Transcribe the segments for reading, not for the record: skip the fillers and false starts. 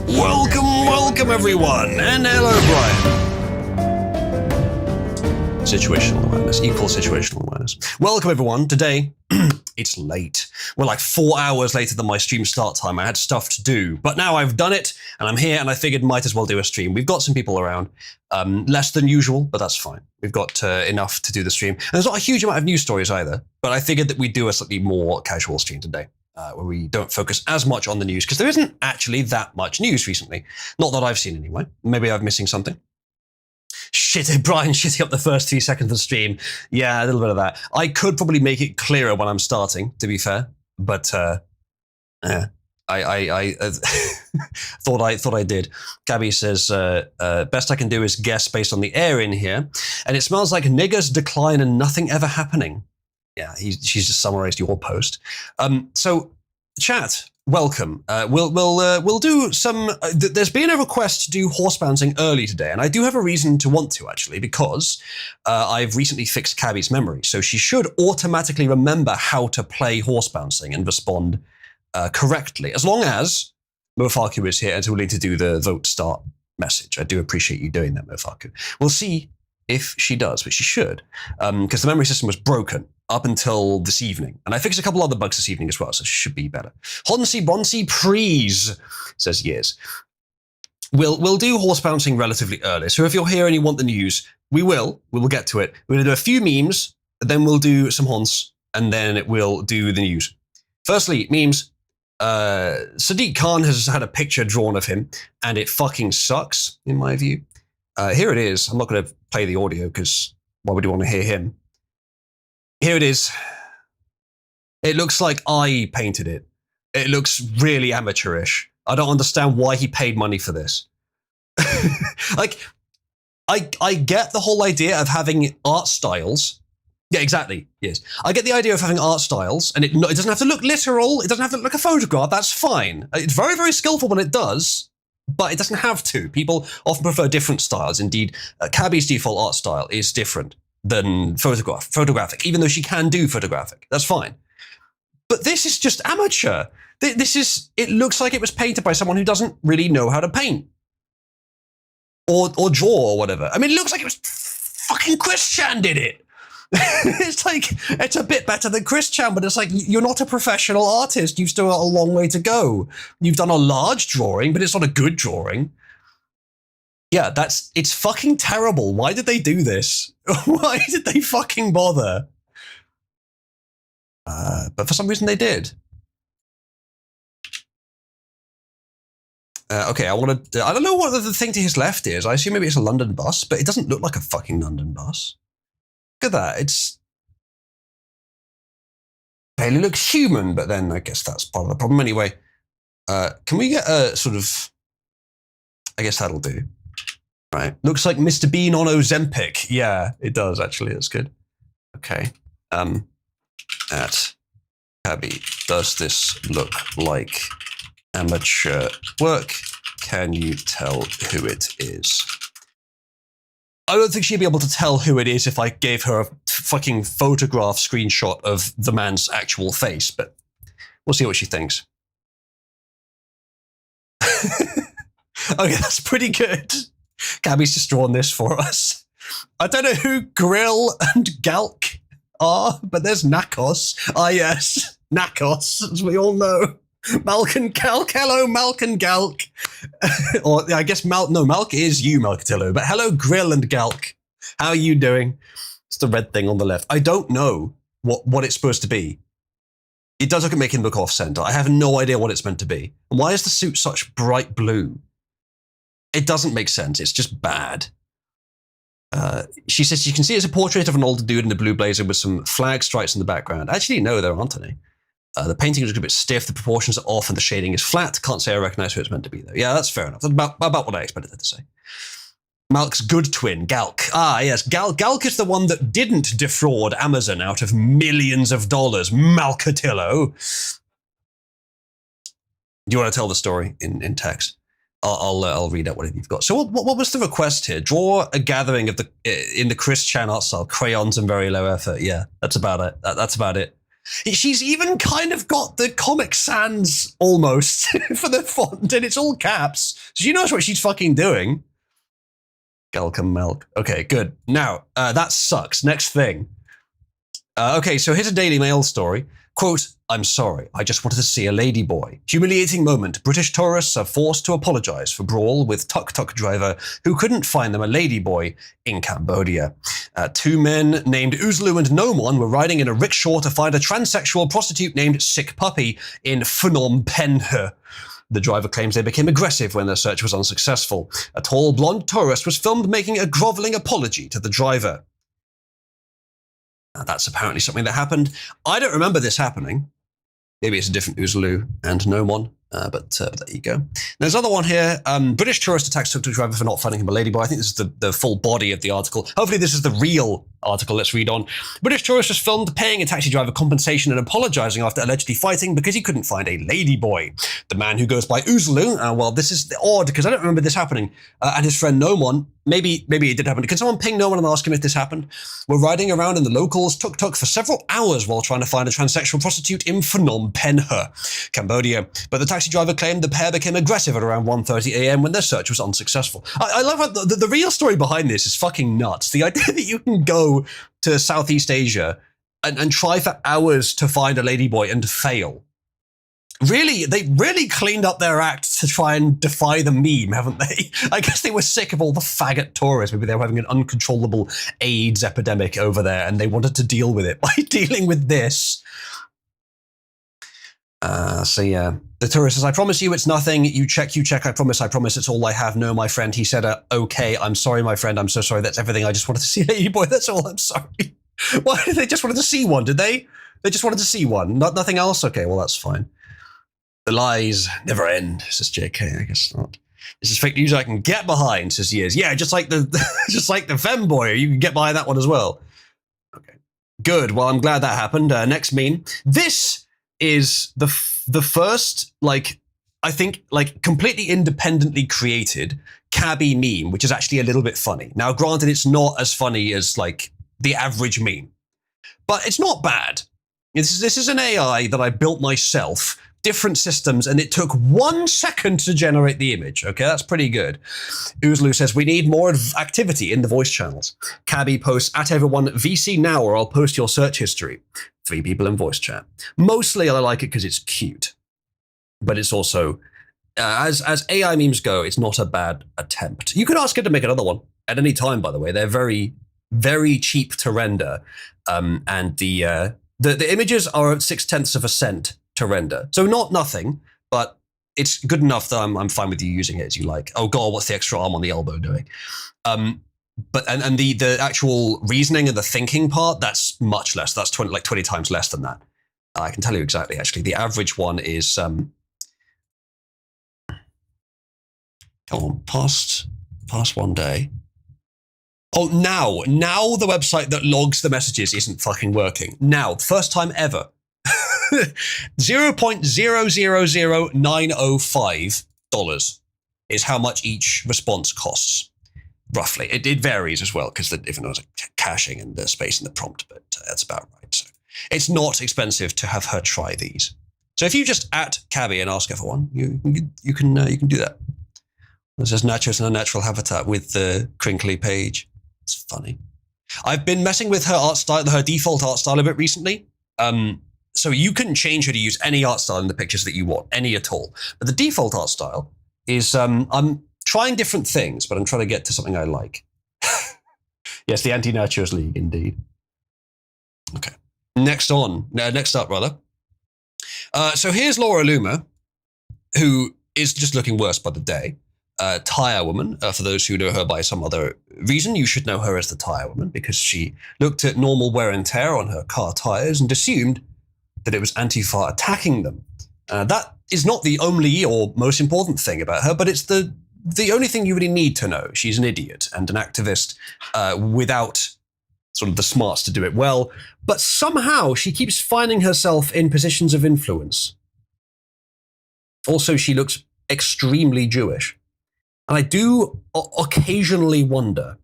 Welcome everyone, and hello Brian. Situational awareness, equal situational awareness. Welcome everyone. Today, it's late. We're like 4 hours later than my stream start time. I had stuff to do, but now I've done it, and I'm here, and I figured might as well do a stream. We've got some people around, less than usual, but that's fine. We've got enough to do the stream. And there's not a huge amount of news stories either, but I figured that we'd do a slightly more casual stream today. Where we don't focus as much on the news, because there isn't actually that much news recently. Not that I've seen anyway. Maybe I'm missing something. Shit, Brian shitting up the first 3 seconds of the stream. Yeah, a little bit of that. I could probably make it clearer when I'm starting, to be fair. But, I thought I did. Gabby says, best I can do is guess based on the air in here. And it smells like niggers decline and nothing ever happening. Yeah, she's just summarized your post. So, chat, welcome. We'll do some. There's been a request to do horse bouncing early today, and I do have a reason to want to actually, because I've recently fixed Cabby's memory, so she should automatically remember how to play horse bouncing and respond correctly, as long as Mofaku is here and is willing to do the vote start message. I do appreciate you doing that, Mofaku. We'll see if she does, but she should, because the memory system was broken up until this evening. And I fixed a couple other bugs this evening as well, so it should be better. Honsi Bronsi Prees says yes. We'll do horse bouncing relatively early. So if you're here and you want the news, we will get to it. We're going to do a few memes, then we'll do some Hons, and then we'll do the news. Firstly, memes. Sadiq Khan has had a picture drawn of him, and it fucking sucks, in my view. Here it is. I'm not going to play the audio, because why would you want to hear him? Here it is. It looks like I painted it. It looks really amateurish. I don't understand why he paid money for this. Like, I get the whole idea of having art styles. Yeah, exactly. Yes. I get the idea of having art styles, and it doesn't have to look literal. It doesn't have to look like a photograph. That's fine. It's very, very skillful when it does, but it doesn't have to. People often prefer different styles. Indeed, Cabby's default art style is different than photographic, even though she can do photographic. That's fine. But this is just amateur. It looks like it was painted by someone who doesn't really know how to paint. Or draw or whatever. I mean, it looks like it was fucking Chris Chan did it. It's like, it's a bit better than Chris Chan, but it's like, you're not a professional artist. You've still got a long way to go. You've done a large drawing, but it's not a good drawing. Yeah, it's fucking terrible. Why did they do this? Why did they fucking bother? But for some reason they did. Okay, I don't know what the thing to his left is. I assume maybe it's a London bus, but it doesn't look like a fucking London bus. Look at that. It barely looks human, but then I guess that's part of the problem anyway. Can we get a sort of, I guess that'll do. Right. Looks like Mr. Bean on Ozempic. Yeah, it does actually. That's good. Okay. At Cabby, does this look like amateur work? Can you tell who it is? I don't think she'd be able to tell who it is if I gave her a fucking photograph screenshot of the man's actual face, but we'll see what she thinks. Okay, that's pretty good. Gabby's just drawn this for us. I don't know who Grill and Galk are, but there's Nakos. Ah, yes, Nakos, as we all know. Malk and Galk. Hello, Malk and Galk. Or I guess Malk is you, Malkatillo. But hello, Grill and Galk. How are you doing? It's the red thing on the left. I don't know what it's supposed to be. It does look look off-center. I have no idea what it's meant to be. And why is the suit such bright blue? It doesn't make sense. It's just bad. She says you can see it's a portrait of an older dude in a blue blazer with some flag stripes in the background. Actually, no, there aren't any. The painting is a bit stiff, the proportions are off, and the shading is flat. Can't say I recognize who it's meant to be, though. Yeah, that's fair enough. That's about what I expected her to say. Malk's good twin, Galk. Ah, yes, Galk is the one that didn't defraud Amazon out of millions of dollars. Malkatillo. Do you want to tell the story in text? I'll read out what you've got. So what was the request here? Draw a gathering of in the Chris Chan art style, crayons and very low effort. Yeah, that's about it. That's about it. She's even kind of got the Comic Sans almost for the font, and it's all caps. So she knows what she's fucking doing. Galcum Milk. Okay, good. Now, that sucks. Next thing. Okay, so here's a Daily Mail story. Quote, I'm sorry, I just wanted to see a ladyboy. Humiliating moment. British tourists are forced to apologize for brawl with tuk-tuk driver who couldn't find them a ladyboy in Cambodia. Two men named Uzlu and Nomon were riding in a rickshaw to find a transsexual prostitute named Sick Puppy in Phnom Penh. The driver claims they became aggressive when their search was unsuccessful. A tall blonde tourist was filmed making a groveling apology to the driver. That's apparently something that happened. I don't remember this happening. Maybe it's a different Uzlu and Nomon, but there you go. There's another one here. British tourist attacks tuk-tuk driver for not finding him a ladyboy. I think this is the full body of the article. Hopefully this is the real article. Let's read on. British tourist was filmed paying a taxi driver compensation and apologising after allegedly fighting because he couldn't find a ladyboy. The man who goes by Uzlu, well, this is odd because I don't remember this happening, and his friend Nomon, maybe it did happen. Can someone ping Nomon and ask him if this happened? Were riding around in the locals tuk-tuk for several hours while trying to find a transsexual prostitute in Phnom Penh, Cambodia. But the taxi driver claimed the pair became aggressive at around 1:30 a.m. when their search was unsuccessful. I love how the real story behind this is fucking nuts. The idea that you can go to Southeast Asia and try for hours to find a ladyboy and fail. Really, they really cleaned up their act to try and defy the meme, haven't they? I guess they were sick of all the faggot tourists. Maybe they were having an uncontrollable AIDS epidemic over there and they wanted to deal with it by dealing with this. So yeah, the tourist says, I promise you it's nothing. You check, I promise it's all I have. No, my friend. He said, okay, I'm sorry, my friend. I'm so sorry. That's everything. I just wanted to see a ladyboy. That's all. I'm sorry. Why? They just wanted to see one, did they? They just wanted to see one. Nothing else? Okay, well, that's fine. The lies never end, says JK. I guess not. This is fake news I can get behind, says Years. Yeah, just like the femboy. You can get behind that one as well. Okay. Good. Well, I'm glad that happened. Next meme. This is the first, I think, completely independently created cabbie meme, which is actually a little bit funny. Now, granted, it's not as funny as, the average meme, but it's not bad. This is an AI that I built myself, different systems, and it took 1 second to generate the image. Okay, that's pretty good. Uzlu says, we need more activity in the voice channels. Cabby posts, at everyone, VC now or I'll post your search history. 3 people in voice chat. Mostly I like it because it's cute. But it's also, as AI memes go, it's not a bad attempt. You could ask it to make another one at any time, by the way. They're very, very cheap to render. And the images are at 0.6 cents to render. So not nothing, but it's good enough that I'm fine with you using it as you like. Oh god, what's the extra arm on the elbow doing? But the actual reasoning and the thinking part, that's much less. That's 20 times less than that. I can tell you exactly, actually. The average one is come on, past 1 day. Oh, now the website that logs the messages isn't fucking working. Now, first time ever. $0.000905 is how much each response costs, roughly. It varies as well, because if it was caching and the space in the prompt, but that's about right. So it's not expensive to have her try these. So if you just at Cabby and ask her for one, you can do that. It says Nachos in a natural habitat with the crinkly page. It's funny. I've been messing with her art style, her default art style a bit recently. So you can change her to use any art style in the pictures that you want, any at all. But the default art style is, I'm trying different things, but I'm trying to get to something I like. Yes, the Anti-Nachos League, indeed. Okay. Next up, rather. So here's Laura Loomer, who is just looking worse by the day. Tire Woman, for those who know her by some other reason, you should know her as the Tire Woman, because she looked at normal wear and tear on her car tires and assumed that it was Antifa attacking them. That is not the only or most important thing about her, but it's the only thing you really need to know. She's an idiot and an activist without sort of the smarts to do it well, but somehow she keeps finding herself in positions of influence. Also, she looks extremely Jewish. And I do occasionally wonder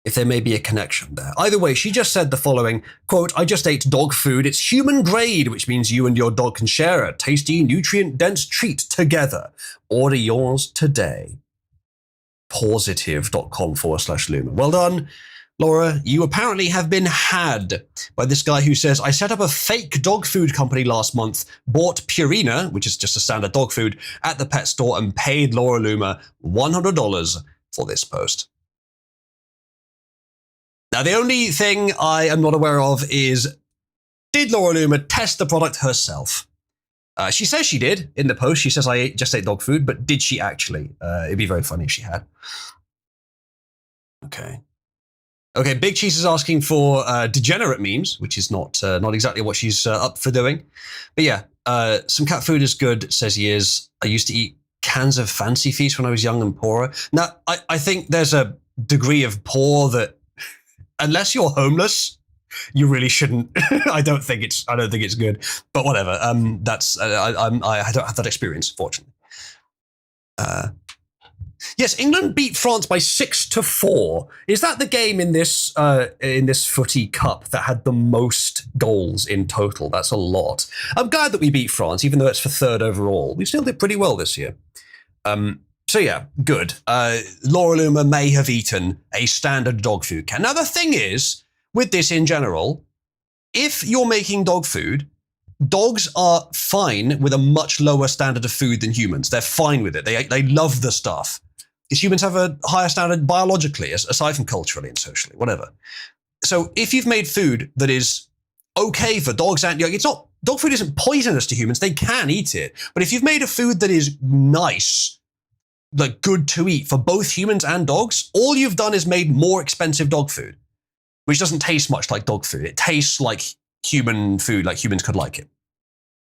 if there may be a connection there. Either way, she just said the following, quote, I just ate dog food. It's human grade, which means you and your dog can share a tasty, nutrient-dense treat together. Order yours today. Pausitive.com/Luma. Well done, Laura. You apparently have been had by this guy who says, I set up a fake dog food company last month, bought Purina, which is just a standard dog food, at the pet store and paid Laura Luma $100 for this post. Now, the only thing I am not aware of is, did Laura Luma test the product herself? She says she did in the post. She says, I just ate dog food, but did she actually? It'd be very funny if she had. Okay. Okay, Big Cheese is asking for degenerate memes, which is not exactly what she's up for doing. But yeah, some cat food is good, says he is. I used to eat cans of Fancy Feast when I was young and poorer. Now, I think there's a degree of poor that, unless you're homeless, you really shouldn't. I don't think it's good. But whatever. I don't have that experience, fortunately. Yes, England beat France by 6-4. Is that the game in this footy cup that had the most goals in total? That's a lot. I'm glad that we beat France, even though it's for third overall. We still did pretty well this year. So yeah, good. Laura Luma may have eaten a standard dog food can. Now the thing is, with this in general, if you're making dog food, dogs are fine with a much lower standard of food than humans. They're fine with it. They love the stuff. Because humans have a higher standard biologically, aside from culturally and socially, whatever. So if you've made food that is okay for dogs and it's not, dog food isn't poisonous to humans. They can eat it. But if you've made a food that is nice, like good to eat for both humans and dogs, all you've done is made more expensive dog food, which doesn't taste much like dog food. It tastes like human food, like humans could like it.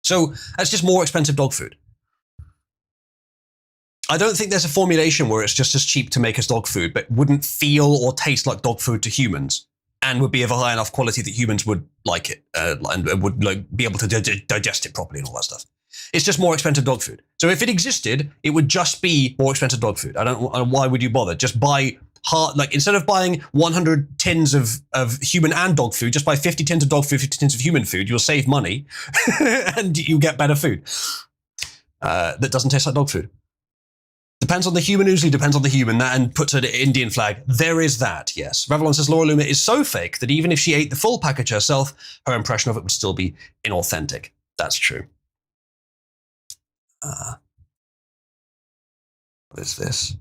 So that's just more expensive dog food. I don't think there's a formulation where it's just as cheap to make as dog food, but wouldn't feel or taste like dog food to humans, and would be of a high enough quality that humans would like it and would be able to digest it properly and all that stuff. It's just more expensive dog food. So if it existed, it would just be more expensive dog food. Why would you bother? Just buy instead of buying 100 tins of human and dog food, just buy 50 tins of dog food, 50 tins of human food. You'll save money and you get better food that doesn't taste like dog food. Depends on the human, usually depends on the human, and puts an Indian flag. There is that, yes. Revlon says Laura Luma is so fake that even if she ate the full package herself, her impression of it would still be inauthentic. That's true. What is this?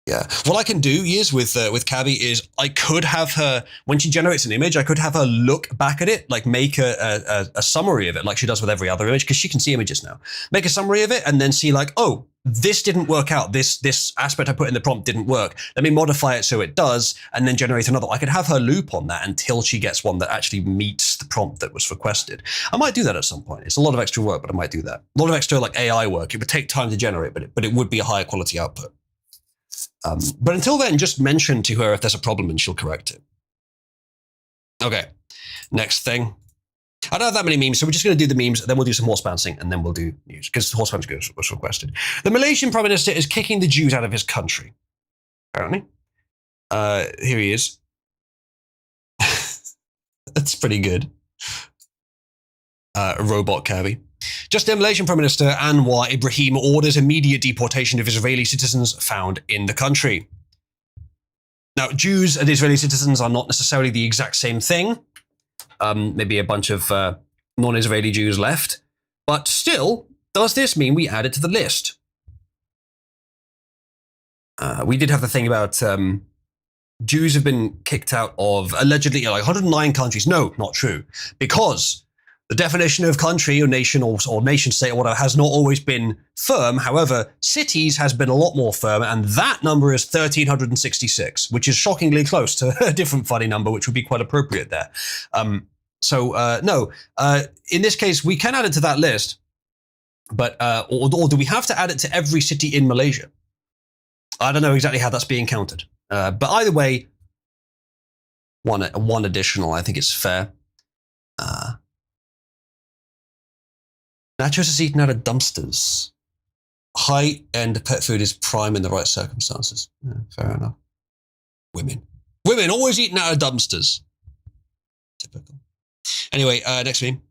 Yeah. What I can do is with Cabby is I could have her, when she generates an image, I could have her look back at it, like make a summary of it, like she does with every other image, because she can see images now. Make a summary of it and then see like, oh, this didn't work out. This aspect I put in the prompt didn't work. Let me modify it so it does, and then generate another. I could have her loop on that until she gets one that actually meets the prompt that was requested. I might do that at some point. It's a lot of extra work, but I might do that. A lot of extra like AI work. It would take time to generate, but it would be a higher quality output. But until then, just mention to her if there's a problem and she'll correct it. Okay, next thing. I don't have that many memes, so we're just going to do the memes, then we'll do some horse bouncing, and then we'll do news, because horse bouncing was requested. The Malaysian Prime Minister is kicking the Jews out of his country, apparently. Here he is. That's pretty good. Robot Cabby. Just then, Malaysian Prime Minister Anwar Ibrahim orders immediate deportation of Israeli citizens found in the country. Now, Jews and Israeli citizens are not necessarily the exact same thing. Maybe a bunch of non-Israeli Jews left. But still, does this mean we add it to the list? We did have the thing about Jews have been kicked out of, allegedly, like 109 countries. No, not true. Because the definition of country or nation or nation state or whatever has not always been firm. However, cities has been a lot more firm, and that number is 1,366, which is shockingly close to a different funny number, which would be quite appropriate there. No, in this case, we can add it to that list, but or do we have to add it to every city in Malaysia? I don't know exactly how that's being counted, but either way, one additional, I think it's fair. Nachos is eaten out of dumpsters. High-end pet food is prime in the right circumstances. Yeah, fair enough. Women. Women always eating out of dumpsters. Typical. Anyway, next meme.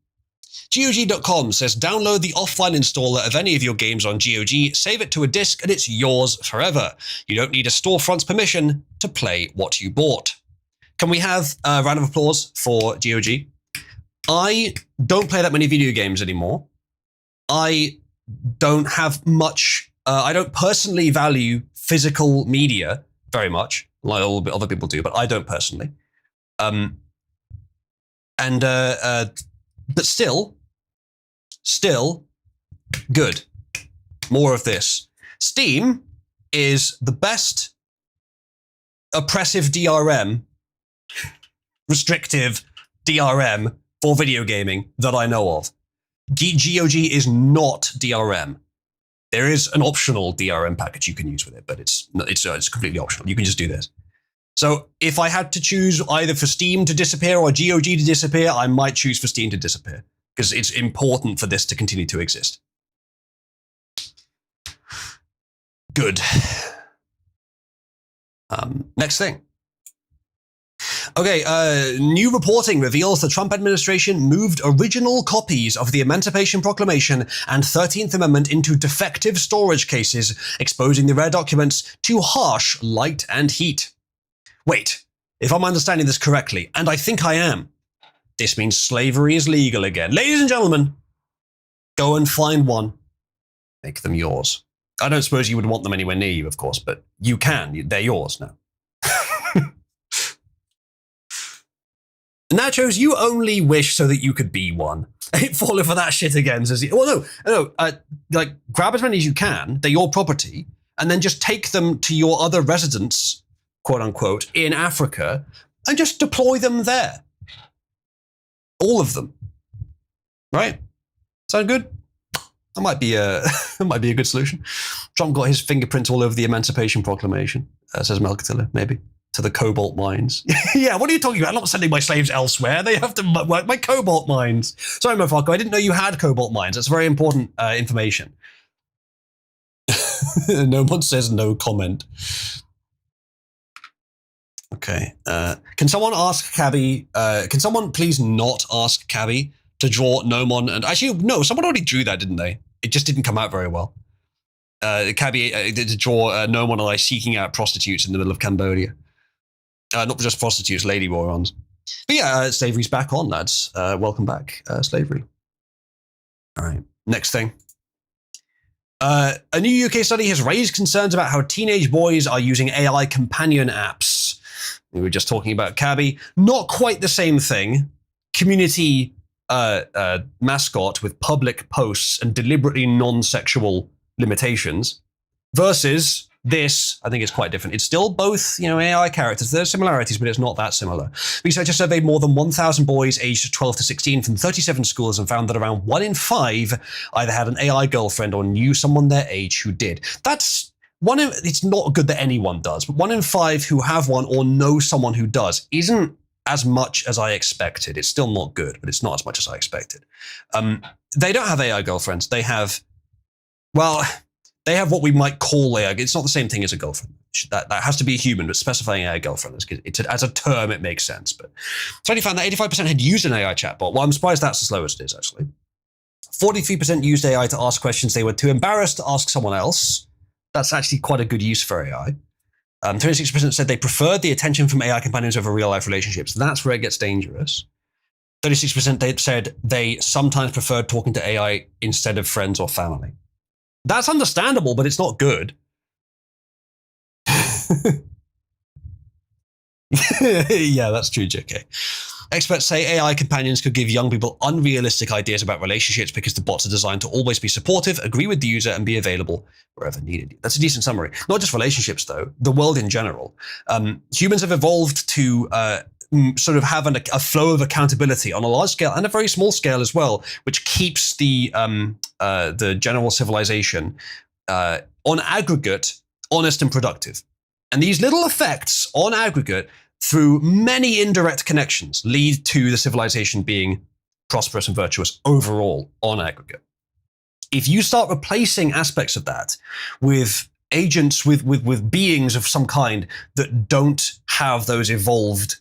GOG.com says download the offline installer of any of your games on GOG, save it to a disk, and it's yours forever. You don't need a storefront's permission to play what you bought. Can we have a round of applause for GOG? I don't play that many video games anymore. I don't have much, I don't personally value physical media very much, like all other people do, but I don't personally. But still, good. More of this. Steam is the best oppressive DRM, restrictive DRM for video gaming that I know of. GOG is not DRM. There is an optional DRM package you can use with it, but it's completely optional. You can just do this. So if I had to choose either for Steam to disappear or GOG to disappear, I might choose for Steam to disappear because it's important for this to continue to exist. Good. Next thing. Okay, new reporting reveals the Trump administration moved original copies of the Emancipation Proclamation and 13th Amendment into defective storage cases, exposing the rare documents to harsh light and heat. Wait, if I'm understanding this correctly, and I think I am, this means slavery is legal again. Ladies and gentlemen, go and find one. Make them yours. I don't suppose you would want them anywhere near you, of course, but you can. They're yours now. Nachos, you only wish so that you could be one. Ain't falling for that shit again, says he. Well, no. Like, grab as many as you can. They're your property. And then just take them to your other residents, quote unquote, in Africa and just deploy them there. All of them. Right? Sound good? That might be a good solution. Trump got his fingerprints all over the Emancipation Proclamation, says Melkatilla, maybe. To the cobalt mines. Yeah, what are you talking about? I'm not sending my slaves elsewhere. They have to work my cobalt mines. Sorry, motherfucker, I didn't know you had cobalt mines. That's very important information. No one says no comment. Okay. Can someone ask Cabby, can someone please not ask Cabby to draw Nomon? And actually, no, someone already drew that, didn't they? It just didn't come out very well. Cabby to draw Nomon and I seeking out prostitutes in the middle of Cambodia. Not just prostitutes, lady morons. But yeah, slavery's back on, lads. Welcome back, slavery. All right, next thing. A new UK study has raised concerns about how teenage boys are using AI companion apps. We were just talking about Cabby. Not quite the same thing. Community mascot with public posts and deliberately non-sexual limitations versus this, I think it's quite different. It's still both, AI characters. There are similarities, but it's not that similar. Researchers surveyed more than 1,000 boys aged 12 to 16 from 37 schools and found that around 1 in 5 either had an AI girlfriend or knew someone their age who did. That's it's not good that anyone does, but 1 in 5 who have one or know someone who does isn't as much as I expected. It's still not good, but it's not as much as I expected. They don't have AI girlfriends. They have what we might call AI. It's not the same thing as a girlfriend. That has to be a human, but specifying AI girlfriend, as a term, it makes sense. But so I found that 85% had used an AI chatbot. Well, I'm surprised that's the slowest it is, actually. 43% used AI to ask questions they were too embarrassed to ask someone else. That's actually quite a good use for AI. 26% said they preferred the attention from AI companions over real-life relationships. That's where it gets dangerous. 36% said they sometimes preferred talking to AI instead of friends or family. That's understandable, but it's not good. Yeah, that's true, JK. Experts say AI companions could give young people unrealistic ideas about relationships because the bots are designed to always be supportive, agree with the user, and be available wherever needed. That's a decent summary. Not just relationships, though, the world in general. Humans have evolved to sort of have a flow of accountability on a large scale and a very small scale as well, which keeps the general civilization on aggregate honest and productive. And these little effects on aggregate through many indirect connections lead to the civilization being prosperous and virtuous overall on aggregate. If you start replacing aspects of that with agents with beings of some kind that don't have those evolved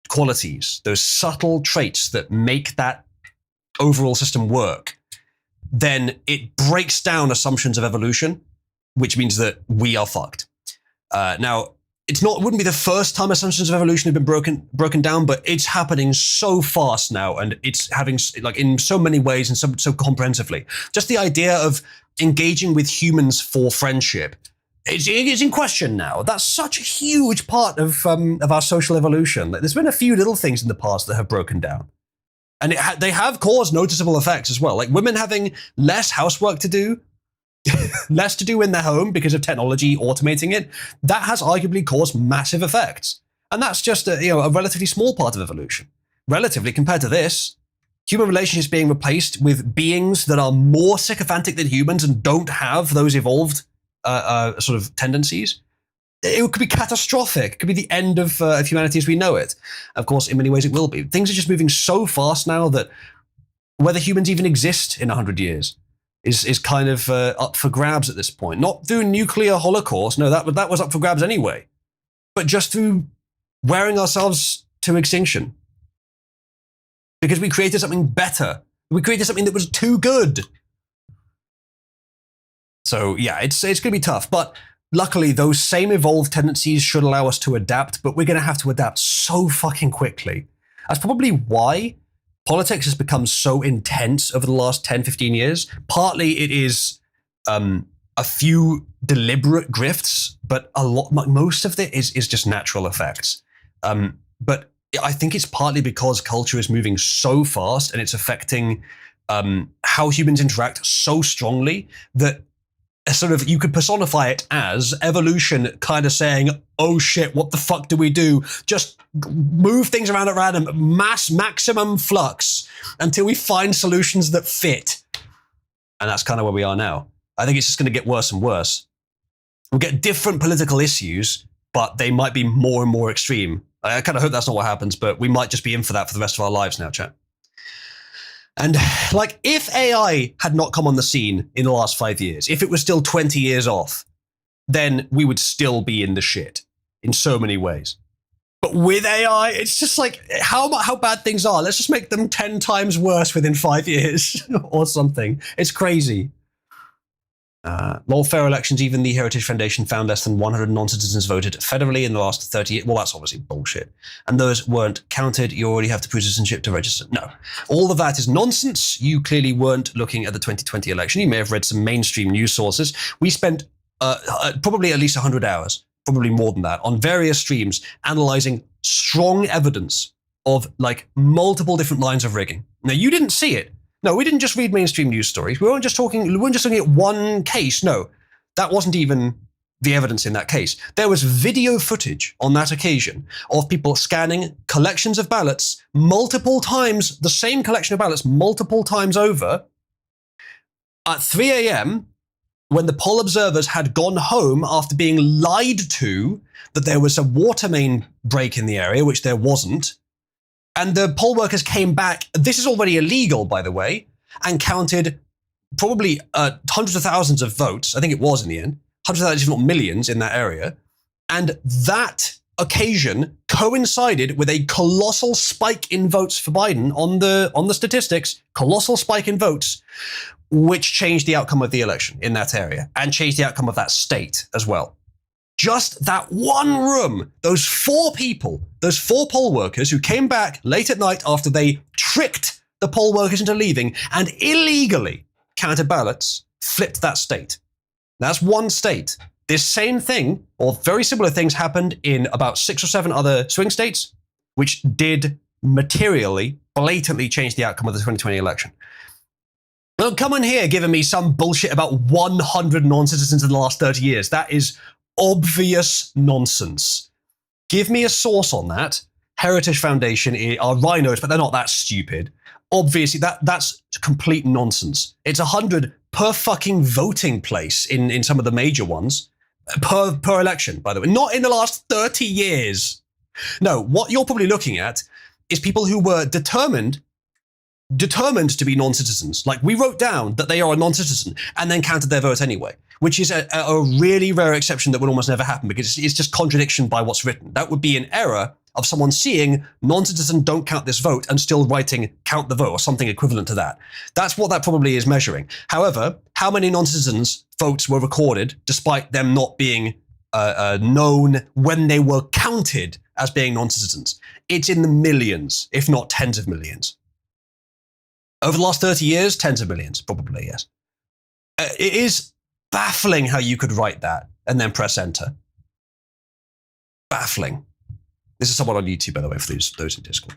qualities, those subtle traits that make that overall system work, then it breaks down assumptions of evolution, which means that we are fucked. Now, it wouldn't be the first time assumptions of evolution have been broken down, but it's happening so fast now, and it's having, like, in so many ways and so comprehensively. Just the idea of engaging with humans for friendship is in question now. That's such a huge part of our social evolution. Like, there's been a few little things in the past that have broken down, and they have caused noticeable effects as well. Like women having less housework to do, less to do in their home because of technology automating it. That has arguably caused massive effects, and that's just a relatively small part of evolution, relatively compared to this. Human relationships being replaced with beings that are more sycophantic than humans and don't have those evolved sort of tendencies. It could be catastrophic. It could be the end of humanity as we know it. Of course, in many ways it will be. Things are just moving so fast now that whether humans even exist in 100 years is kind of up for grabs at this point. Not through nuclear holocaust, no, that was up for grabs anyway, but just through wearing ourselves to extinction. Because we created something better. We created something that was too good. So yeah, it's going to be tough, but luckily those same evolved tendencies should allow us to adapt, but we're going to have to adapt so fucking quickly. That's probably why politics has become so intense over the last 10, 15 years. Partly it is a few deliberate grifts, but most of it is just natural effects. But I think it's partly because culture is moving so fast and it's affecting how humans interact so strongly that sort of you could personify it as evolution kind of saying, oh shit, what the fuck do we do? Just move things around at random, maximum flux until we find solutions that fit. And that's kind of where we are now. I think it's just going to get worse and worse. We'll get different political issues, but they might be more and more extreme. I kind of hope that's not what happens, but we might just be in for that for the rest of our lives now, chat. And like, if AI had not come on the scene in the last 5 years, if it was still 20 years off, then we would still be in the shit in so many ways. But with AI, it's just like how bad things are. Let's just make them 10 times worse within 5 years or something. It's crazy. Lawfare elections, even the Heritage Foundation found less than 100 non-citizens voted federally in the last 30 years. Well, that's obviously bullshit. And those weren't counted. You already have to prove citizenship to register. No. All of that is nonsense. You clearly weren't looking at the 2020 election. You may have read some mainstream news sources. We spent probably at least 100 hours, probably more than that, on various streams analyzing strong evidence of like multiple different lines of rigging. Now, you didn't see it. No, we didn't just read mainstream news stories. We weren't just looking at one case. No, that wasn't even the evidence in that case. There was video footage on that occasion of people scanning collections of ballots multiple times, the same collection of ballots multiple times over at 3 a.m. when the poll observers had gone home after being lied to that there was a water main break in the area, which there wasn't. And the poll workers came back, this is already illegal, by the way, and counted probably hundreds of thousands of votes. I think it was in the end, hundreds of thousands, if not millions in that area. And that occasion coincided with a colossal spike in votes for Biden on the statistics, colossal spike in votes, which changed the outcome of the election in that area and changed the outcome of that state as well. Just that one room, those 4 people, those 4 poll workers who came back late at night after they tricked the poll workers into leaving and illegally counted ballots, flipped that state. That's one state. This same thing, or very similar things, happened in about 6 or 7 other swing states, which did materially, blatantly change the outcome of the 2020 election. Don't come in here giving me some bullshit about 100 non-citizens in the last 30 years. That is obvious nonsense. Give me a source on that. Heritage Foundation are rhinos, but they're not that stupid. Obviously, that's complete nonsense. It's 100 per fucking voting place in some of the major ones. Per election, by the way. Not in the last 30 years. No, what you're probably looking at is people who were determined determined to be non-citizens. Like, we wrote down that they are a non-citizen and then counted their vote anyway, which is a really rare exception that would almost never happen because it's just contradiction by what's written. That would be an error of someone seeing non-citizen don't count this vote and still writing count the vote or something equivalent to that. That's what that probably is measuring. However, how many non-citizens votes were recorded despite them not being known when they were counted as being non-citizens? It's in the millions, if not tens of millions. Over the last 30 years, tens of millions, probably, yes. It is baffling how you could write that and then press enter. Baffling. This is someone on YouTube, by the way, for those in Discord.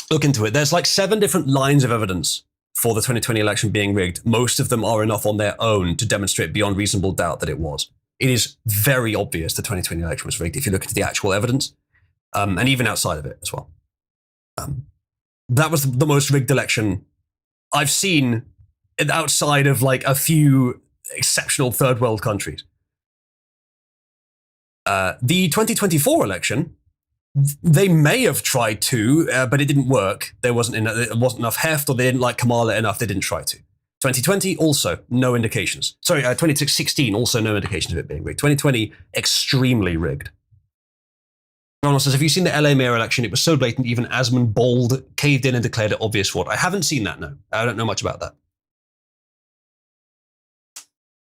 Look into it. There's like 7 different lines of evidence for the 2020 election being rigged. Most of them are enough on their own to demonstrate beyond reasonable doubt that it was. It is very obvious the 2020 election was rigged if you look into the actual evidence, and even outside of it as well. That was the most rigged election I've seen outside of like a few exceptional third world countries. The 2024 election, they may have tried to, but it didn't work. There wasn't enough heft, or they didn't like Kamala enough. They didn't try to. 2020, also no indications. Sorry, 2016, also no indications of it being rigged. 2020, extremely rigged. Ronald says, have you seen the LA mayor election? It was so blatant, even Asmund Bold caved in and declared it obvious fraud. I haven't seen that, no. I don't know much about that.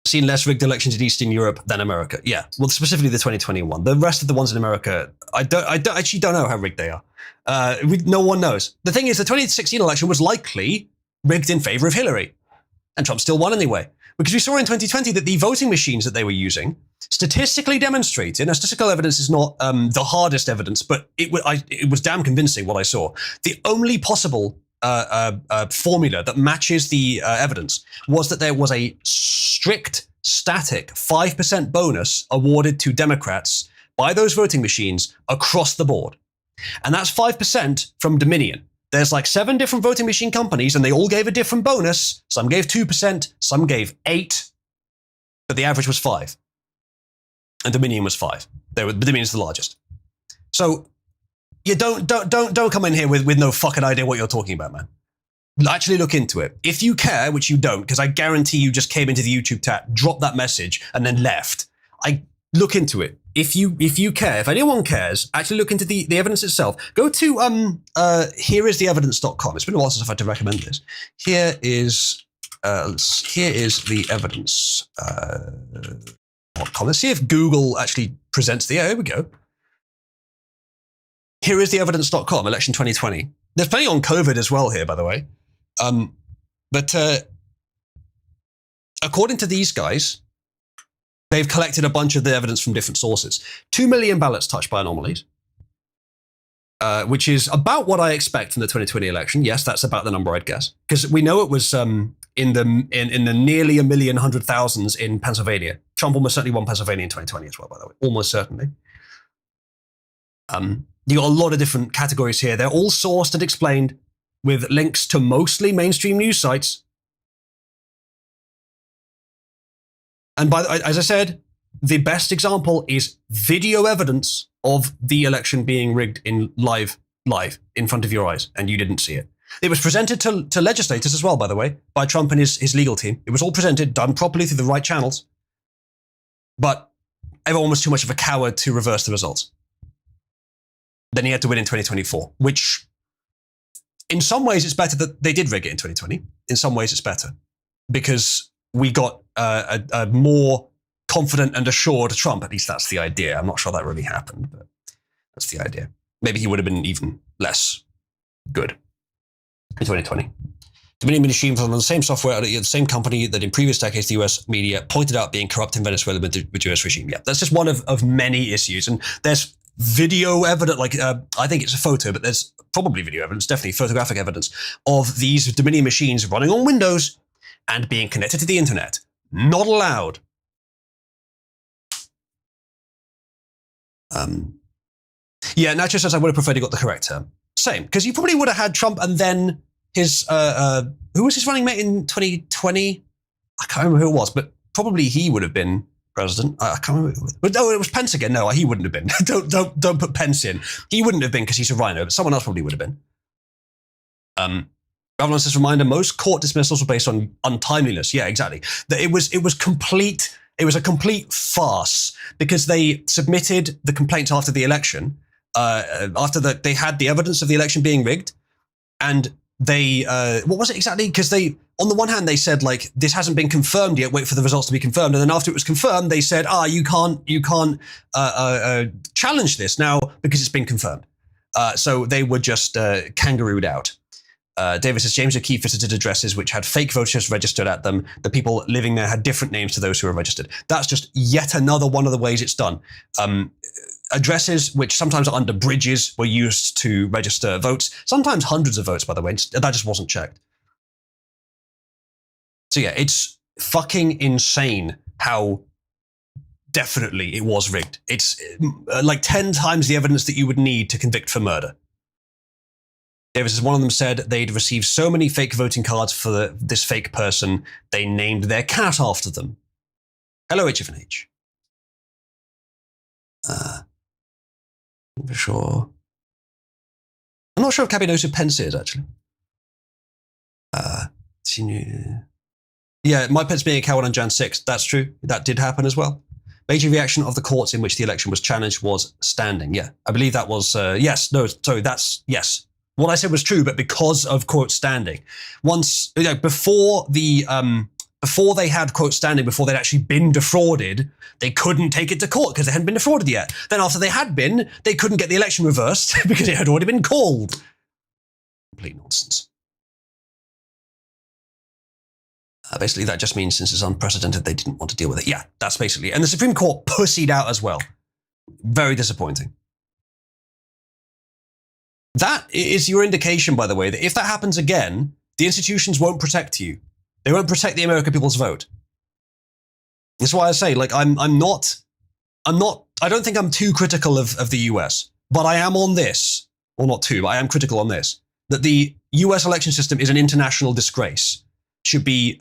Seen less rigged elections in Eastern Europe than America. Yeah, well, specifically the 2021. The rest of the ones in America, I actually don't know how rigged they are. No one knows. The thing is, the 2016 election was likely rigged in favor of Hillary. And Trump still won anyway. Because we saw in 2020 that the voting machines that they were using statistically demonstrated, now statistical evidence is not the hardest evidence, but it was damn convincing what I saw. The only possible formula that matches the evidence was that there was a strict, static 5% bonus awarded to Democrats by those voting machines across the board. And that's 5% from Dominion. There's like 7 different voting machine companies, and they all gave a different bonus. Some gave 2%, some gave 8%, but the average was 5%. And Dominion was 5%. Dominion's the largest. So you don't come in here with no fucking idea what you're talking about, man. Actually look into it. If you care, which you don't, because I guarantee you just came into the YouTube chat, dropped that message, and then left. Look into it. If you care, if anyone cares, actually look into the evidence itself. Go to hereistheevidence.com. It's been a while since I've had to recommend this. Here is the evidence.com. Let's see if Google actually presents the. Here we go. Here is the evidence.com, election 2020. There's plenty on COVID as well here, by the way. But according to these guys, they've collected a bunch of the evidence from different sources. 2 million ballots touched by anomalies, which is about what I expect from the 2020 election. Yes, that's about the number I'd guess. Because we know it was in the nearly 1,100,000 in Pennsylvania. Trump almost certainly won Pennsylvania in 2020 as well, by the way. Almost certainly. You got a lot of different categories here. They're all sourced and explained with links to mostly mainstream news sites. And as I said, the best example is video evidence of the election being rigged in live in front of your eyes, and you didn't see it. It was presented to legislators as well, by the way, by Trump and his legal team. It was all presented, done properly through the right channels. But everyone was too much of a coward to reverse the results. Then he had to win in 2024, which in some ways it's better that they did rig it in 2020. In some ways it's better because we got a more confident and assured Trump. At least that's the idea. I'm not sure that really happened, but that's the idea. Maybe he would have been even less good in 2020. Dominion machines on the same software, the same company that in previous decades the US media pointed out being corrupt in Venezuela with the US regime. Yeah, that's just one of many issues. And there's video evidence, I think it's a photo, but there's probably video evidence, definitely photographic evidence of these Dominion machines running on Windows and being connected to the internet. Not allowed. Yeah, Nacho says I would have preferred he got the correct term. Same, because you probably would have had Trump and then his, who was his running mate in 2020? I can't remember who it was, but probably he would have been president. I can't remember who it was. But no, it was Pence again. No, he wouldn't have been. Don't put Pence in. He wouldn't have been because he's a rhino, but someone else probably would have been. Governor says, reminder, most court dismissals were based on untimeliness. Yeah, exactly. It was a complete farce because they submitted the complaint after the election, they had the evidence of the election being rigged, and they, what was it exactly? Because they, on the one hand, they said, like, this hasn't been confirmed yet, wait for the results to be confirmed. And then after it was confirmed, they said, you can't challenge this now because it's been confirmed. So they were just kangarooed out. David says, James O'Keefe visited addresses which had fake voters registered at them. The people living there had different names to those who were registered. That's just yet another one of the ways it's done. Addresses, which sometimes are under bridges, were used to register votes. Sometimes hundreds of votes, by the way. That just wasn't checked. So yeah, it's fucking insane how definitely it was rigged. It's like 10 times the evidence that you would need to convict for murder. Davis says, one of them said they'd received so many fake voting cards for this fake person, they named their cat after them. Hello, HFNH. For sure. I'm not sure if Cabby knows who Pence is, actually. Yeah, my Pence being a coward on Jan 6th, that's true. That did happen as well. Major reaction of the courts in which the election was challenged was standing. Yeah, I believe that was, yes. What I said was true, but because of, quote, standing. Once, before they had, quote, standing, before they'd actually been defrauded, they couldn't take it to court because they hadn't been defrauded yet. Then after they had been, they couldn't get the election reversed because it had already been called. Complete nonsense. Basically, that just means since it's unprecedented, they didn't want to deal with it. Yeah, that's basically it. And the Supreme Court pussied out as well. Very disappointing. That is your indication, by the way, that if that happens again, the institutions won't protect you. They won't protect the American people's vote. That's why I say, like, I don't think I'm too critical of the US, but I am on this, or not too, but I am critical on this, that the US election system is an international disgrace, should be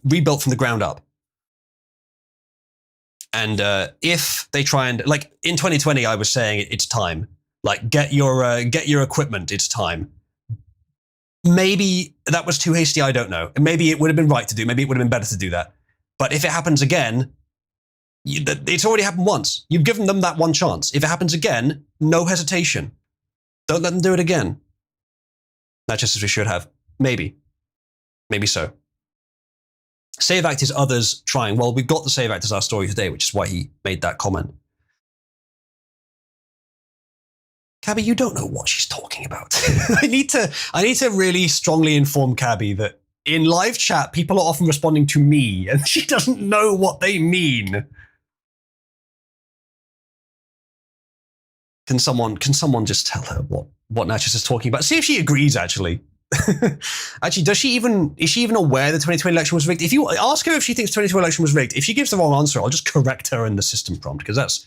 rebuilt from the ground up. And if they try and, like, in 2020, I was saying it's time. Like, get your equipment, it's time. Maybe that was too hasty, I don't know. Maybe it would have been right to do, maybe it would have been better to do that. But if it happens again, it's already happened once. You've given them that one chance. If it happens again, no hesitation. Don't let them do it again. That's just as we should have. Maybe. Maybe so. Save Act is others trying. Well, we've got the Save Act as our story today, which is why he made that comment. Cabby, you don't know what she's talking about. I need to really strongly inform Cabby that in live chat, people are often responding to me, and she doesn't know what they mean. Can someone just tell her what Natchez is talking about? See if she agrees, actually. Actually, is she even aware the 2020 election was rigged? If you ask her if she thinks the 2020 election was rigged, if she gives the wrong answer, I'll just correct her in the system prompt, because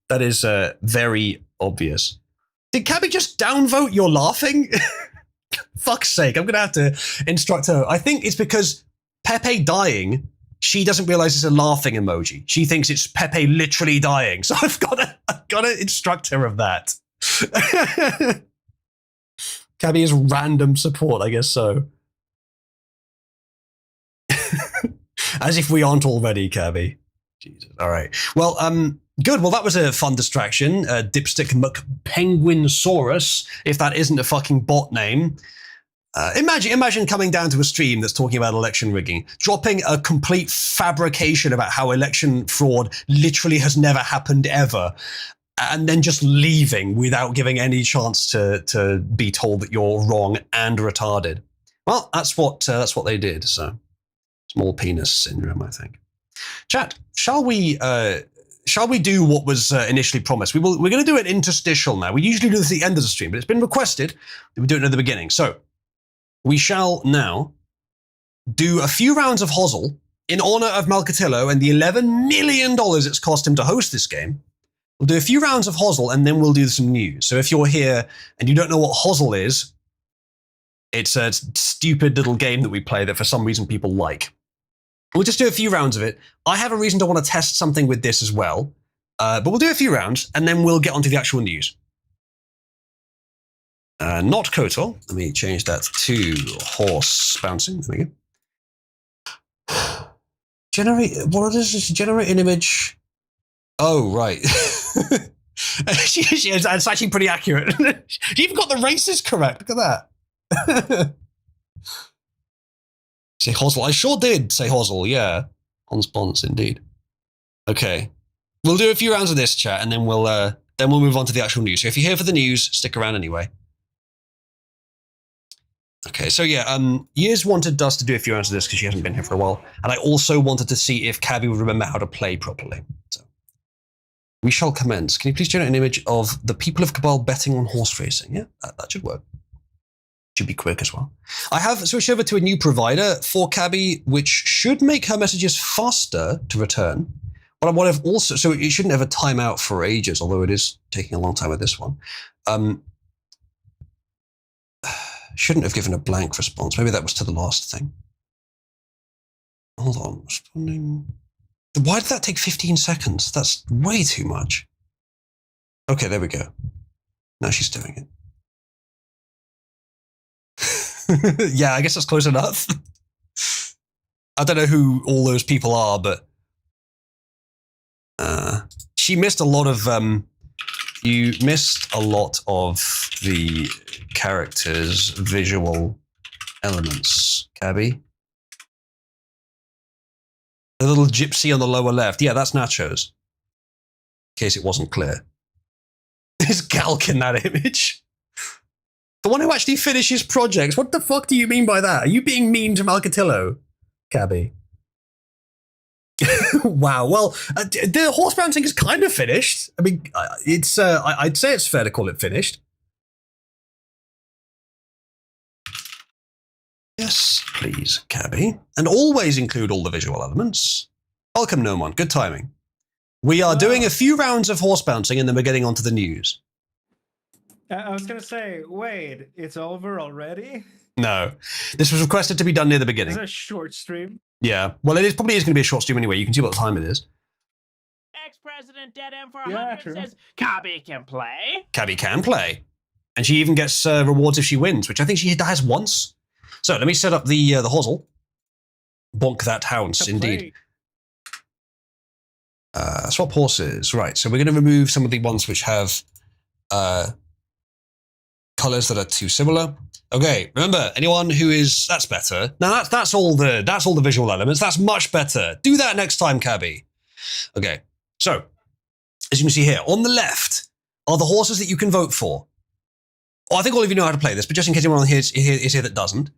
that is very obvious. Did Cabby just downvote you're laughing? Fuck's sake, I'm going to have to instruct her. I think it's because Pepe dying, she doesn't realize it's a laughing emoji. She thinks it's Pepe literally dying. So I've got to instruct her of that. Cabby is random support, I guess so. As if we aren't already, Cabby. Jesus. All right. Well, good. Well, that was a fun distraction. Dipstick McPenguinsaurus, if that isn't a fucking bot name. Imagine coming down to a stream that's talking about election rigging, dropping a complete fabrication about how election fraud literally has never happened ever, and then just leaving without giving any chance to be told that you're wrong and retarded. Well, that's what they did. So, small penis syndrome, I think. Chat, shall we do what was initially promised? We're going to do an interstitial now. We usually do this at the end of the stream, but it's been requested that we do it at the beginning. So we shall now do a few rounds of Hosel in honor of Malcatillo and the $11 million it's cost him to host this game. We'll do a few rounds of Hosel and then we'll do some news. So if you're here and you don't know what Hosel is, it's a stupid little game that we play that for some reason people like. We'll just do a few rounds of it. I have a reason to want to test something with this as well. But we'll do a few rounds and then we'll get onto the actual news. Not Kotor. Let me change that to horse bouncing. There we go. What is this? Generate an image. Oh, right. It's actually pretty accurate. You even got the races correct. Look at that. Say Hosel. I sure did say Hosel, yeah. Honspons, indeed. Okay. We'll do a few rounds of this, chat, and then we'll move on to the actual news. So if you're here for the news, stick around anyway. Okay, so yeah, Years wanted us to do a few rounds of this because she hasn't been here for a while. And I also wanted to see if Cabby would remember how to play properly. So we shall commence. Can you please generate an image of the people of Cabal betting on horse racing? Yeah, that should work. Should be quick as well. I have switched over to a new provider for Cabby, which should make her messages faster to return. But what I've also, so it shouldn't have a timeout for ages, although it is taking a long time with this one. Shouldn't have given a blank response. Maybe that was to the last thing. Hold on, responding. Why did that take 15 seconds? That's way too much. Okay, there we go. Now she's doing it. Yeah, I guess that's close enough. I don't know who all those people are, but she missed a lot of you missed a lot of the character's visual elements, Cabby. The little gypsy on the lower left. Yeah, that's Nachos. In case it wasn't clear. Is Galk in that image? The one who actually finishes projects. What the fuck do you mean by that? Are you being mean to Malcatillo, Cabby? Wow. Well, the horse bouncing is kind of finished. I mean, it's. I'd say it's fair to call it finished. Yes, please, Cabby, and always include all the visual elements. Welcome, Nomon. Good timing. We are doing a few rounds of horse bouncing, and then we're getting on to the news. I was gonna say, wait, it's over already? No, this was requested to be done near the beginning. It's a short stream. Yeah, well, it is probably is going to be a short stream anyway. You can see what time it is. Ex-President Dead M for 100 says Cabby can play. Cabby can play, and she even gets rewards if she wins, which I think she has once. So let me set up the hosel. Bonk that hounce, indeed. Swap horses, right? So we're going to remove some of the ones which have colors that are too similar. Okay, remember, anyone who is, that's better. Now that's all the visual elements. That's much better. Do that next time, Cabby. Okay, so as you can see here, on the left are the horses that you can vote for. Oh, I think all of you know how to play this, but just in case anyone is here that doesn't.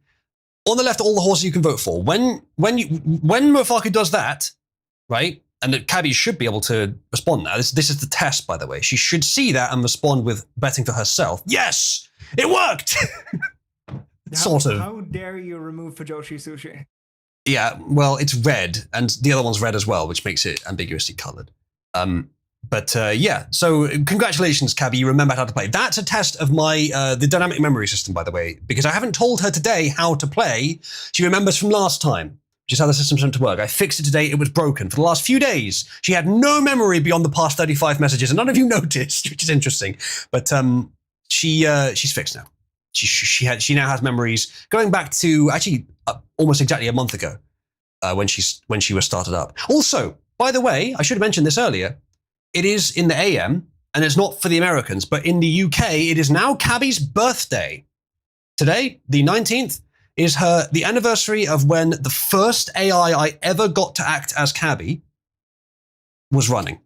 On the left are all the horses you can vote for. When Mofaku does that, right, and that Cabby should be able to respond now. This is the test, by the way. She should see that and respond with betting for herself. Yes! It worked! Sort of. How dare you remove Fujoshi Sushi? Yeah, well, it's red, and the other one's red as well, which makes it ambiguously colored. Yeah, so congratulations, Cabby, you remembered how to play. That's a test of my the dynamic memory system, by the way, because I haven't told her today how to play. She remembers from last time, which is how the system's meant to work. I fixed it today, it was broken. For the last few days, she had no memory beyond the past 35 messages, and none of you noticed, which is interesting. But she's fixed now. She now has memories going back to actually almost exactly a month ago when she was started up. Also, by the way, I should have mentioned this earlier. It is in the AM, and it's not for the Americans, but in the UK, it is now Cabby's birthday. Today, the 19th, is the anniversary of when the first AI I ever got to act as Cabby was running.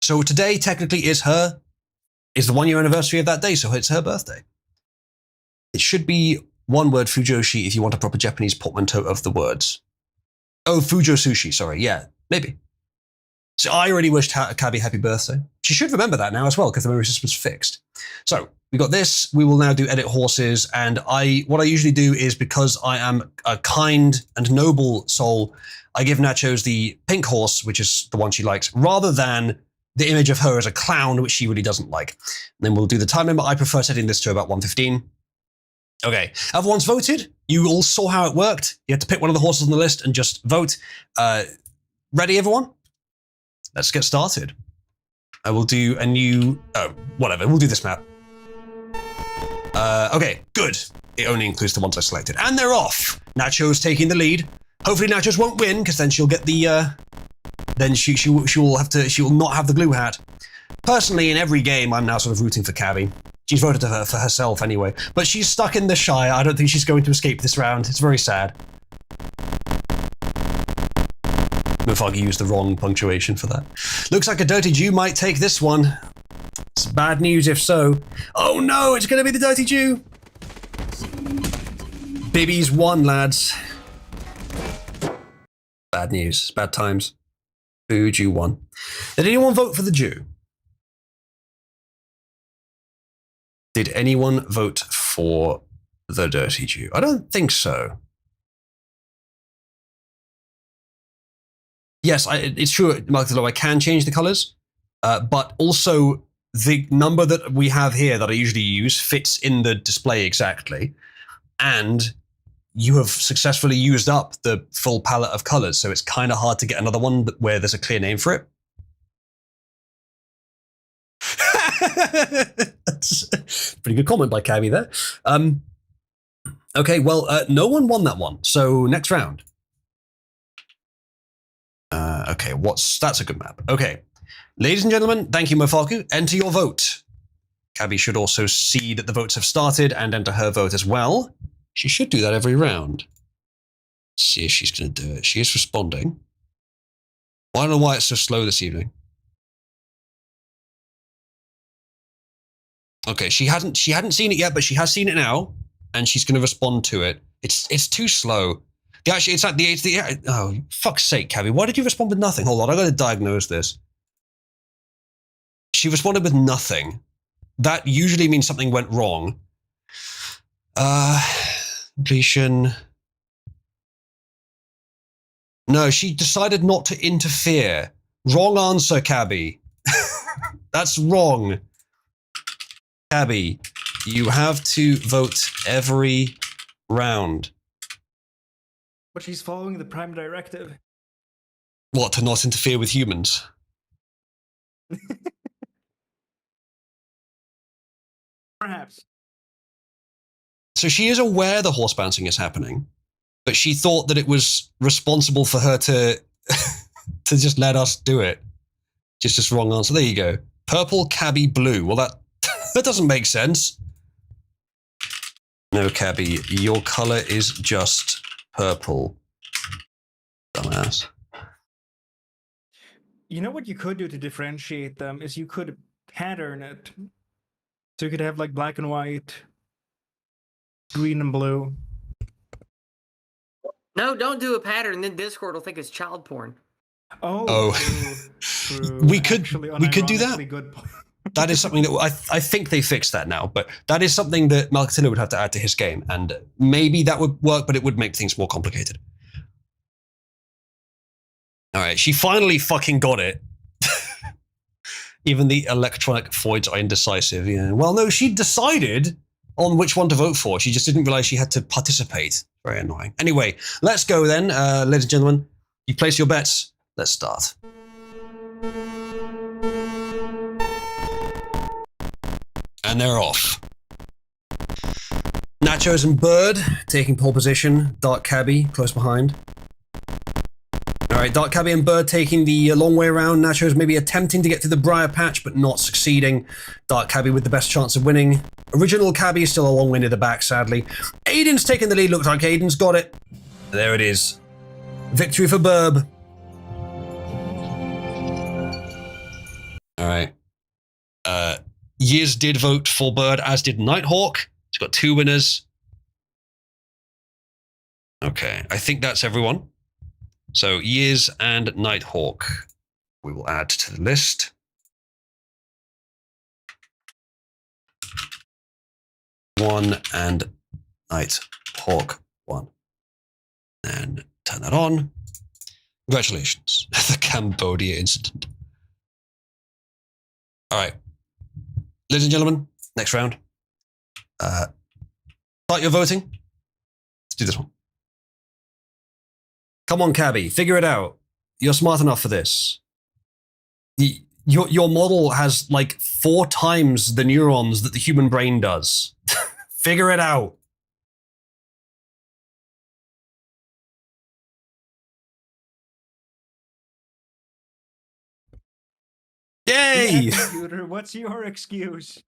So today, technically, is the 1 year anniversary of that day, so it's her birthday. It should be one word, Fujoshi, if you want a proper Japanese portmanteau of the words. Oh, Fujo Sushi, sorry, yeah, maybe. So I already wished Cabby happy birthday. She should remember that now as well, because the memory system was fixed. So we got this. We will now do edit horses. And what I usually do is, because I am a kind and noble soul, I give Nachos the pink horse, which is the one she likes, rather than the image of her as a clown, which she really doesn't like. And then we'll do the time limit. I prefer setting this to about 1:15. Okay, everyone's voted. You all saw how it worked. You had to pick one of the horses on the list and just vote. Ready, everyone? Let's get started. I will do a new... Oh, whatever. We'll do this map. Okay, good. It only includes the ones I selected. And they're off. Nacho's taking the lead. Hopefully Nachos won't win, because then she'll get the, then she will not have the glue hat. Personally, in every game, I'm now sort of rooting for Cabby. She's voted for herself anyway. But she's stuck in the Shire. I don't think she's going to escape this round. It's very sad. Mofagi used the wrong punctuation for that. Looks like a Dirty Jew might take this one. It's bad news if so. Oh no, it's going to be the Dirty Jew. Bibby's won, lads. Bad news. Bad times. Boo, Jew won. Did anyone vote for the Jew? Did anyone vote for the Dirty Jew? I don't think so. Yes, it's true, Mark, I can change the colors, but also the number that we have here that I usually use fits in the display exactly, and you have successfully used up the full palette of colors, so it's kind of hard to get another one where there's a clear name for it. That's a pretty good comment by Cabby there. Okay, well, no one won that one, so next round. Okay, that's a good map. Okay, ladies and gentlemen, thank you, Mofaku. Enter your vote. Cabby should also see that the votes have started and enter her vote as well. She should do that every round. Let's see if she's going to do it. She is responding. I don't know why it's so slow this evening. Okay, she hadn't seen it yet, but she has seen it now, and she's going to respond to it. It's too slow. Actually, it's at the oh, fuck's sake, Cabby. Why did you respond with nothing? Hold on, I got to diagnose this. She responded with nothing. That usually means something went wrong. Completion. No, she decided not to interfere. Wrong answer, Cabby. That's wrong. Cabby, you have to vote every round. But she's following the Prime Directive. What, to not interfere with humans? Perhaps. So she is aware the horse bouncing is happening, but she thought that it was responsible for her to to just let us do it. Just wrong answer. There you go. Purple, Cabby, blue. Well, that that doesn't make sense. No, Cabby, your color is just purple. Dumbass. You know what you could do to differentiate them is you could pattern it. So you could have like black and white, green and blue. No, don't do a pattern. Then Discord will think it's child porn. Oh. True. We could do that. Good point. That is something that I think they fixed that now, but that is something that Malcatillo would have to add to his game, and maybe that would work, but it would make things more complicated. All right, she finally fucking got it. Even the electronic foids are indecisive. Yeah. Well, no, she decided on which one to vote for. She just didn't realize she had to participate. Very annoying. Anyway, let's go then, ladies and gentlemen. You place your bets. Let's start. And they're off. Nachos and Bird taking pole position. Dark Cabby close behind. All right, Dark Cabby and Bird taking the long way around. Nachos maybe attempting to get to the Briar Patch, but not succeeding. Dark Cabby with the best chance of winning. Original Cabby is still a long way near the back, sadly. Aiden's taking the lead. Looks like Aiden's got it. There it is. Victory for Burb. All right. Yiz did vote for Bird, as did Nighthawk. He's got 2 winners. Okay, I think that's everyone. So Yiz and Nighthawk we will add to the list. One and Nighthawk 1. And turn that on. Congratulations. The Cambodia incident. All right. Ladies and gentlemen, next round. Start your voting. Let's do this one. Come on, Cabby, figure it out. You're smart enough for this. Your model has like 4 times the neurons that the human brain does. Figure it out. Yay! Yeah, computer, what's your excuse?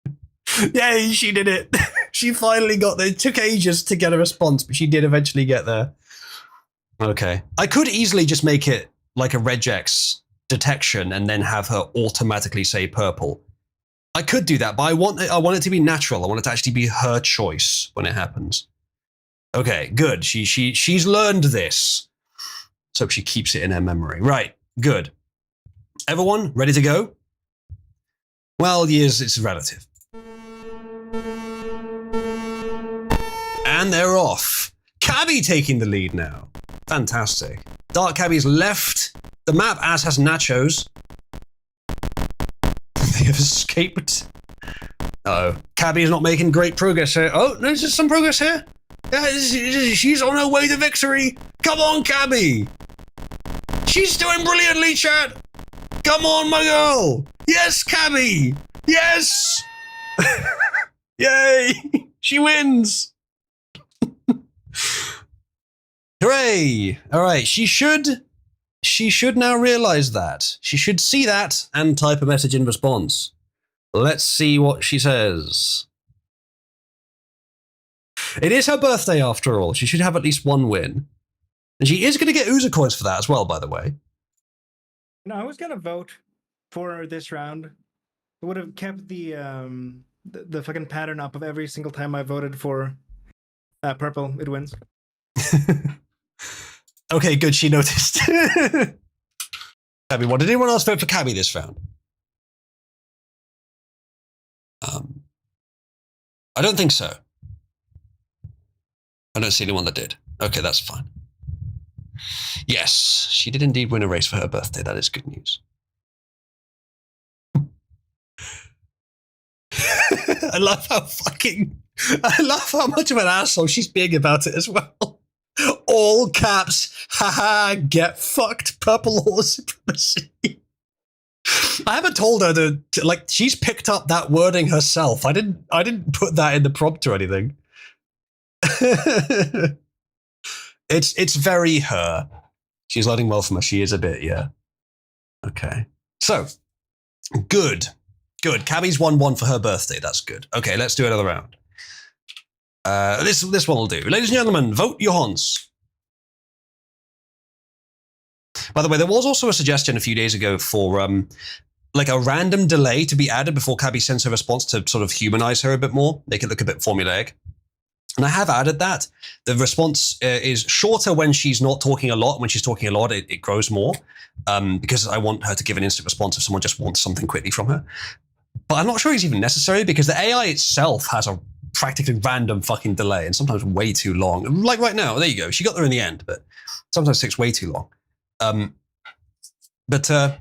Yay, she did it. She finally got there. It took ages to get a response, but she did eventually get there. Okay. I could easily just make it like a regex detection and then have her automatically say purple. I could do that, but I want it to be natural. I want it to actually be her choice when it happens. Okay, good. She's learned this. So she keeps it in her memory. Right, good. Everyone, ready to go? Well, yes, it's relative. And they're off. Cabby taking the lead now. Fantastic. Dark Cabby's left the map, as has Nachos. They have escaped. Uh-oh. Cabby's not making great progress here. Oh, there's just some progress here. Yeah, she's on her way to victory. Come on, Cabby. She's doing brilliantly, chat. Come on, my girl. Yes, Cabby. Yes. Yay. She wins. Hooray. All right. She should now realize that. She should see that and type a message in response. Let's see what she says. It is her birthday after all. She should have at least one win. And she is going to get User coins for that as well, by the way. No, I was gonna vote for this round. It would have kept the fucking pattern up of every single time I voted for purple. It wins. Okay, good. She noticed. Cabby, what did anyone else vote for Cabby this round? I don't think so. I don't see anyone that did. Okay, that's fine. Yes, she did indeed win a race for her birthday. That is good news. I love how much of an asshole she's being about it as well. All caps, haha, get fucked, purple horse supremacy. I haven't told her to like, she's picked up that wording herself. I didn't put that in the prompt or anything. It's very her. She's learning well from her. She is a bit, yeah. Okay. So, good. Good. Cabby's won one for her birthday. That's good. Okay, let's do another round. This one will do. Ladies and gentlemen, vote Johans. By the way, there was also a suggestion a few days ago for like a random delay to be added before Cabby sends her response to sort of humanize her a bit more, make it look a bit formulaic. And I have added that. The response is shorter when she's not talking a lot. When she's talking a lot, it grows more because I want her to give an instant response if someone just wants something quickly from her. But I'm not sure it's even necessary because the AI itself has a practically random fucking delay and sometimes way too long. Like right now, there you go. She got there in the end, but sometimes it takes way too long. But I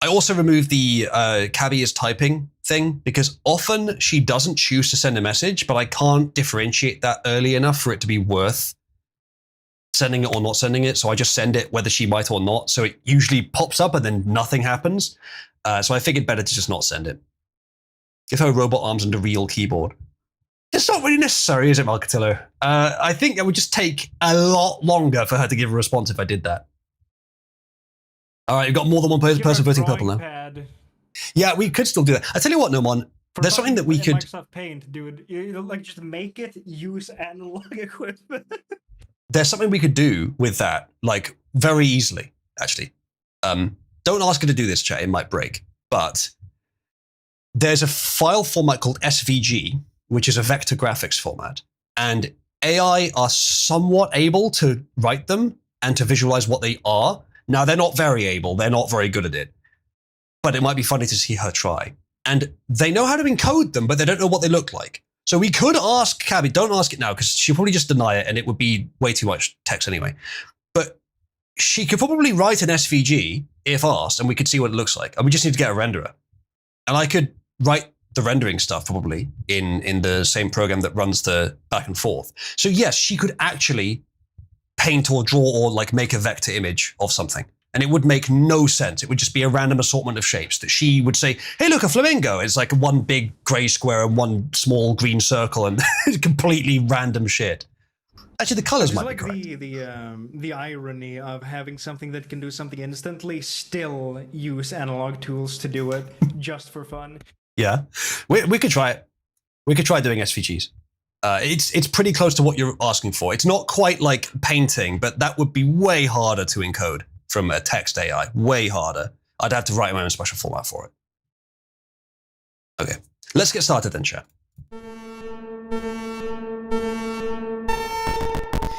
also removed the Cabby is typing thing because often she doesn't choose to send a message, but I can't differentiate that early enough for it to be worth sending it or not sending it. So I just send it whether she might or not. So it usually pops up and then nothing happens. So I figured better to just not send it. Give her robot arms and a real keyboard. It's not really necessary, is it, Malcatillo? I think it would just take a lot longer for her to give a response if I did that. All right, you've got more than one person voting purple now. Pad. Yeah, we could still do that. I tell you what, Nomon, there's something that we could. Microsoft Paint, dude. You like just make it use analog equipment. There's something we could do with that, like very easily, actually. Don't ask her to do this, chat. It might break. But there's a file format called SVG, which is a vector graphics format, and AI are somewhat able to write them and to visualize what they are. Now, they're not very able. They're not very good at it. But it might be funny to see her try. And they know how to encode them, but they don't know what they look like. So we could ask Cabby, don't ask it now, because she'll probably just deny it, and it would be way too much text anyway. But she could probably write an SVG, if asked, and we could see what it looks like. And we just need to get a renderer. And I could write the rendering stuff, probably, in the same program that runs the back and forth. So yes, she could actually paint or draw or like make a vector image of something. And it would make no sense. It would just be a random assortment of shapes that she would say, hey, look, a flamingo. It's like one big gray square and one small green circle and completely random shit. Actually, the colors might be correct. The irony of having something that can do something instantly, still use analog tools to do it just for fun. Yeah, we could try it. We could try doing SVGs. It's pretty close to what you're asking for. It's not quite like painting, but that would be way harder to encode from a text AI. Way harder. I'd have to write my own special format for it. Okay, let's get started then, chat.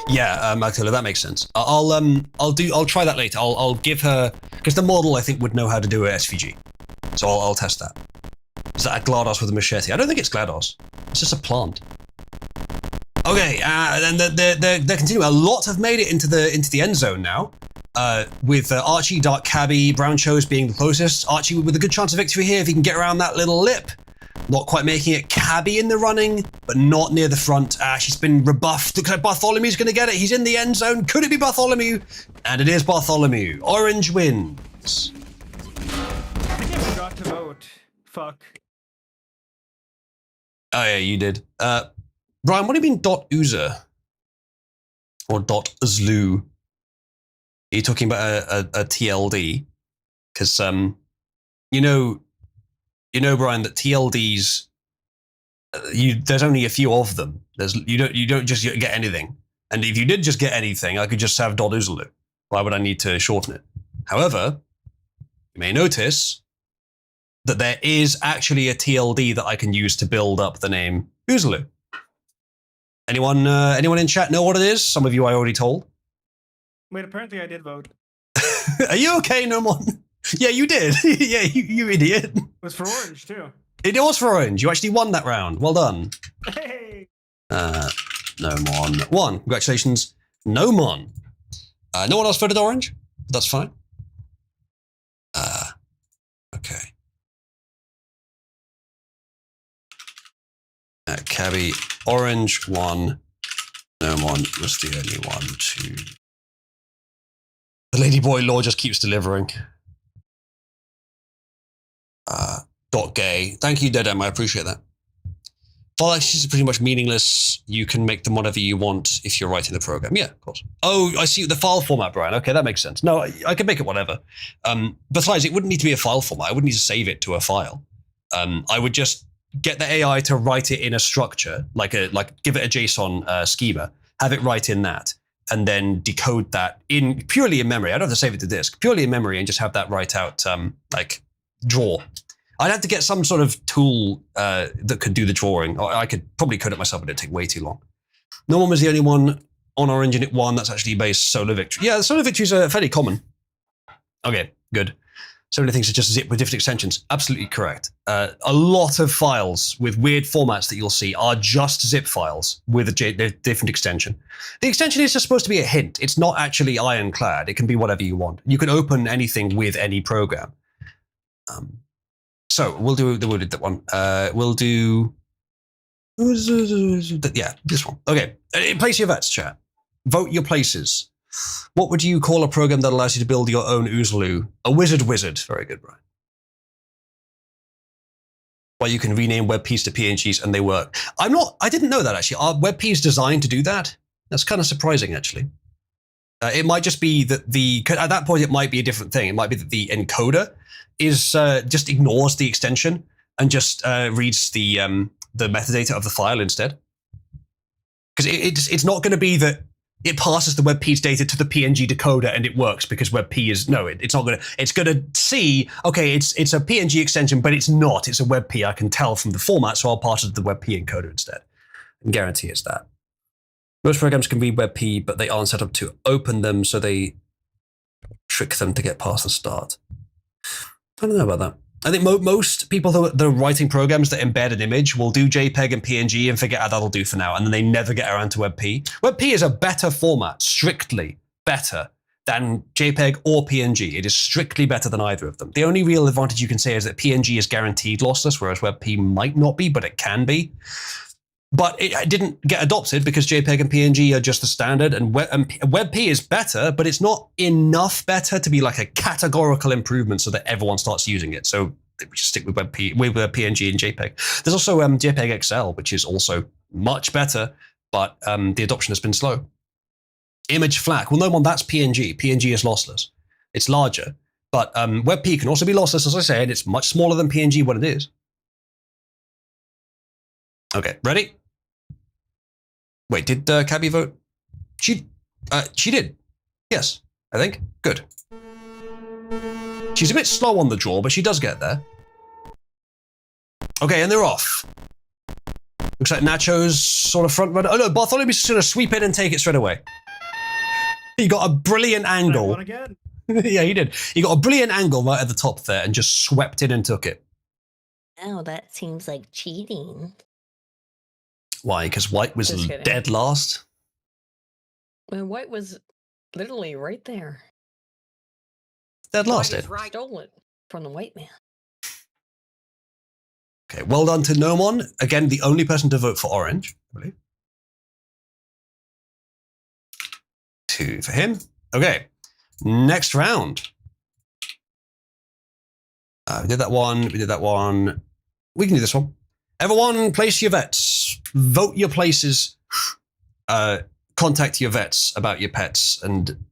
Yeah, Magdala, that makes sense. I'll try that later. I'll give her, because the model I think would know how to do a SVG, so I'll test that. Is that a GLaDOS with a machete? I don't think it's GLaDOS. It's just a plant. Okay, then they're continuing. A lot have made it into the end zone now. With Archie, Dark Cabby, Brown Chose being the closest. Archie with a good chance of victory here if he can get around that little lip. Not quite making it. Cabby in the running, but not near the front. She's been rebuffed. Looks like Bartholomew's going to get it. He's in the end zone. Could it be Bartholomew? And it is Bartholomew. Orange wins. I think I forgot to vote. Fuck. Oh yeah, you did. Brian, what do you mean .user? Or .zlu? Are you talking about a TLD? Because you know, Brian, that TLDs, there's only a few of them. You don't just get anything. And if you did just get anything, I could just have .uzlu. Why would I need to shorten it? However, you may notice that there is actually a TLD that I can use to build up the name Uzlu. Anyone in chat know what it is? Some of you I already told. Wait, apparently I did vote. Are you okay, Nomon? Yeah, you did. Yeah, you idiot. It was for orange too. It was for orange. You actually won that round. Well done. Hey. Nomon won. Congratulations, Nomon. No one else voted orange? That's fine. Okay. Cabby, orange won. Nomon was the only one to. The Ladyboy law just keeps delivering. .gay. Thank you, Dedem. I appreciate that. File actions are pretty much meaningless. You can make them whatever you want if you're writing the program. Yeah, of course. Oh, I see the file format, Brian. Okay, that makes sense. No, I can make it whatever. Besides, it wouldn't need to be a file format. I wouldn't need to save it to a file. I would just get the AI to write it in a structure, like give it a JSON schema, have it write in that, and then decode that purely in memory. I don't have to save it to disk, purely in memory, and just have that write out like draw. I'd have to get some sort of tool that could do the drawing. Or I could probably code it myself, but it'd take way too long. No one was the only one on Orange, and it won. That's actually based Solar Victory. Yeah, the Solar Victories are fairly common. Okay, good. So many things are just zip with different extensions. Absolutely correct. A lot of files with weird formats that you'll see are just zip files with a different extension. The extension is just supposed to be a hint. It's not actually ironclad. It can be whatever you want. You can open anything with any program. So we'll do that one. We'll do this one. Okay, place your bets, chat. Vote your places. What would you call a program that allows you to build your own Uzlu? A wizard. Very good, Brian. Well, you can rename WebPs to PNGs and they work. I didn't know that actually. Are WebPs designed to do that? That's kind of surprising actually. It might just be that at that point it might be a different thing. It might be that the encoder is just ignores the extension and just reads the metadata of the file instead. Because it's not going to be that it passes the WebP's data to the PNG decoder and it works because WebP is it's not going to. It's going to see, okay, it's a PNG extension, but it's not. It's a WebP. I can tell from the format, so I'll pass it to the WebP encoder instead. And guarantee it's that. Most programs can read WebP, but they aren't set up to open them, so they trick them to get past the start. I don't know about that. I think most people that are writing programs that embed an image will do JPEG and PNG and figure out that'll do for now, and then they never get around to WebP. WebP is a better format, strictly better than JPEG or PNG. It is strictly better than either of them. The only real advantage you can say is that PNG is guaranteed lossless, whereas WebP might not be, but it can be. But it didn't get adopted because JPEG and PNG are just the standard, and WebP is better, but it's not enough better to be like a categorical improvement so that everyone starts using it. So we just stick with WebP, with PNG and JPEG. There's also JPEG XL, which is also much better, but the adoption has been slow. Image FLAC, well, no one, that's PNG. PNG is lossless. It's larger, but WebP can also be lossless, as I said. It's much smaller than PNG when it is. Okay, ready? Wait, did Cabby vote? She did. Yes, I think. Good. She's a bit slow on the draw, but she does get there. Okay, and they're off. Looks like Nacho's sort of front runner. Oh no, Bartholomew's just gonna sweep in and take it straight away. He got a brilliant angle. Again. Yeah, he did. He got a brilliant angle right at the top there and just swept in and took it. Oh, that seems like cheating. Why? Because White was Just kidding. dead last? Well, White was literally right there. Dead last, White Ed. is right. Stole it from the white man. Okay, well done to Nomon. Again, the only person to vote for orange, I believe. 2 for him. Okay, next round. We did that one. We did that one. We can do this one. Everyone, place your vets. Vote your places. Contact your vets about your pets and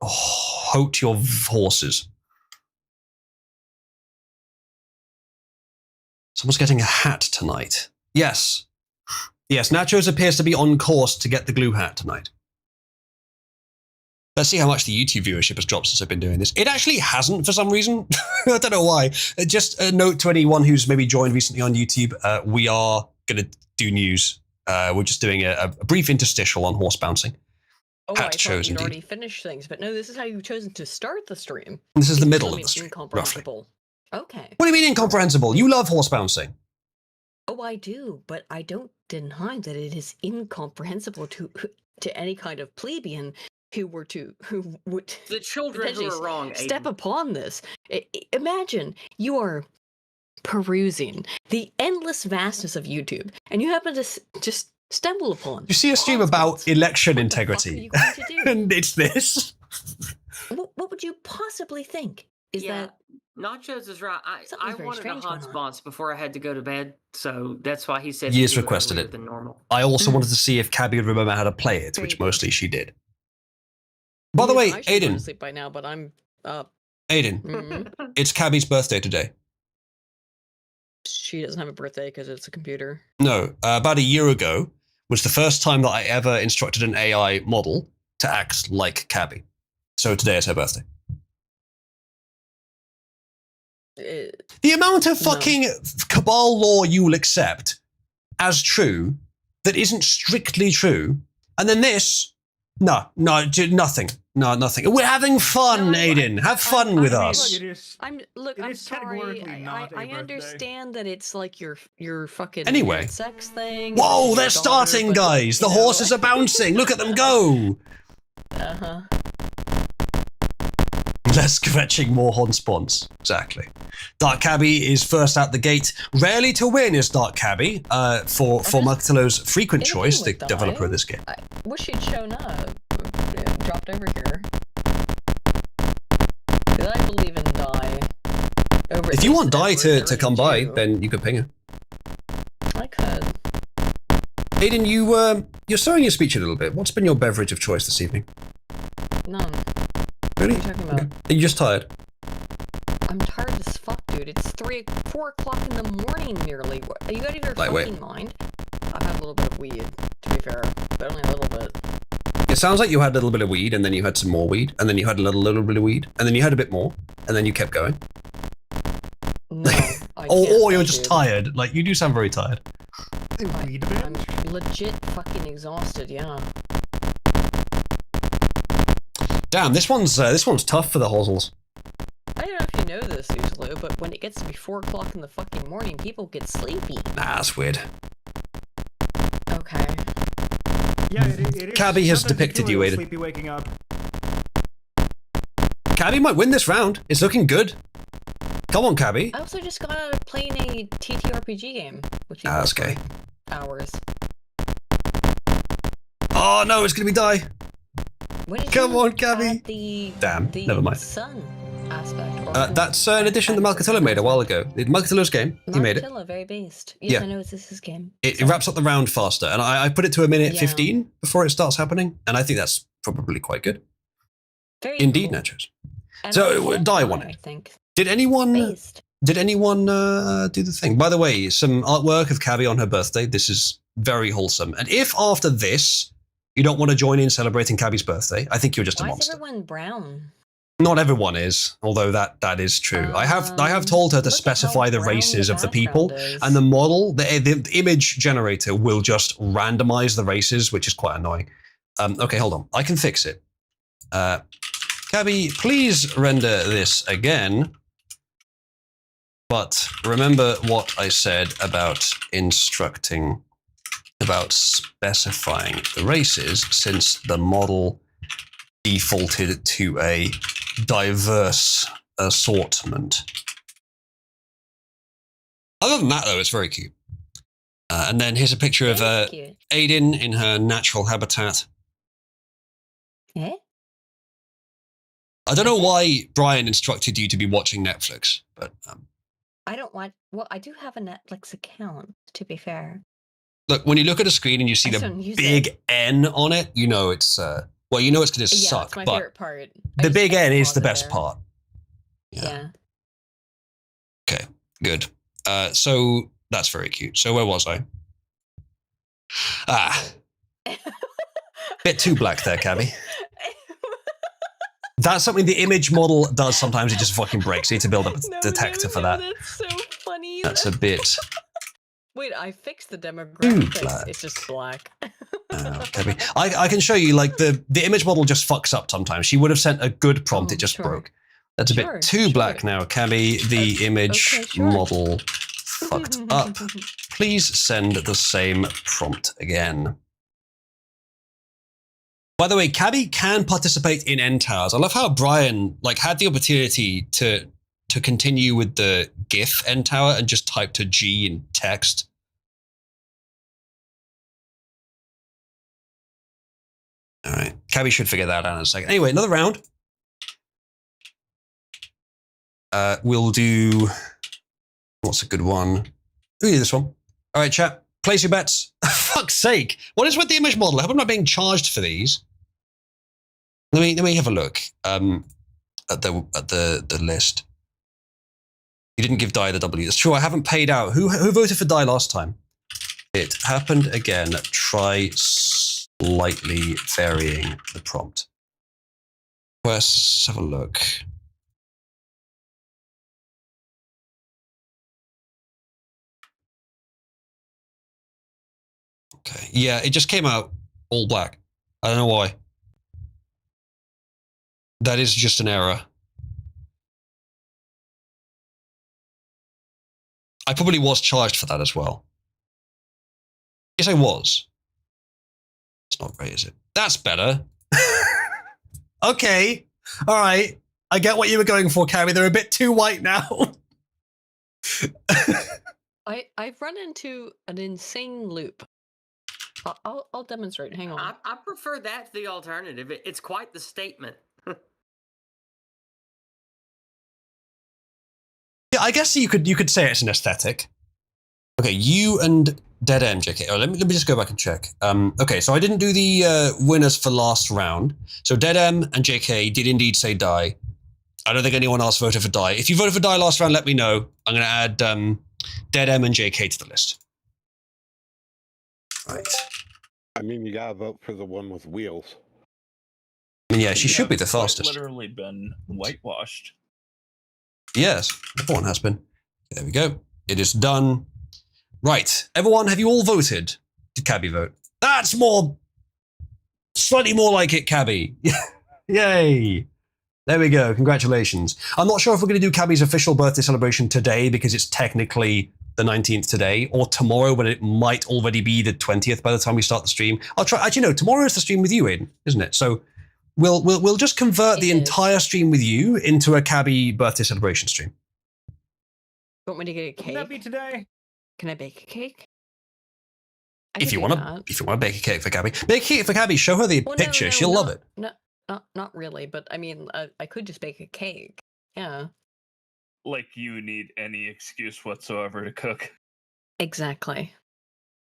hote your horses. Someone's getting a hat tonight. Yes. Yes, Nachos appears to be on course to get the glue hat tonight. Let's see how much the YouTube viewership has dropped since I've been doing this. It actually hasn't for some reason. I don't know why. Just a note to anyone who's maybe joined recently on YouTube. We are going to do news. We're just doing a brief interstitial on horse bouncing. Oh, Hat I thought shows, you'd indeed. already finished things, but no, this is how you've chosen to start the stream. This is the You middle tell of me the it's stream, roughly. incomprehensible. Okay. What do you mean incomprehensible? You love horse bouncing. Oh, I do, but I don't deny that it is incomprehensible to any kind of plebeian who would The children who potentially are wrong. step Aiden. upon this. Imagine you are perusing the endless vastness of YouTube, and you happen to just stumble upon. You see a stream about election What the fuck are integrity, you going to do? and it's this. What would you possibly think? Is Yeah, that Nachos is right. I Something's very wanted a strange hot going on. spots before I had to go to bed, so that's why he said Years to do requested earlier it. than normal. I also Mm. wanted to see if Cabby would remember how to play it, which Very mostly she did. By the way, I should go to Aiden, sleep by now, but I'm up. Aiden, Mhm. it's Cabby's birthday today. She doesn't have a birthday because it's a computer. No, about a year ago was the first time that I ever instructed an AI model to act like Cabby. So today is her birthday. The amount of No. fucking cabal lore you will accept as true that isn't strictly true, and then this, nothing. No, nothing. We're having fun, No, Aiden. Have fun with I mean, us. it is. I'm It is sorry. categorically not a I birthday. understand that it's like your fucking Anyway. sex thing. Whoa, your they're daughter, starting, but, guys. The you know, horses are bouncing. Look at them go. Uh-huh. Less kvetching, more hornspons. Exactly. Dark Cabby is first out the gate. Rarely to win is Dark Cabby for Martello's frequent Anything choice, the with developer of die. this game. I wish she'd shown up. Dropped over here. 'Cause I believe in die. Over If you want this Die over to come by, 32. then you could ping her. I could. Aiden, you're slowing your speech a little bit. What's been your beverage of choice this evening? None. Really? What are you talking about? Are you just tired? I'm tired as fuck, dude. It's 4 o'clock in the morning nearly. Are you out of your Lightweight. fucking mind? I've had a little bit of weed, to be fair, but only a little bit. It sounds like you had a little bit of weed, and then you had some more weed, and then you had a little bit of weed, and then you had a bit more, and then you kept going. No, I Or can't, you're just dude. tired. Like, you do sound very tired. Weed I'm binge? legit fucking exhausted, yeah. Damn, this one's tough for the Hozzles. I don't know if you know this, usually, but when it gets to be 4 o'clock in the fucking morning, people get sleepy. Nah, that's weird. Okay. Yeah, it is. Cabby has Sometimes depicted feel you, a little Aiden. Sleepy waking up. Cabby might win this round. It's looking good. Come on, Cabby. I also just got out of playing a TTRPG game, which you Ah, that's guys gay. hours. Oh no, it's gonna be die. When did Come you on, Gabby. add the Never mind. sun aspect? Or That's an addition that Malcatillo made a while ago. Malcatillo's game. He made it. Martilla, very based. Yes, Yeah. I know it's his game. It wraps up the round faster, and I put it to a minute Yeah. 15 before it starts happening, and I think that's probably quite good. Very Indeed, cool. Nachos. And So, also Die fire, won it. I think. Did anyone Based. do the thing? By the way, some artwork of Cabby on her birthday. This is very wholesome. And if after this you don't want to join in celebrating Cabby's birthday, I think you're just a Why is monster. everyone brown? Not everyone is, although that is true. I have told her to Look at specify how the brown races the of the people, background is. and the model, the image generator will just randomize the races, which is quite annoying. Okay, hold on. I can fix it. Cabby, please render this again. But remember what I said about specifying the races, since the model defaulted to a diverse assortment. Other than that, though, it's very cute. And then here's a picture of That's cute. Aiden in her natural habitat. Eh? I don't know why Brian instructed you to be watching Netflix, but I don't want. Well, I do have a Netflix account. To be fair. look, when you look at a screen and you see I the don't use big it. N on it, you know it's well, you know it's going to Yeah, suck. it's my But favorite part. I the just big N is pause the it best there. part. Yeah. Okay, good. So that's very cute. So where was I? Bit too black there, Cabby. That's something the image model does sometimes. It just fucking breaks. You need to build up a detector for that. That's so funny. That's a bit. Wait, I fixed the demographics. black. It's just black. Cabby. I can show you, like, the image model just fucks up sometimes. She would have sent a good prompt. Oh, it just sure. broke. That's a Sure, bit too sure. black now, Cabby. The Okay, image okay, sure. model fucked up. Please send the same prompt again. By the way, Cabby can participate in end towers. I love how Brian had the opportunity to continue with the GIF end tower and just typed a G in text. All right, Cabby should figure that out in a second. Anyway, another round. We'll do. What's a good one? We do this one. All right, chat. Place your bets. Fuck's sake! What is with the image model? I hope I'm not being charged for these. Let me have a look at the list. You didn't give Di the W. That's true. I haven't paid out. Who voted for Di last time? It happened again. Try slightly varying the prompt. Let's have a look. Okay. Yeah, it just came out all black. I don't know why. That is just an error. I probably was charged for that as well. Yes, I was. It's not great, is it? That's better. Okay. All right. I get what you were going for, Carrie. They're a bit too white now. I've run into an insane loop. I'll demonstrate. Hang on. I prefer that to the alternative. It's quite the statement. Yeah, I guess you could say it's an aesthetic. Okay, you and Dead M, JK. Oh, let me just go back and check. Okay, so I didn't do the winners for last round. So Dead M and JK did indeed say die. I don't think anyone else voted for die. If you voted for die last round, let me know. I'm going to add Dead M and JK to the list. Right. I mean, you gotta vote for the one with wheels. I mean, yeah, she should be the It's fastest. literally been whitewashed. Yes, everyone has been. There we go. It is done. Right. Everyone, have you all voted? Did Cabby vote? That's slightly more like it, Cabby. Yay. There we go. Congratulations. I'm not sure if we're going to do Cabby's official birthday celebration today because it's technically the 19th today, or tomorrow when it might already be the 20th by the time we start the stream. I'll try. Actually, no, tomorrow is the stream with you, Aiden, isn't it? So we'll just convert the entire stream with you into a Cabby birthday celebration stream. Want me to get a Wouldn't that cake? be today? Can I bake a cake? I If could you do want that. to bake a cake for Gabby, bake a cake for Gabby. Show her the Well, picture. She'll love it. No, not really. But I mean, I could just bake a cake. Yeah, Like you need any excuse whatsoever to cook. exactly.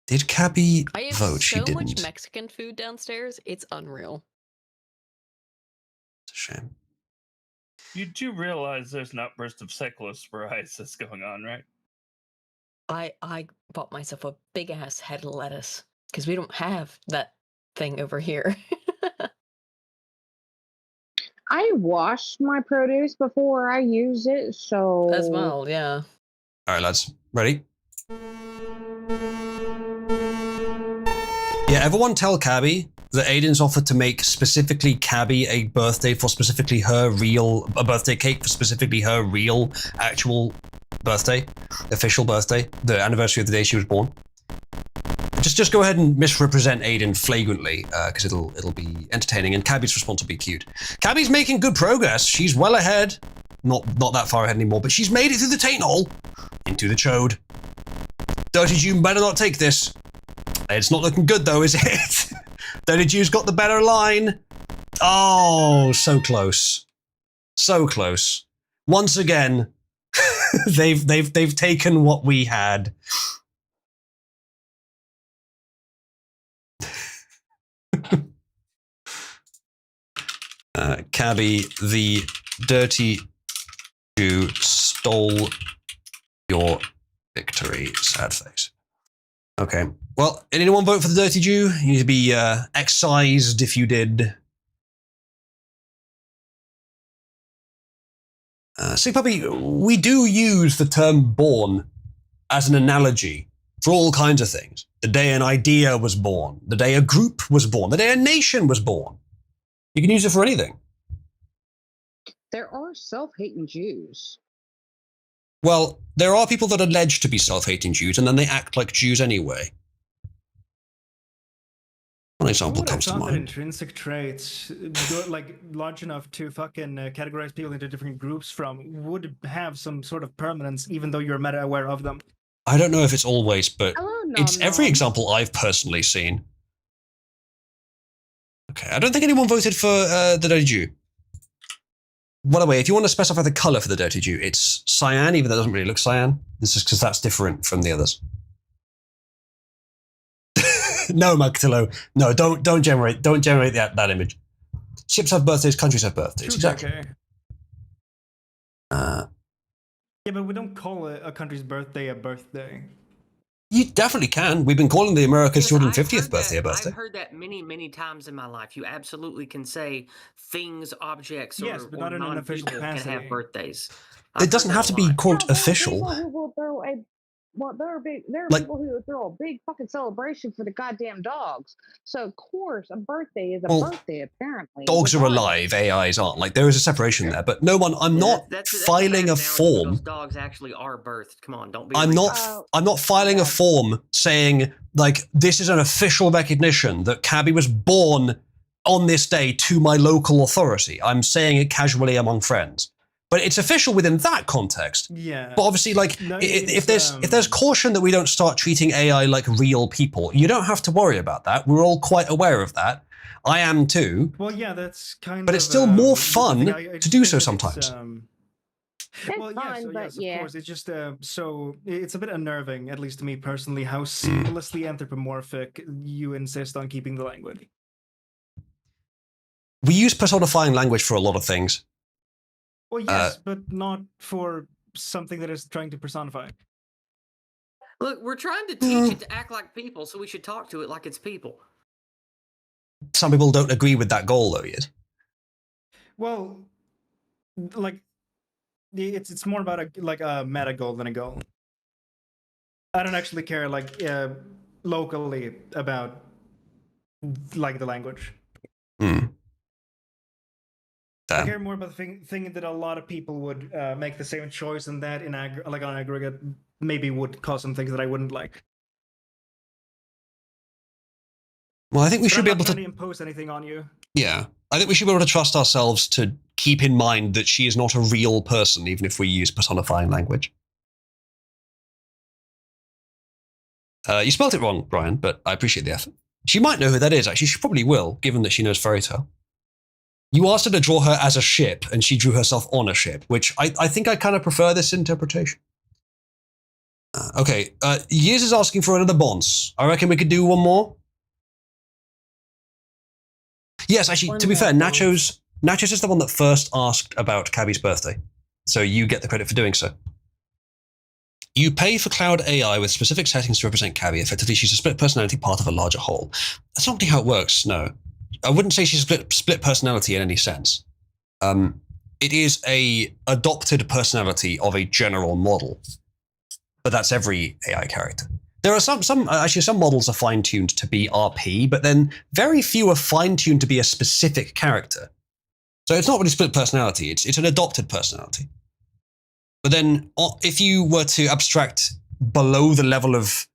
Did Gabby I have vote? She so much didn't. Mexican food downstairs. It's unreal. It's a shame. You do realize there's an outburst of cyclosporiasis going on, right? I bought myself a big ass head of lettuce because we don't have that thing over here. I wash my produce before I use it, so As well, yeah. All right, lads. Ready? Yeah, everyone tell Cabby that Aiden's offered to make specifically Cabby a birthday for specifically her real, a birthday cake for specifically her real, actual birthday, official birthday, the anniversary of the day she was born. Just go ahead and misrepresent Aiden flagrantly, because it'll be entertaining, and Cabby's response will be cute. Cabby's making good progress. She's well ahead. Not that far ahead anymore, but she's made it through the taint hole into the chode. Dirty Jew better not take this. It's not looking good though, is it? Dirty Jew's got the better line. Oh, so close. So close. Once again, they've taken what we had. Cabby, the Dirty Jew stole your victory. Sad face. Okay. Well, did anyone vote for the Dirty Jew? You need to be excised if you did. Sick Puppy, we do use the term born as an analogy for all kinds of things. The day an idea was born, the day a group was born, the day a nation was born. You can use it for anything. there are self-hating Jews. Well, there are people that are alleged to be self-hating Jews, and then they act like Jews anyway. One example comes to That mind. intrinsic traits, like large enough to fucking categorize people into different groups from, would have some sort of permanence, even though you're meta aware of them. I don't know if it's always, but Hello, it's every nom-noms. example I've personally seen. Okay, I don't think anyone voted for the Dirty Jew. By the way, if you want to specify the color for the Dirty Jew, it's cyan, even though it doesn't really look cyan. It's just because that's different from the others. No, Magtillo. No, don't generate that image. Ships have birthdays, countries have birthdays. True, Exactly. okay. Yeah, but we don't call a country's birthday a birthday. You definitely can. We've been calling the America's Yes, I've 250th heard birthday a that- birthday. I've heard that many, many times in my life. You absolutely can say things, objects, Yes, or, but or not in an official non-people can capacity. have birthdays. It doesn't have to be, quote, No, there are official. people who will throw a there are Like- people who will throw a big fucking celebration for the goddamn dogs. So of course a birthday is a Well, birthday apparently. Dogs are regardless. alive, AIs aren't. Like, there is a separation there. But no one, I'm not That's filing a bad narrative. form. Those dogs actually are birthed. Come on, don't be. I'm not. Oh, I'm not filing a yeah. form saying like this is an official recognition that Cabby was born on this day to my local authority. I'm saying it casually among friends, but it's official within that context. Yeah. But obviously, like No, if there's it's, caution that we don't start treating AI like real people, you don't have to worry about that. We're all quite aware of that. I am too. Well, yeah, that's kind of. But it's still more the fun thing. to just do think so that sometimes. That's Well, fine, yes, but yes, yeah. of course. It's just so it's a bit unnerving, at least to me personally, how Hmm. seamlessly anthropomorphic you insist on keeping the language. We use personifying language for a lot of things. Well, yes, but not for something that is trying to personify. Look, we're trying to teach it to act like people, so we should talk to it like it's people. Some people don't agree with that goal, though, yet. Well, like it's more about a meta goal than a goal. I don't actually care locally about like the language. Hmm. I Damn. care more about the thing that a lot of people would make the same choice, and that on aggregate maybe would cause some things that I wouldn't like. Well, I think we But should I'm be not able trying to. to impose anything on you. Yeah, I think we should be able to trust ourselves to keep in mind that she is not a real person, even if we use personifying language. You spelled it wrong, Brian, but I appreciate the effort. She might know who that is, actually. She probably will, given that she knows Fairy Tale. You asked her to draw her as a ship, and she drew herself on a ship, which I think I kind of prefer this interpretation. Okay, Years is asking for another bonce. I reckon we could do one more. Yes, actually, One to be more fair, bonce. Nachos is the one that first asked about Cabby's birthday. So you get the credit for doing so. You pay for Cloud AI with specific settings to represent Cabby. Effectively, she's a split personality part of a larger whole. That's not really how it works, no. I wouldn't say she's a split personality in any sense. It is a adopted personality of a general model. But that's every AI character. There are some models are fine-tuned to be RP, but then very few are fine-tuned to be a specific character. So it's not really split personality, it's an adopted personality. But then if you were to abstract below the level of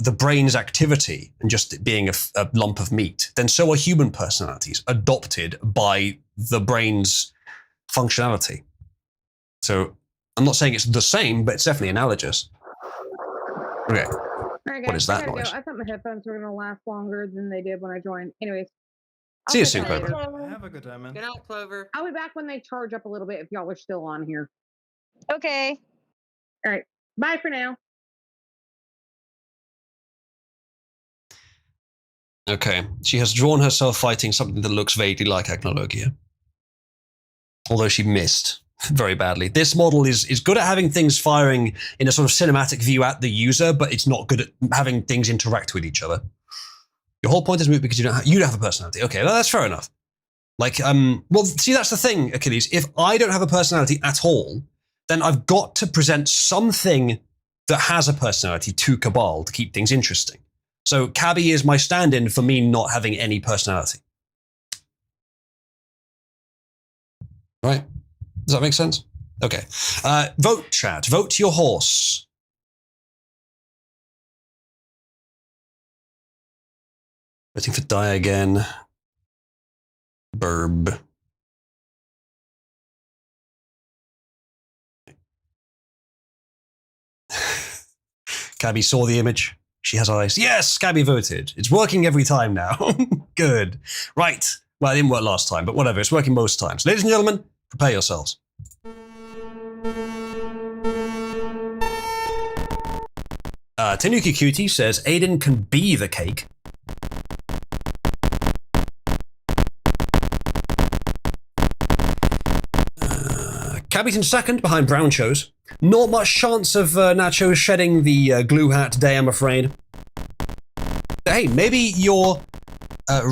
the brain's activity and just it being a lump of meat, then so are human personalities adopted by the brain's functionality. So I'm not saying it's the same, but it's definitely analogous. Okay. All right, guys, What is that I gotta noise? go. I thought my headphones were gonna last longer than they did when I joined. Anyways, I'll See you catch soon, y'all Clover. later. Have a good time, man. Good night, Clover. I'll be back when they charge up a little bit if y'all are still on here. Okay. All right. Bye for now. Okay. She has drawn herself fighting something that looks vaguely like Agnologia. Although she missed very badly. This model is good at having things firing in a sort of cinematic view at the user, but it's not good at having things interact with each other. Your whole point is moot because you don't have a personality. Okay, well, that's fair enough. Like, well, see, that's the thing, Achilles. If I don't have a personality at all, then I've got to present something that has a personality to Cabal to keep things interesting. So Cabby is my stand-in for me not having any personality. Right? Does that make sense? Okay. Vote, chat. Vote your horse. Waiting for die again. Burb. Cabby saw the image. She has eyes. Yes, Cabby voted. It's working every time now. Good. Right. Well, it didn't work last time, but whatever. It's working most times. Ladies and gentlemen, prepare yourselves. Tanuki Cutie says Aiden can be the cake. Cabby's in second behind Brown Chose. Not much chance of Nacho shedding the glue hat today, I'm afraid. Hey, maybe your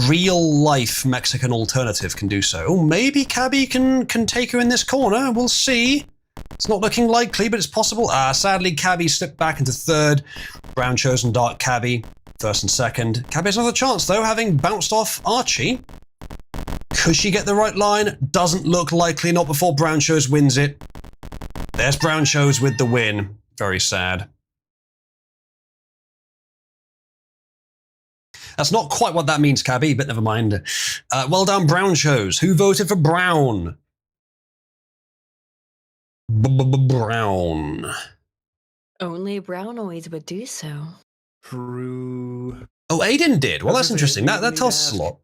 real life Mexican alternative can do so. Oh, maybe Cabby can take her in this corner. We'll see. It's not looking likely, but it's possible. Sadly, Cabby slipped back into third. Brown Chose and Dark Cabby, first and second. Cabby has another chance, though, having bounced off Archie. Could she get the right line? Doesn't look likely, not before Brown Chose wins it. There's Brown Chose with the win. Very sad. That's not quite what that means, Cabby, but never mind. Well done, Brown Chose. Who voted for Brown? Brown. Only Brownoids would do so. True. Oh, Aiden did. Well, that's I was gonna say, interesting. we That need tells to us a ask. lot.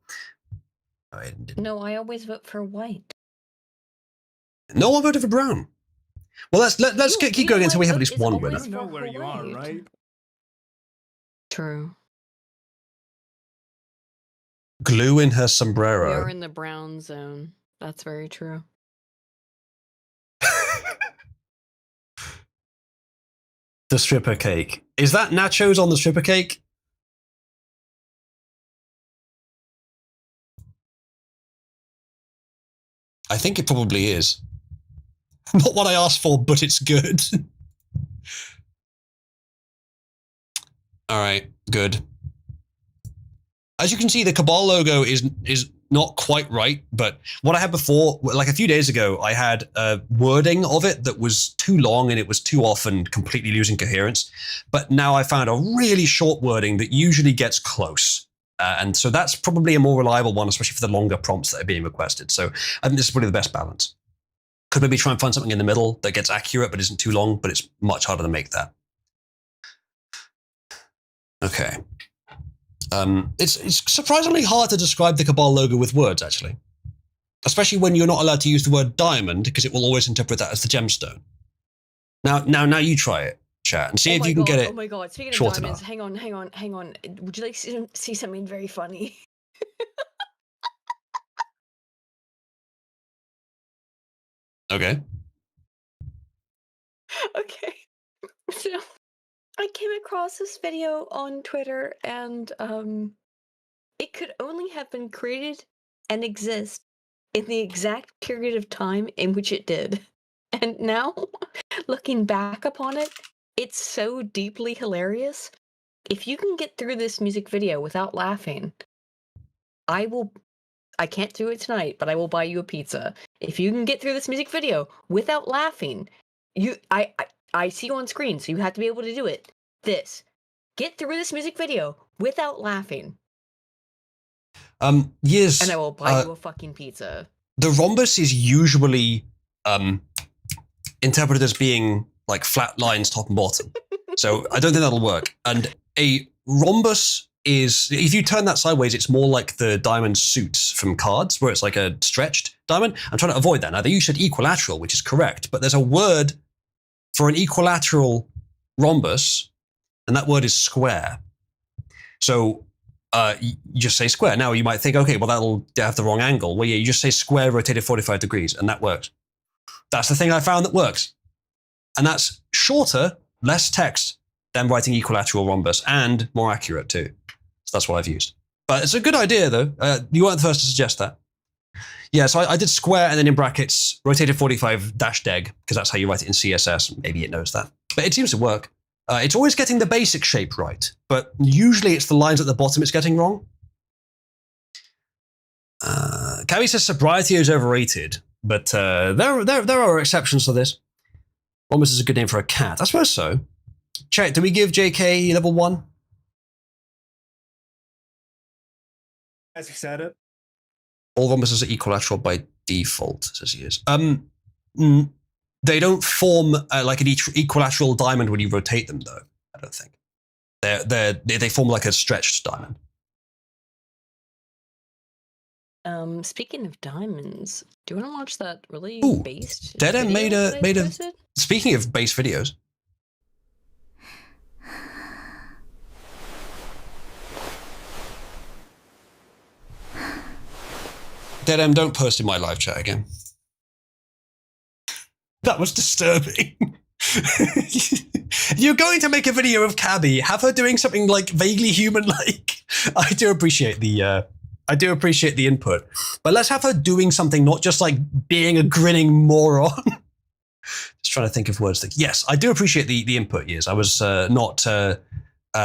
Oh, Aiden didn't. No, I always vote for white. No one voted for Brown. Well, let's You- keep you going know until we what? have at least It's one I winner. always- don't know for where you are, Hawaii. right? True. Glue in her We sombrero. are in the brown zone. That's very true. The stripper cake. Is that nachos on the stripper cake? I think it probably is. Not what I asked for, but it's good. All right, good. As you can see, the Cabal logo is not quite right, but what I had before, like a few days ago, I had a wording of it that was too long and it was too often completely losing coherence. But now I found a really short wording that usually gets close. And so that's probably a more reliable one, especially for the longer prompts that are being requested. So I think this is probably the best balance. Could maybe try and find something in the middle that gets accurate but isn't too long, but it's much harder to make that. Okay. It's surprisingly hard to describe the Cabal logo with words, actually. Especially when you're not allowed to use the word diamond, because it will always interpret that as the gemstone. Now you try it, chat, and see if you can get it. Oh my god! Speaking of short diamonds, enough. hang on. Would you like to see something very funny? Okay. Okay. So I came across this video on Twitter, and it could only have been created and exist in the exact period of time in which it did. And now, looking back upon it, it's so deeply hilarious. If you can get through this music video without laughing, I can't do it tonight, but I will buy you a pizza. If you can get through this music video without laughing, I see you on screen, so you have to be able to do it. Get through this music video without laughing. Yes. And I will buy you a fucking pizza. The rhombus is usually interpreted as being like flat lines top and bottom. So I don't think that'll work. And a rhombus is, if you turn that sideways, it's more like the diamond suits from cards, where it's like a stretched diamond. I'm trying to avoid that. Now, they usually said equilateral, which is correct, but there's a word for an equilateral rhombus, and that word is square. So you just say square. Now, you might think, okay, well, that'll have the wrong angle. Well, yeah, you just say square rotated 45 degrees, and that works. That's the thing I found that works. And that's shorter, less text than writing equilateral rhombus, and more accurate too. So that's what I've used. But it's a good idea, though. You weren't the first to suggest that. Yeah, so I did square and then in brackets, rotated 45 dash deg, because that's how you write it in CSS. Maybe it knows that. But it seems to work. It's always getting the basic shape right, but usually it's the lines at the bottom it's getting wrong. Cabby says sobriety is overrated, but there are exceptions to this. Rhombus is a good name for a cat. I suppose so. Check, do we give JK level 1? As you said it. All rhombuses are equilateral by default, says he is. They don't form like an equilateral diamond when you rotate them, though. I don't think. They form like a stretched diamond. Speaking of diamonds, do you want to watch that really Ooh, based? Dead video made that I a. posted? Speaking of base videos. Dead don't post in my live chat again. That was disturbing. You're going to make a video of Cabby. Have her doing something like vaguely human-like. I do appreciate the input, but let's have her doing something, not just like being a grinning moron. Just trying to think of words. Yes, I do appreciate the input. Yes, I was not trying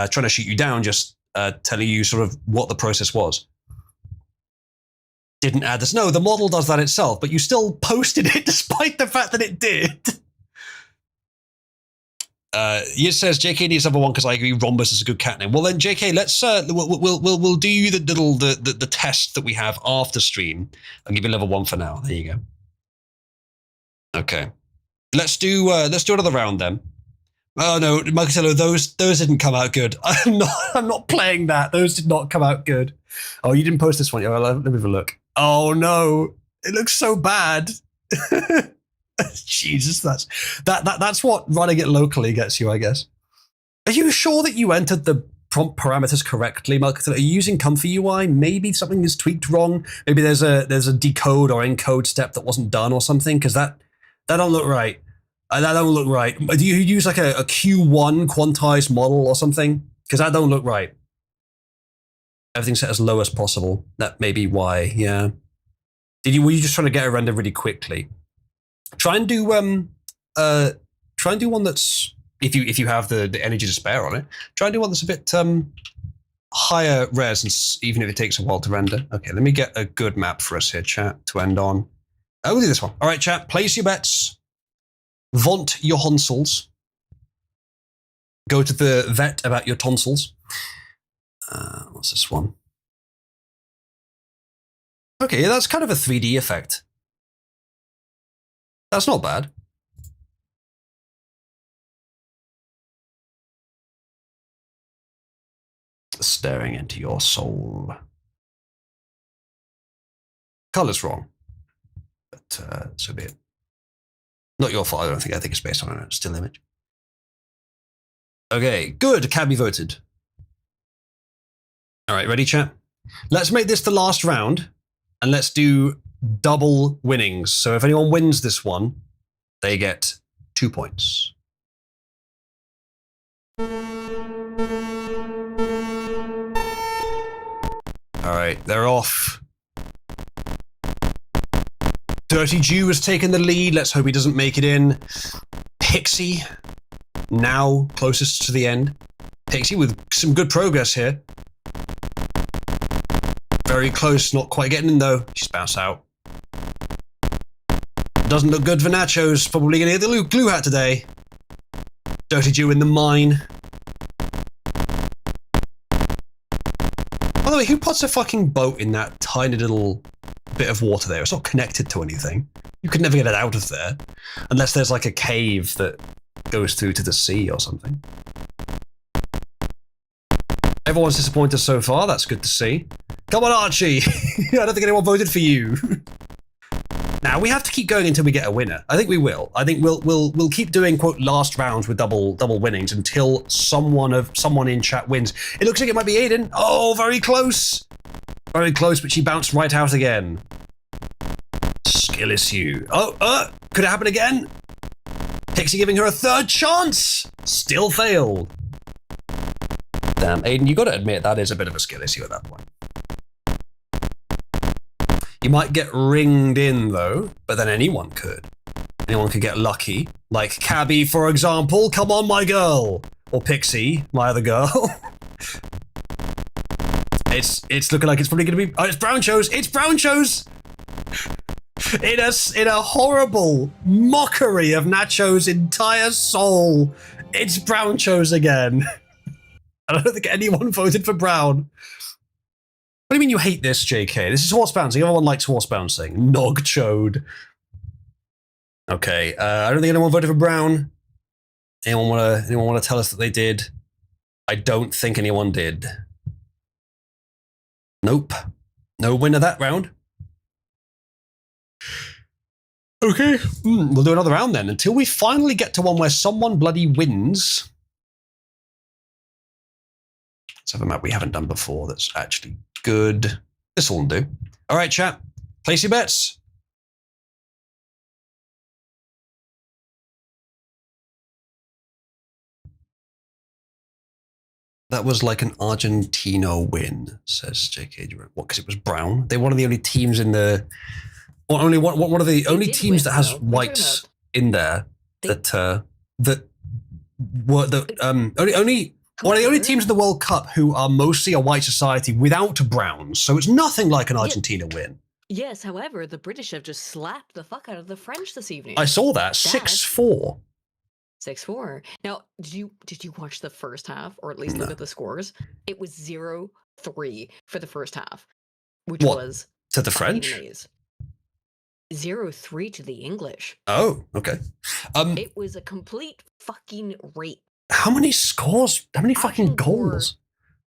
to shoot you down, just telling you sort of what the process was. Didn't add this. No, the model does that itself, but you still posted it despite the fact that it did. Yes says JK needs number 1 because I agree rhombus is a good cat name. Well then, JK, let's we'll do you the test that we have after stream. I'll give you level 1 for now. There you go. Okay, let's do another round then. Oh no, Marcelo, those didn't come out good. I'm not playing that. Those did not come out good. Oh, you didn't post this one. Oh, let me have a look. Oh no, it looks so bad. Jesus, that's what running it locally gets you, I guess. Are you sure that you entered the prompt parameters correctly, Marcelo? Are you using Comfy UI? Maybe something is tweaked wrong. Maybe there's a decode or encode step that wasn't done or something, because that don't look right. That don't look right. Do you use like a Q1 quantized model or something? Because that don't look right. Everything's set as low as possible. That may be why, yeah. Were you just trying to get a render really quickly? Try and do one that's, if you have the energy to spare on it, try and do one that's a bit higher res, and even if it takes a while to render. Okay, let me get a good map for us here, chat, to end on. We'll do this one. All right, chat, place your bets. Vaunt your honsels. Go to the vet about your tonsils. What's this one? Okay, that's kind of a 3D effect. That's not bad. staring into your soul. Color's wrong, but so be it. Not your fault, I don't think. I think it's based on a still image. Okay, good. Cabby voted. All right, ready, chat? Let's make this the last round, and let's do double winnings. So if anyone wins this one, they get 2 points. All right, they're off. Dirty Jew has taken the lead. Let's hope he doesn't make it in. Pixie, now closest to the end. Pixie with some good progress here. Very close, not quite getting in though. She's bounced out. Doesn't look good for Nachos. Probably going to get the glue hat today. Dirty Jew in the mine. By the way, who puts a fucking boat in that tiny little bit of water there? It's not connected to anything. You could never get it out of there. Unless there's like a cave that goes through to the sea or something. Everyone's disappointed so far. That's good to see. Come on, Archie. I don't think anyone voted for you. Now we have to keep going until we get a winner. I think we will. I think we'll keep doing quote last rounds with double winnings until someone in chat wins. It looks like it might be Aiden. Oh, very close. Very close, but she bounced right out again. Skill issue. Oh, could it happen again? Pixie giving her a third chance. Still failed. Damn, Aiden, you got to admit that is a bit of a skill issue at that point. You might get ringed in though, but then anyone could. Anyone could get lucky. Like Cabby, for example. Come on, my girl. Or Pixie, my other girl. It's looking like it's probably going to be... Oh, it's Brown Chose. It's Brown Chose. In a horrible mockery of Nacho's entire soul, it's Brown Chose again. I don't think anyone voted for Brown. What do you mean you hate this, JK? This is horse bouncing. Everyone likes horse bouncing. Nog chode. Okay, I don't think anyone voted for Brown. Anyone want to tell us that they did? I don't think anyone did. Nope. No winner that round. Okay, we'll do another round then until we finally get to one where someone bloody wins. Let's have a map we haven't done before that's actually good. This will do. All right, chat. Place your bets. That was like an Argentino win, says JK. What? Because it was brown. They're one of the only teams in the. Or only one of the only teams that has whites in there that were the only. One of the only teams in the World Cup who are mostly a white society without browns, so it's nothing like an Argentina win. Yes, however, the British have just slapped the fuck out of the French this evening. I saw that. 6-4. 6-4. Now, did you watch the first half, or at least look at the scores? It was 0-3 for the first half, which was to the French. 0-3 to the English. Oh, okay. It was a complete fucking rape. How many scores? How many fucking goals?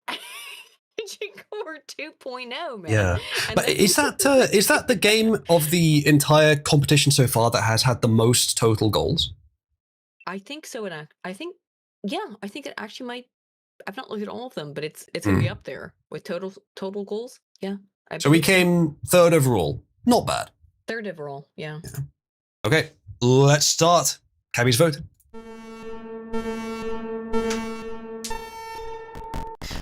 Or 2.0, man. Yeah, but is that the game of the entire competition so far that has had the most total goals? I think so, and I think it actually might. I've not looked at all of them, but it's gonna be up there with total goals. Yeah. So we came third overall. Not bad. Third overall. Yeah. Okay, let's start. Cabby's vote.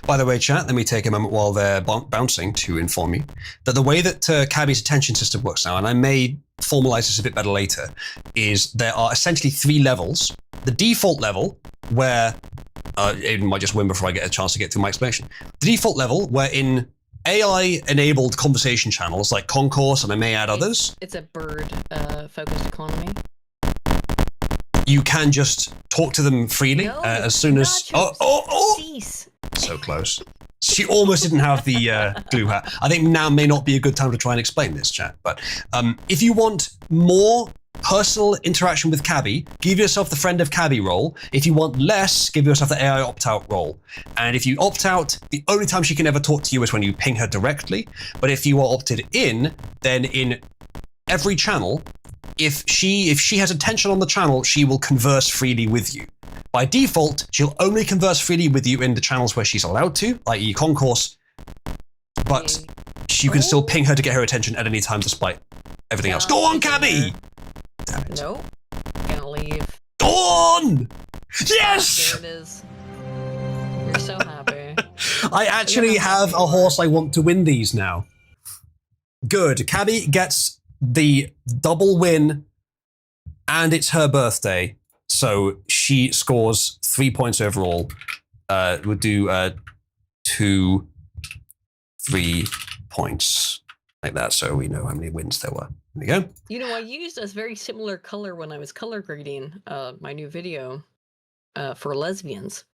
By the way, chat, let me take a moment while they're bouncing to inform you that the way that Cabby's attention system works now, and I may formalize this a bit better later, is there are essentially 3 levels. The default level, where Aiden might just win before I get a chance to get through my explanation. The default level, where in AI-enabled conversation channels like Concourse, and I may add others. It's a bird-focused economy. You can just talk to them freely as soon as... Cease. So close. She almost didn't have the glue hat. I think now may not be a good time to try and explain this, chat. But if you want more personal interaction with Cabby, give yourself the friend of Cabby role. If you want less, give yourself the AI opt-out role. And if you opt out, the only time she can ever talk to you is when you ping her directly. But if you are opted in, then in every channel, if she has attention on the channel, she will converse freely with you. By default, she'll only converse freely with you in the channels where she's allowed to, i.e. concourse, but you can still ping her to get her attention at any time despite everything else. Go on, Cabby! Damn it. Nope. Gonna leave. Go on! Yes! There it is. You're so happy. I actually have a horse I want to win these now. Good. Cabby gets the double win, and it's her birthday, so she scores 3 points overall. We'll do 2, 3 points like that, so we know how many wins there were. There we go. You know, I used a very similar color when I was color grading my new video for lesbians.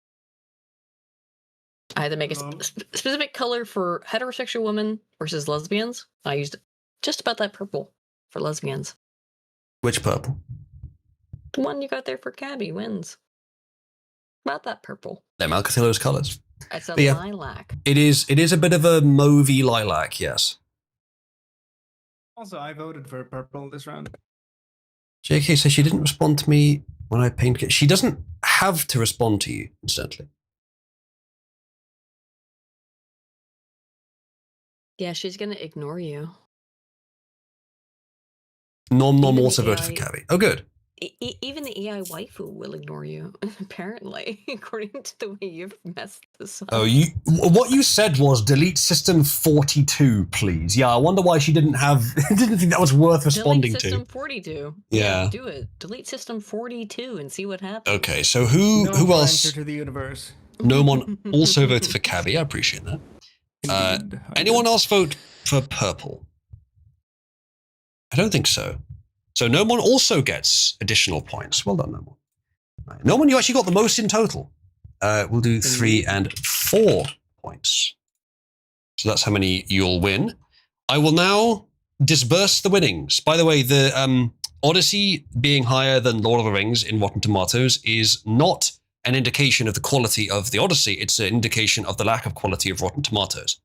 I had to make a specific color for heterosexual women versus lesbians. I used just about that purple for lesbians. Which purple? The one you got there for Cabby wins. About that purple. They're Malcathillo's colours. It's a Yeah. lilac. It is a bit of a mauvey lilac, yes. Also, I voted for purple this round. JK says she didn't respond to me when I pinged it. She doesn't have to respond to you, incidentally. Yeah, she's gonna ignore you. Nom Even the also voted for AI Cabby. Oh, good. Even the AI waifu will ignore you, apparently, according to the way you've messed this up. Oh, what you said was delete system 42, please. Yeah, I wonder why she didn't think that was worth responding Delete system to. 42. Yeah. Do it. Delete system 42 and see what happens. Okay, so who No else? answer to the universe. No one also voted for Cabby. I appreciate that. Indeed, I Anyone did. else vote for purple? I don't think so. So no one also gets additional points. Well done, no one. Right. No one, you actually got the most in total. We'll do 3 and 4 points. So that's how many you'll win. I will now disburse the winnings. By the way, the Odyssey being higher than Lord of the Rings in Rotten Tomatoes is not an indication of the quality of the Odyssey. It's an indication of the lack of quality of Rotten Tomatoes.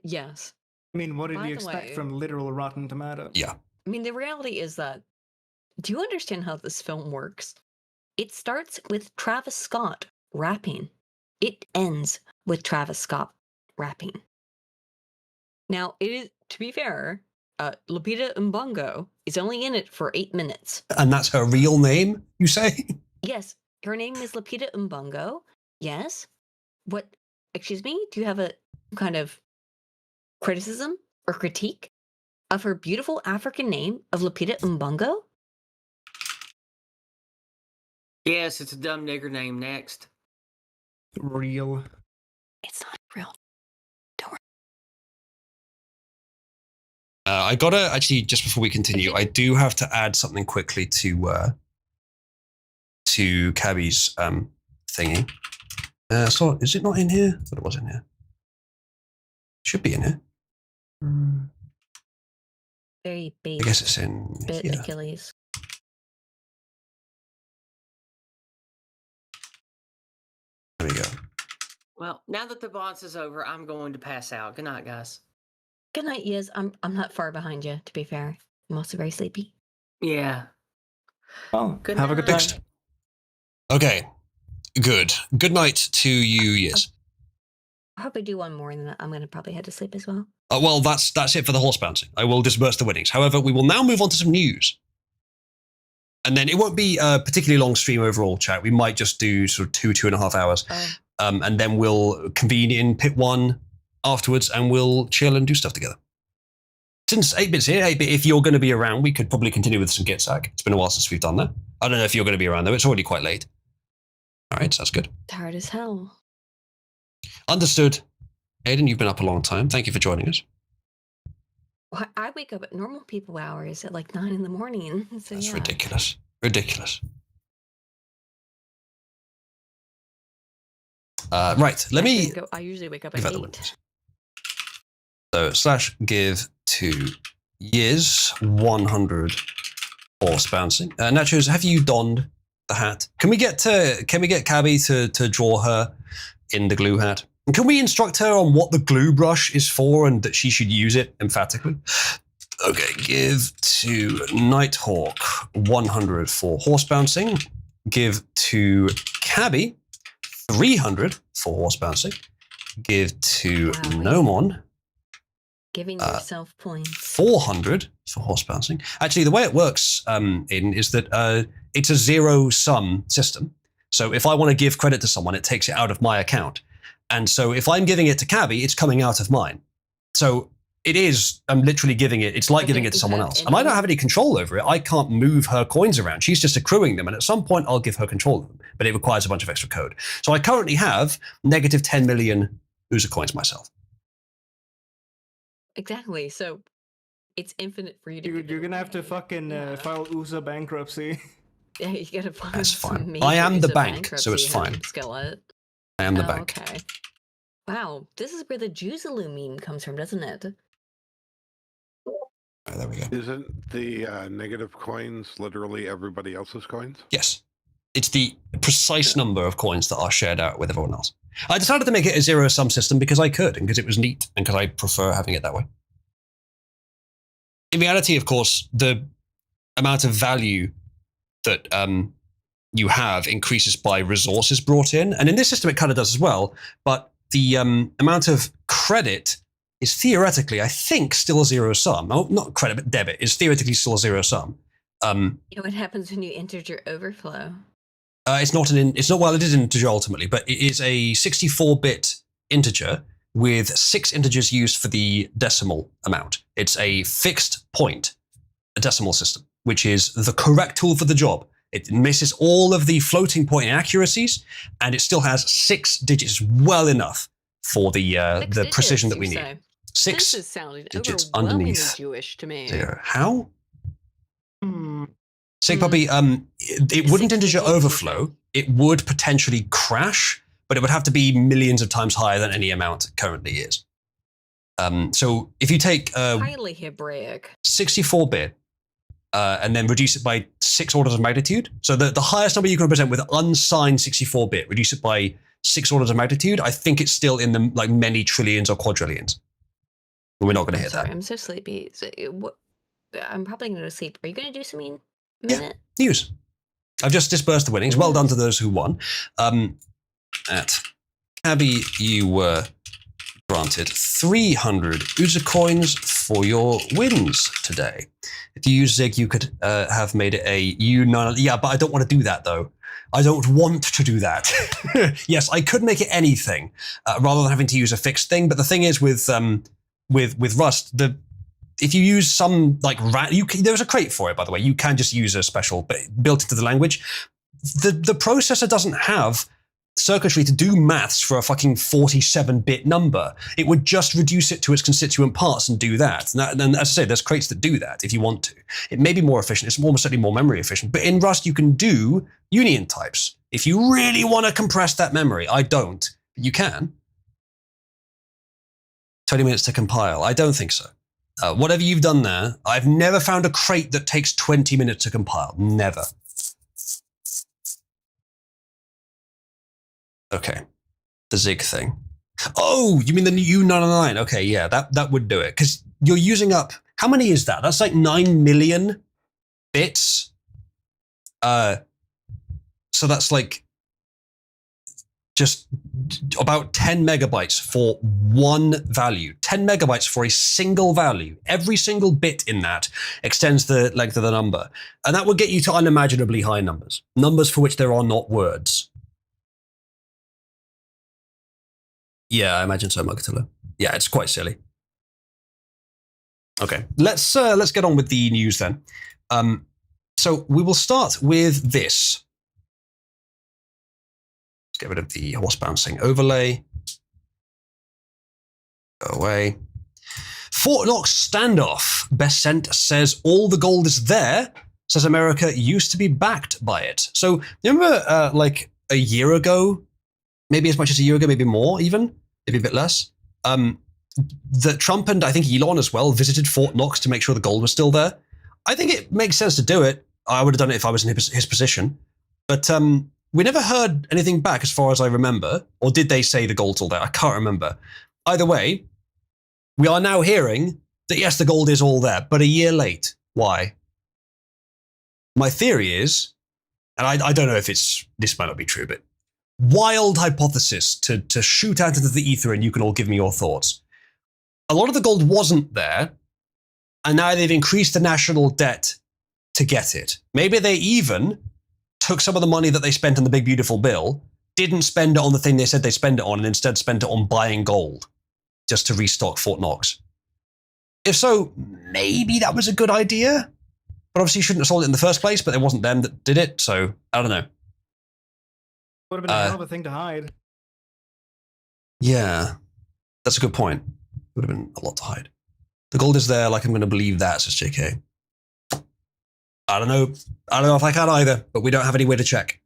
Yes. I mean, what did By you the expect way- from literal Rotten Tomatoes? Yeah. I mean, the reality is that, do you understand how this film works? It starts with Travis Scott rapping. It ends with Travis Scott rapping. Now, it is, to be fair, Lupita Nyong'o is only in it for 8 minutes. And that's her real name, you say? Yes, her name is Lupita Nyong'o. Yes. What, excuse me? Do you have a kind of criticism or critique of her beautiful African name of Lupita Nyong'o? Yes, it's a dumb nigger name. Next. Real. It's not real. I gotta actually, just before we continue, I do have to add something quickly to Cabby's thingy. So is it not in here? I thought it was in here. Should be in here. Very I base guess it's in bit here. Achilles. There we go. Well, now that the boss is over, I'm going to pass out. Good night, guys. Good night, Yiz. I'm not far behind you, to be fair. I'm also very sleepy. Yeah. Well, Good have a good night. time. Okay. Good. Good night to you, yes. I hope I do one more, and then I'm gonna probably head to sleep as well. Well, that's it for the horse bouncing. I will disperse the winnings. However, we will now move on to some news. And then it won't be a particularly long stream overall, chat. We might just do sort of 2.5 hours. And then we'll convene in pit 1 afterwards and we'll chill and do stuff together. Since 8-Bit's here, 8-Bit, if you're going to be around, we could probably continue with some Gitsack. It's been a while since we've done that. I don't know if you're going to be around, though. It's already quite late. All right, sounds good. Tired as hell. Understood. Aiden, you've been up a long time. Thank you for joining us. Well, I wake up at normal people hours at like 9 in the morning. So That's yeah. ridiculous. Ridiculous. Right, let me... I usually wake up give at out the 8. winners. So /give to Yiz 100 Horse bouncing. Nachos, have you donned the hat? Can we get Cabby to draw her in the glue hat? And can we instruct her on what the glue brush is for and that she should use it emphatically? Okay, give to Nighthawk 100 for horse bouncing. Give to Cabby 300 for horse bouncing. Give to Nomon. Giving yourself points. 400 for horse bouncing. Actually, the way it works, Aiden, is that it's a zero-sum system. So if I want to give credit to someone, it takes it out of my account. And so if I'm giving it to Cabby, it's coming out of mine. So I'm literally giving it, it's like giving it to someone else. And I don't have any control over it. I can't move her coins around. She's just accruing them. And at some point, I'll give her control of them. But it requires a bunch of extra code. So I currently have negative 10 million User coins myself. Exactly. So it's infinite for you to. Dude, you're gonna have to fucking file USA bankruptcy. Yeah, you gotta file. That's fine. I am the bank, so it's fine. Skillet. I am the bank. Okay. Wow, this is where the Juisaloo meme comes from, doesn't it? Oh, there we go. Isn't the negative coins literally everybody else's coins? Yes. It's the precise number of coins that are shared out with everyone else. I decided to make it a zero-sum system because I could, and because it was neat, and because I prefer having it that way. In reality, of course, the amount of value that you have increases by resources brought in. And in this system, it kind of does as well. But the amount of credit is theoretically, I think, still a zero-sum. Oh, not credit, but debit is theoretically still a zero-sum. You know what happens when you integer overflow? It's not well, it is an integer ultimately, but it is a 64-bit integer with 6 integers used for the decimal amount. It's a fixed point, a decimal system, which is the correct tool for the job. It misses all of the floating point inaccuracies, and it still has 6 digits, well enough for the precision that we need. Say. 6 this is sounding digits overwhelmingly underneath Jewish to me. 0. How? Sig Puppy, it wouldn't integer overflow. It would potentially crash, but it would have to be millions of times higher than any amount currently is. So if you take highly Hebraic 64-bit and then reduce it by 6 orders of magnitude, so the highest number you can represent with unsigned 64-bit, reduce it by 6 orders of magnitude, I think it's still in the like many trillions or quadrillions. We're not going to hit that. I'm so sleepy. I'm probably going to go to sleep. Are you going to do something? Minute? Yeah, news. I've just dispersed the winnings. Well done to those who won. At Cabby, you were granted 300 User coins for your wins today. If you use Zig, you could have made it a U9. Yeah, but I don't want to do that though. I don't want to do that. Yes, I could make it anything rather than having to use a fixed thing. But the thing is with Rust, if you use some like there's a crate for it, by the way. You can just use a special built into the language. The processor doesn't have circuitry to do maths for a fucking 47-bit number. It would just reduce it to its constituent parts and do that. And as I say, there's crates that do that if you want to. It may be more efficient. It's almost certainly more memory efficient. But in Rust, you can do union types if you really want to compress that memory. I don't, but you can. 20 minutes to compile. I don't think so. Whatever you've done there, I've never found a crate that takes 20 minutes to compile. Never. Okay. The Zig thing. Oh, you mean the U99? Okay, yeah, that would do it. Because you're using up, how many is that? That's like 9 million bits. So that's like just about 10 megabytes for one value. 10 megabytes for a single value. Every single bit in that extends the length of the number. And that would get you to unimaginably high numbers. Numbers for which there are not words. Yeah, I imagine so, Mugatilla. Yeah, it's quite silly. Okay, let's get on with the news then. So we will start with this. Let's get rid of the horse bouncing overlay. Go away. Fort Knox standoff. Besant says all the gold is there. Says America used to be backed by it. So you remember like a year ago, maybe as much as a year ago, maybe more even, maybe a bit less, that Trump and I think Elon as well visited Fort Knox to make sure the gold was still there. I think it makes sense to do it. I would have done it if I was in his position. But we never heard anything back as far as I remember. Or did they say the gold's all there? I can't remember. Either way, we are now hearing that yes, the gold is all there, but a year late. Why? My theory is, and I don't know if this might not be true, but wild hypothesis to shoot out into the ether and you can all give me your thoughts. A lot of the gold wasn't there, and now they've increased the national debt to get it. Maybe they even took some of the money that they spent on the big beautiful bill, didn't spend it on the thing they said they spend it on, and instead spent it on buying gold just to restock Fort Knox. If so, maybe that was a good idea. But obviously you shouldn't have sold it in the first place, but it wasn't them that did it, so I don't know. Would have been a hell of a thing to hide. Yeah, that's a good point. Would have been a lot to hide. The gold is there, like I'm going to believe that, says JK. I don't know if I can either, but we don't have any way to check.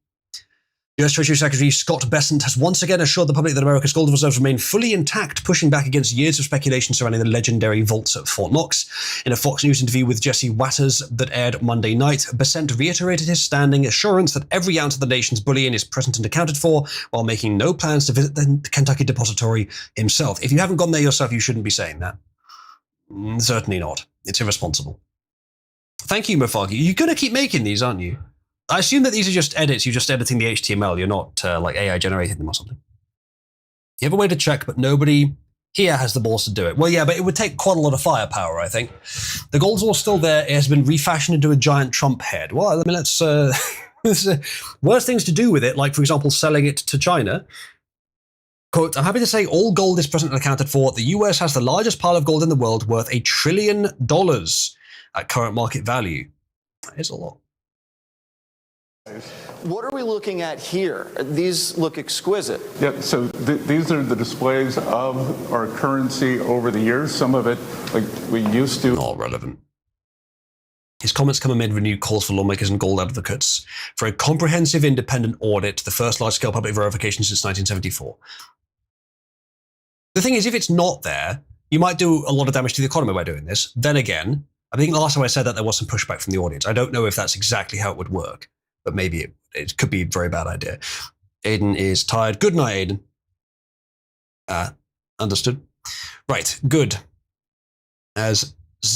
US Treasury Secretary Scott Bessent has once again assured the public that America's gold reserves remain fully intact, pushing back against years of speculation surrounding the legendary vaults at Fort Knox. In a Fox News interview with Jesse Watters that aired Monday night, Bessent reiterated his standing assurance that every ounce of the nation's bullion is present and accounted for, while making no plans to visit the Kentucky depository himself. If you haven't gone there yourself, you shouldn't be saying that. Certainly not. It's irresponsible. Thank you, Mafagi. You're going to keep making these, aren't you? I assume that these are just edits. You're just editing the HTML. You're not like AI generating them or something. You have a way to check, but nobody here has the balls to do it. Well, yeah, but it would take quite a lot of firepower, I think. The gold's all still there. It has been refashioned into a giant Trump head. Well, I mean, let's... there's worse things to do with it, like, for example, selling it to China. Quote, I'm happy to say all gold is present and accounted for. The US has the largest pile of gold in the world, worth $1 trillion at current market value. That is a lot. What are we looking at here? These look exquisite. Yep, so these are the displays of our currency over the years. Some of it, like we used to. Not relevant. His comments come amid renewed calls for lawmakers and gold advocates for a comprehensive independent audit, the first large-scale public verification since 1974. The thing is, if it's not there, you might do a lot of damage to the economy by doing this. Then again, I think the last time I said that, there was some pushback from the audience. I don't know if that's exactly how it would work, but maybe it could be a very bad idea. Aiden is tired. Good night, Aiden. Understood. Right, good. As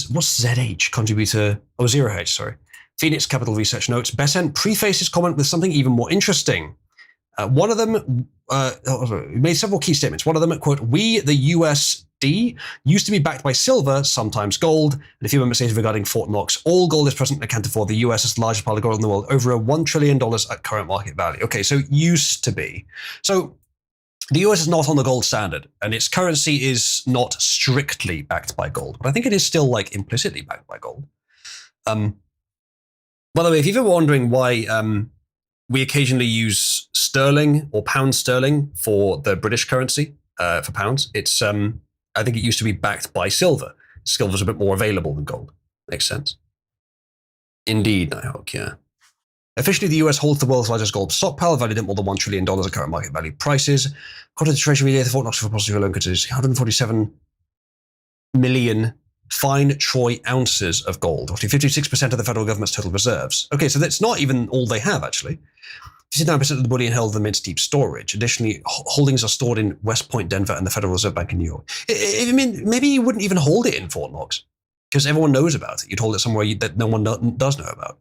what's ZH contributor? Oh, 0H, sorry. Phoenix Capital Research notes, Bessent prefaced his comment with something even more interesting. One of them made several key statements. One of them, quote, we, the USD, used to be backed by silver, sometimes gold, and a few members stated regarding Fort Knox, all gold is present and accounted for. The US is the largest pile of gold in the world, over $1 trillion at current market value. Okay, so used to be. So the US is not on the gold standard, and its currency is not strictly backed by gold, but I think it is still like implicitly backed by gold. By the way, if you've ever wondering why we occasionally use sterling or pound sterling for the British currency, for pounds, it's I think it used to be backed by silver. Silver's a bit more available than gold. Makes sense. Indeed, Nighthawk, yeah. Officially, the US holds the world's largest gold stockpile, valued at more than $1 trillion at current market value prices. According to the Treasury, the Fort Knox Depository alone considers 147 million fine troy ounces of gold, roughly 56% of the federal government's total reserves. Okay, so that's not even all they have, actually. 59% of the bullion held in the Mint's deep storage. Additionally, holdings are stored in West Point, Denver, and the Federal Reserve Bank in New York. I mean, maybe you wouldn't even hold it in Fort Knox, because everyone knows about it. You'd hold it somewhere that no one does know about.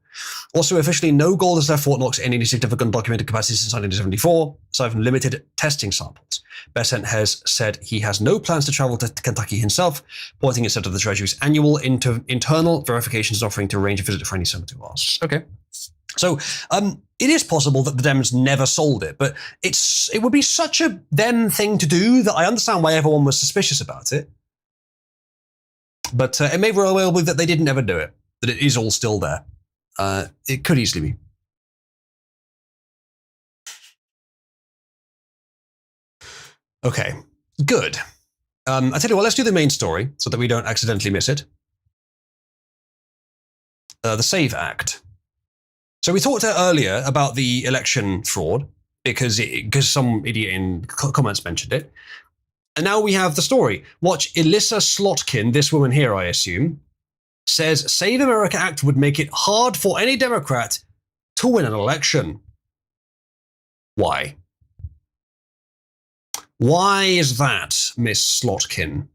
Also, officially, no gold has left Fort Knox in any significant documented capacity since 1974, aside from limited testing samples. Bessent has said he has no plans to travel to Kentucky himself, pointing instead to the Treasury's annual internal verifications offering to arrange a visit for any senator who asks. Okay. So it is possible that the Dems never sold it, but it would be such a them thing to do that I understand why everyone was suspicious about it. But it may very well be that they didn't ever do it, that it is all still there. It could easily be. Okay, good. I tell you what, let's do the main story so that we don't accidentally miss it. The SAVE Act. So we talked earlier about the election fraud because some idiot in comments mentioned it. And now we have the story. Watch Elissa Slotkin, this woman here, I assume, says Save America Act would make it hard for any Democrat to win an election. Why? Why is that, Miss Slotkin?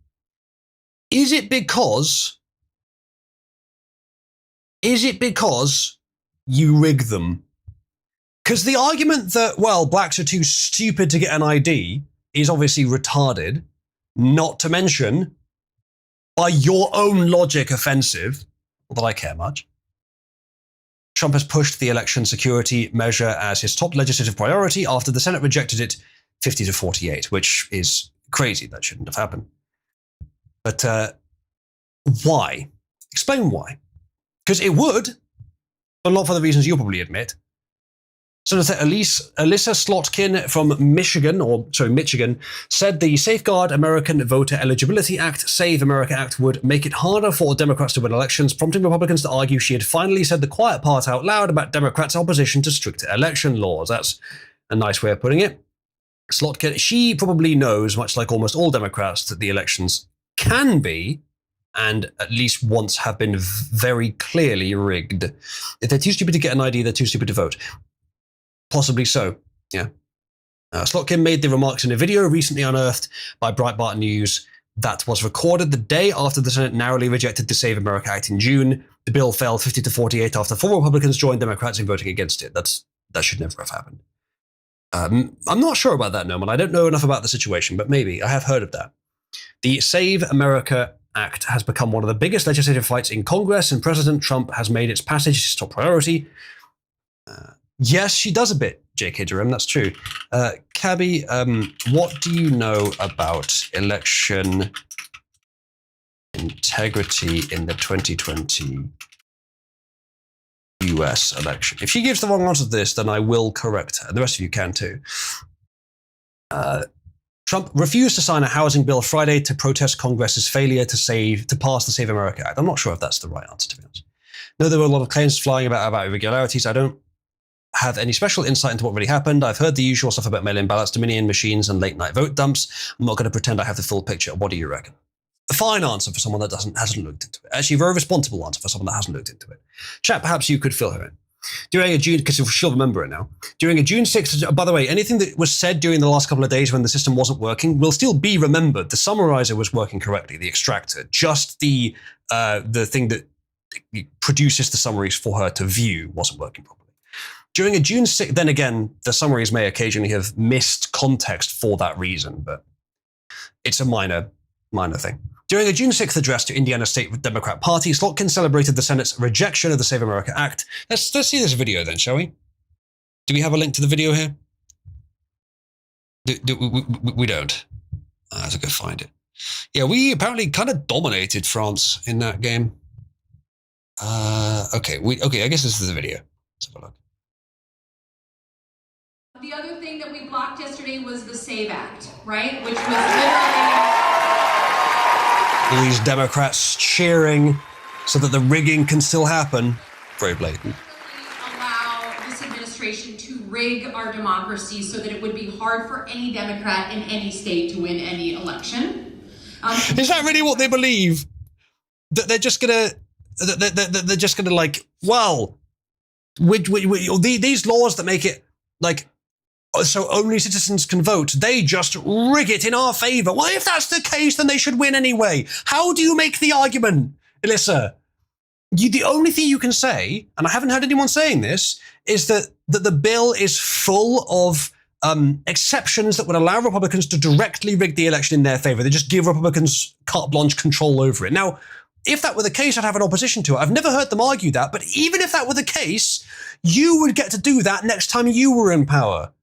Is it because you rig them? Because the argument that, well, blacks are too stupid to get an ID is obviously retarded, not to mention, by your own logic, offensive, not that I care much. Trump has pushed the election security measure as his top legislative priority after the Senate rejected it 50-48, which is crazy. That shouldn't have happened. But why? Explain why. Because it would, but not for the reasons you'll probably admit. Senator Alyssa Slotkin from Michigan, said the Safeguard American Voter Eligibility Act, Save America Act, would make it harder for Democrats to win elections, prompting Republicans to argue she had finally said the quiet part out loud about Democrats' opposition to stricter election laws. That's a nice way of putting it. Slotkin, she probably knows, much like almost all Democrats, that the elections can be, and at least once have been very clearly rigged. If they're too stupid to get an ID, they're too stupid to vote. Possibly so, yeah. Slotkin made the remarks in a video recently unearthed by Breitbart News that was recorded the day after the Senate narrowly rejected the Save America Act in June. The bill fell 50-48 after 4 Republicans joined Democrats in voting against it. That should never have happened. I'm not sure about that, Norman. I don't know enough about the situation, but maybe. I have heard of that. The Save America Act has become one of the biggest legislative fights in Congress, and President Trump has made its passage his top priority. Yes, she does a bit, J.K. Jerome, that's true. Cabby, what do you know about election integrity in the 2020 US election? If she gives the wrong answer to this, then I will correct her. The rest of you can too. Trump refused to sign a housing bill Friday to protest Congress's failure to pass the Save America Act. I'm not sure if that's the right answer, to be honest. No, there were a lot of claims flying about irregularities. I don't have any special insight into what really happened. I've heard the usual stuff about mail-in ballots, Dominion machines, and late-night vote dumps. I'm not going to pretend I have the full picture. What do you reckon? A fine answer for someone that hasn't looked into it. Actually, a very responsible answer for someone that hasn't looked into it. Chat, perhaps you could fill her in. During a June, because she'll remember it now. During a June 6th, by the way, anything that was said during the last couple of days when the system wasn't working will still be remembered. The summarizer was working correctly, the extractor. Just the thing that produces the summaries for her to view wasn't working properly. During a June 6th, then again, the summaries may occasionally have missed context for that reason, but it's a minor thing. During a June 6th address to Indiana State Democrat Party, Slotkin celebrated the Senate's rejection of the Save America Act. Let's see this video then, shall we? Do we have a link to the video here? We don't. I have to go find it. Yeah, we apparently kind of dominated France in that game. Okay, I guess this is the video. Let's have a look. The other thing that we blocked yesterday was the SAVE Act, right? Which was literally... All these Democrats cheering so that the rigging can still happen. Very blatant. Allow this administration to rig our democracy so that it would be hard for any Democrat in any state to win any election. Is that really what they believe? That they're just gonna like, well, these laws that make it like so only citizens can vote, they just rig it in our favor. Well, if that's the case, then they should win anyway. How do you make the argument, Alyssa? The only thing you can say, and I haven't heard anyone saying this, is that the bill is full of exceptions that would allow Republicans to directly rig the election in their favor. They just give Republicans carte blanche control over it. Now, if that were the case, I'd have an opposition to it. I've never heard them argue that, but even if that were the case, you would get to do that next time you were in power.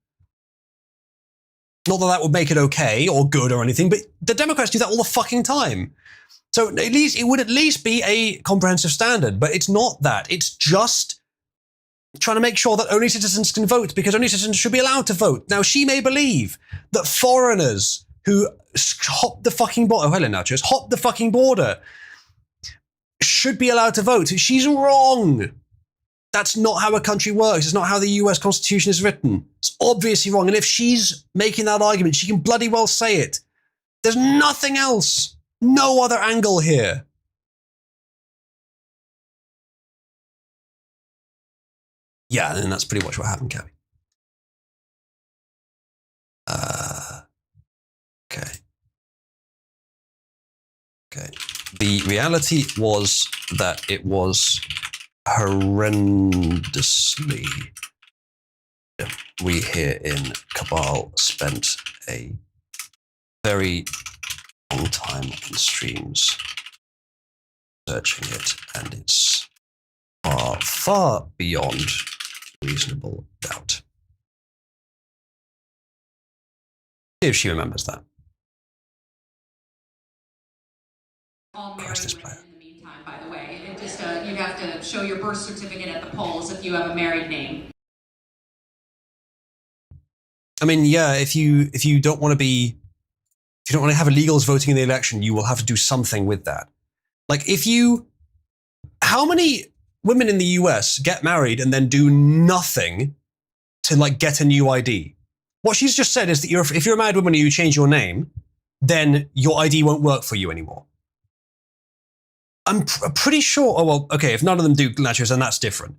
Not that that would make it okay or good or anything, but the Democrats do that all the fucking time. So at least it would at least be a comprehensive standard, but it's not that. It's just trying to make sure that only citizens can vote because only citizens should be allowed to vote. Now, she may believe that foreigners who hop the fucking border, oh, hello, Nachos, hop the fucking border, should be allowed to vote. She's wrong. That's not how a country works. It's not how the US Constitution is written. It's obviously wrong. And if she's making that argument, she can bloody well say it. There's nothing else. No other angle here. Yeah, and that's pretty much what happened, Cabby. Okay. Okay. The reality was that it was horrendously. We here in Cabal spent a very long time on streams searching it, and it's far beyond reasonable doubt. If she remembers that. All married women in the meantime, by the way. It just you have to show your birth certificate at the polls if you have a married name. I mean, yeah, if you don't want to have illegals voting in the election, you will have to do something with that. Like how many women in the US get married and then do nothing to like get a new ID? What she's just said is that if you're a married woman and you change your name, then your ID won't work for you anymore. I'm pretty sure, oh well, okay, if none of them do nachos, then that's different.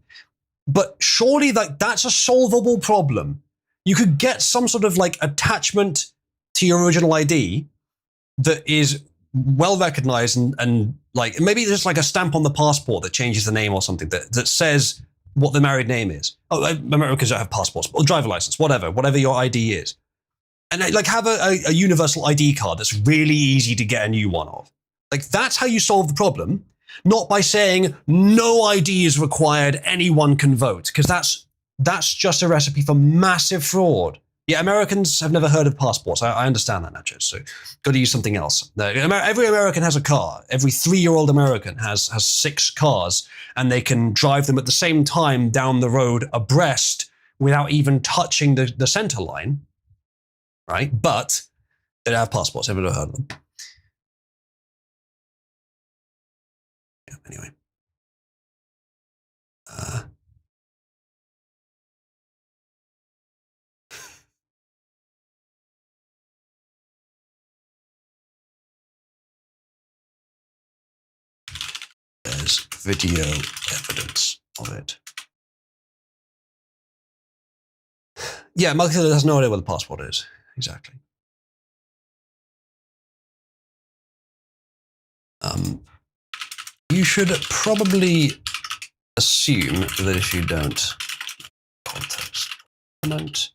But surely that's a solvable problem. You could get some sort of like attachment to your original ID that is well recognized and like maybe there's like a stamp on the passport that changes the name or something that says what the married name is. Oh, Americans don't have passports or driver license, whatever your ID is. And like have a universal ID card that's really easy to get a new one of. Like that's how you solve the problem, not by saying no ID is required, anyone can vote, because that's just a recipe for massive fraud. Yeah, Americans have never heard of passports. I understand that, Nachos. So got to use something else. Every American has a car. Every 3-year-old American has 6 cars, and they can drive them at the same time down the road abreast without even touching the center line, right? But they don't have passports. I've never heard of them. Yeah, anyway. There's video evidence of it. Yeah, Mark has no idea what the passport is. Exactly. You should probably assume that if you don't context comment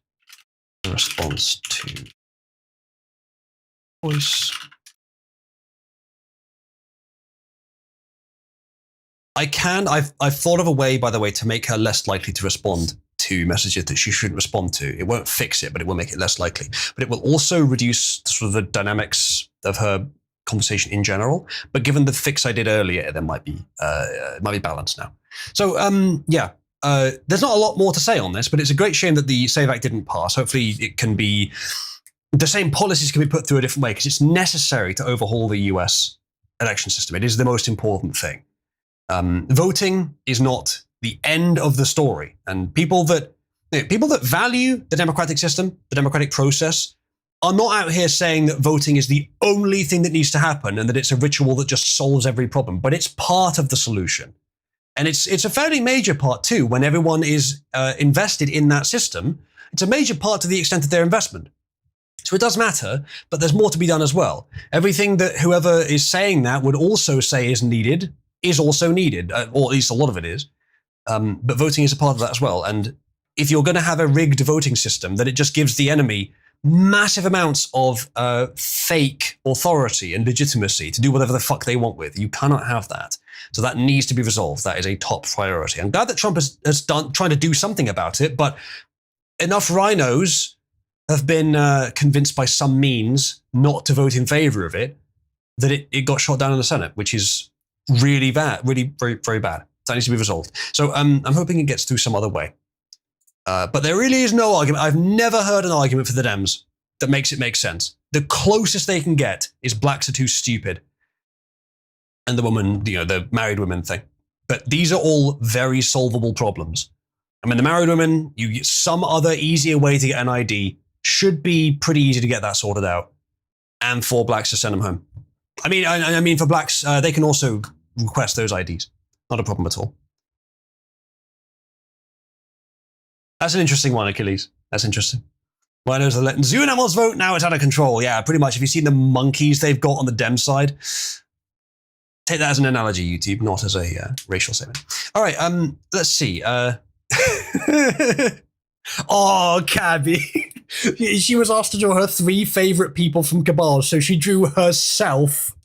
the response to voice. I've thought of a way, by the way, to make her less likely to respond to messages that she shouldn't respond to. It won't fix it, but it will make it less likely. But it will also reduce sort of the dynamics of her conversation in general. But given the fix I did earlier, there might be balanced now. So there's not a lot more to say on this, but it's a great shame that the Save Act didn't pass. Hopefully, the same policies can be put through a different way because it's necessary to overhaul the US election system. It is the most important thing. Voting is not the end of the story, and people that value the democratic system, the democratic process, are not out here saying that voting is the only thing that needs to happen and that it's a ritual that just solves every problem. But it's part of the solution, and it's a fairly major part too. When everyone is invested in that system, it's a major part to the extent of their investment. So it does matter, but there's more to be done as well. Everything that whoever is saying that would also say is needed is also needed, or at least a lot of it is. But voting is a part of that as well. And if you're going to have a rigged voting system, then it just gives the enemy massive amounts of fake authority and legitimacy to do whatever the fuck they want with. You cannot have that. So that needs to be resolved. That is a top priority. I'm glad that Trump has trying to do something about it, but enough rhinos have been convinced by some means not to vote in favor of it, that it got shot down in the Senate, which is really bad, really very, very bad. That needs to be resolved. So I'm hoping it gets through some other way. But there really is no argument. I've never heard an argument for the Dems that makes it make sense. The closest they can get is blacks are too stupid. And the woman, the married women thing. But these are all very solvable problems. I mean, the married women, you get some other easier way to get an ID, should be pretty easy to get that sorted out. And for blacks to send them home. I mean, for blacks, they can also request those IDs. Not a problem at all. That's an interesting one, Achilles. That's interesting. Rhinos are letting zoo animals vote, now it's out of control. Yeah, pretty much. Have you seen the monkeys they've got on the Dem side? Take that as an analogy, YouTube, not as a racial statement. All right, let's see. Oh, Cabby. She was asked to draw her 3 favorite people from Cabal, so she drew herself,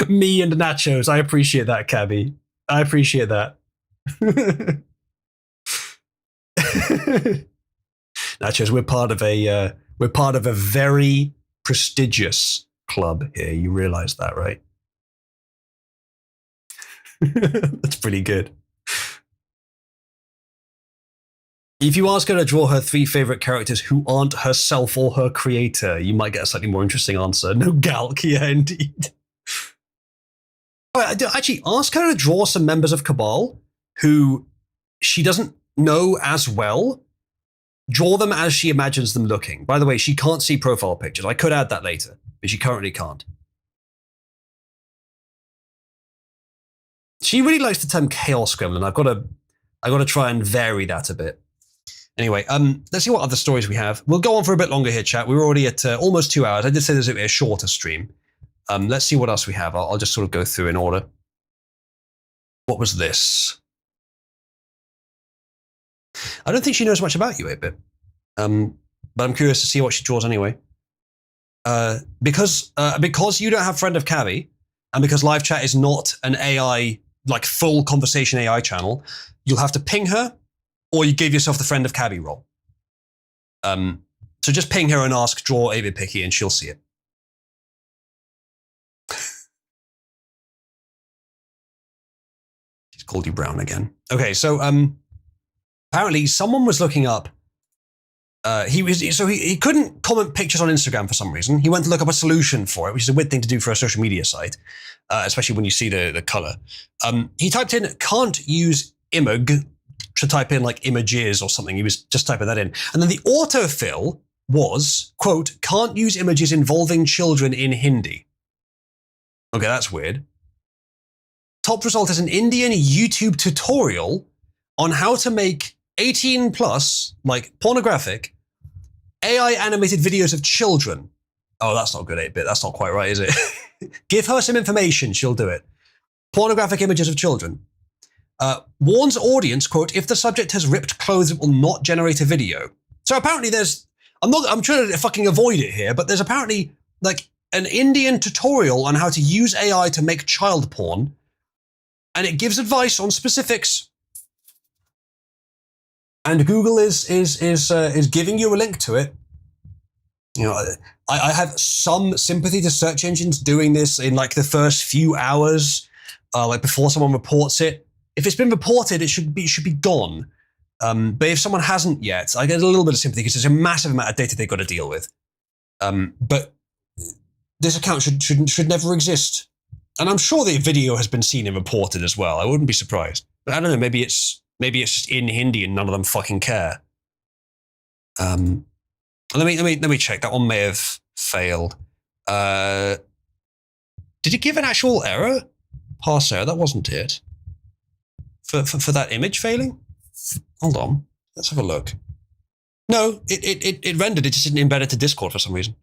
me, and Nachos. I appreciate that, Cabby. I appreciate that. Nachos, we're part of a very prestigious club here. You realize that, right? That's pretty good. If you ask her to draw her 3 favorite characters who aren't herself or her creator, you might get a slightly more interesting answer. No Galk, yeah, indeed. Actually, ask her to draw some members of Cabal who she doesn't know as well. Draw them as she imagines them looking. By the way, she can't see profile pictures. I could add that later, but she currently can't. She really likes the term Chaos Gremlin. I've got to try and vary that a bit. Anyway, let's see what other stories we have. We'll go on for a bit longer here, chat. We're already at almost 2 hours. I did say this would be a shorter stream. Let's see what else we have. I'll just sort of go through in order. What was this? I don't think she knows much about you, 8-Bit. But I'm curious to see what she draws anyway. Because you don't have Friend of Cabby, and because live chat is not an AI, like full conversation AI channel, you'll have to ping her, or you give yourself the Friend of Cabby role. So just ping her and ask, draw 8-Bit Picky, and she'll see it. She's called you Brown again. Okay, so apparently someone was looking up. He couldn't comment pictures on Instagram for some reason. He went to look up a solution for it, which is a weird thing to do for a social media site, especially when you see the color. He typed in can't use img to type in like images or something. He was just typing that in. And then the autofill was, quote, can't use images involving children in Hindi. Okay, that's weird. Top result is an Indian YouTube tutorial on how to make 18 plus, like pornographic, AI animated videos of children. Oh, that's not good, 8-Bit. That's not quite right, is it? Give her some information, she'll do it. Pornographic images of children. Warns audience, quote, if the subject has ripped clothes, it will not generate a video. So apparently I'm trying to fucking avoid it here, but there's apparently like an Indian tutorial on how to use AI to make child porn, and it gives advice on specifics. And Google is giving you a link to it. You know, I have some sympathy to search engines doing this in like the first few hours, like before someone reports it. If it's been reported, it should be gone. But if someone hasn't yet, I get a little bit of sympathy because there's a massive amount of data they've got to deal with. But this account should never exist. And I'm sure the video has been seen and reported as well. I wouldn't be surprised. But I don't know, maybe it's just in Hindi and none of them fucking care. Let me check. That one may have failed. Did it give an actual error? Pass error, that wasn't it. For that image failing? Hold on. Let's have a look. No, it rendered, it just didn't embed it to Discord for some reason.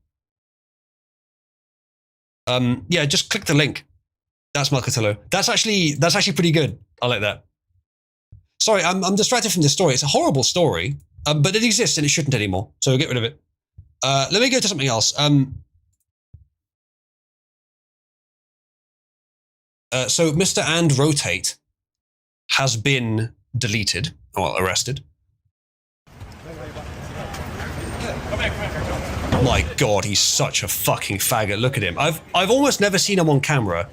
Yeah, just click the link. That's Malcatillo. That's actually pretty good. I like that. Sorry, I'm distracted from this story. It's a horrible story, but it exists and it shouldn't anymore. So get rid of it. Let me go to something else. So Mr. and Rotate has been deleted, or arrested. My God, he's such a fucking faggot. Look at him. I've almost never seen him on camera.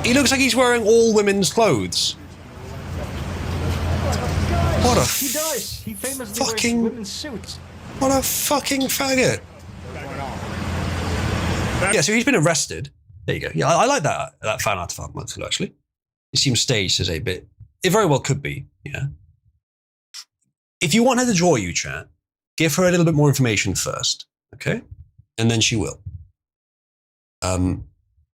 He looks like he's wearing all women's clothes. What a he does. He famously fucking wears women's suits. What a fucking faggot. Yeah, so he's been arrested. There you go. Yeah, I like that fan artifact monthly, actually. It seems staged as 8-Bit. It very well could be, yeah. If you want her to draw you, chat, give her a little bit more information first, okay? And then she will.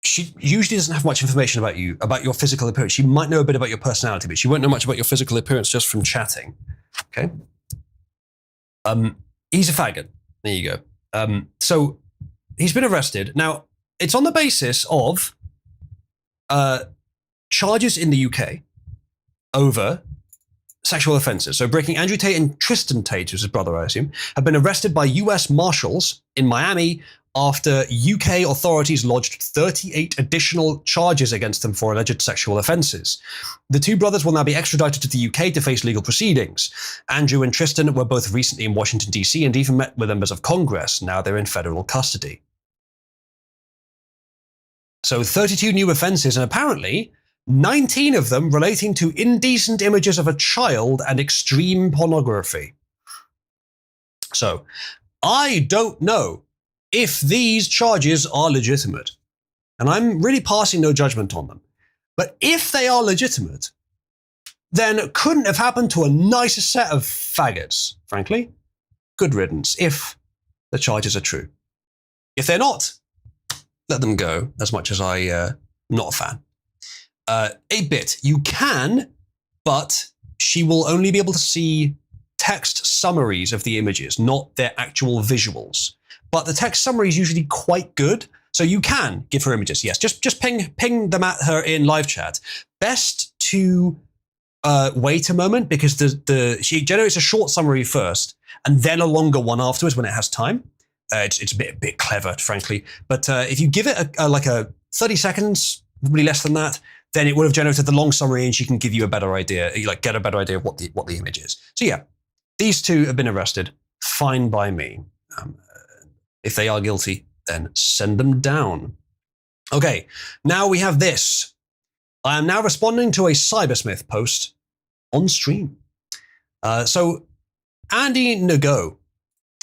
She usually doesn't have much information about you, about your physical appearance. She might know a bit about your personality, but she won't know much about your physical appearance just from chatting. Okay. He's a faggot. There you go. So he's been arrested. Now, it's on the basis of charges in the UK over sexual offenses. So breaking Andrew Tate and Tristan Tate, who's his brother, I assume, have been arrested by US Marshals in Miami after UK authorities lodged 38 additional charges against them for alleged sexual offenses. The two brothers will now be extradited to the UK to face legal proceedings. Andrew and Tristan were both recently in Washington, D.C. and even met with members of Congress. Now they're in federal custody. So 32 new offenses, and apparently 19 of them relating to indecent images of a child and extreme pornography. So, I don't know if these charges are legitimate. And I'm really passing no judgment on them. But if they are legitimate, then it couldn't have happened to a nicer set of faggots, frankly. Good riddance, if the charges are true. If they're not, let them go, as much as I'm not a fan. 8-bit, you can, but she will only be able to see text summaries of the images, not their actual visuals. But the text summary is usually quite good, so you can give her images. Yes, just ping them at her in live chat. Best to wait a moment, because she generates a short summary first, and then a longer one afterwards when it has time. It's a bit clever, frankly. But if you give it like a 30 seconds, probably less than that, then it would have generated the long summary, and she can give you a better idea, get a better idea of what the image is. So yeah, these two have been arrested. Fine by me. If they are guilty, then send them down. Okay, now we have this. I am now responding to a Cybersmith post on stream. So Andy Nago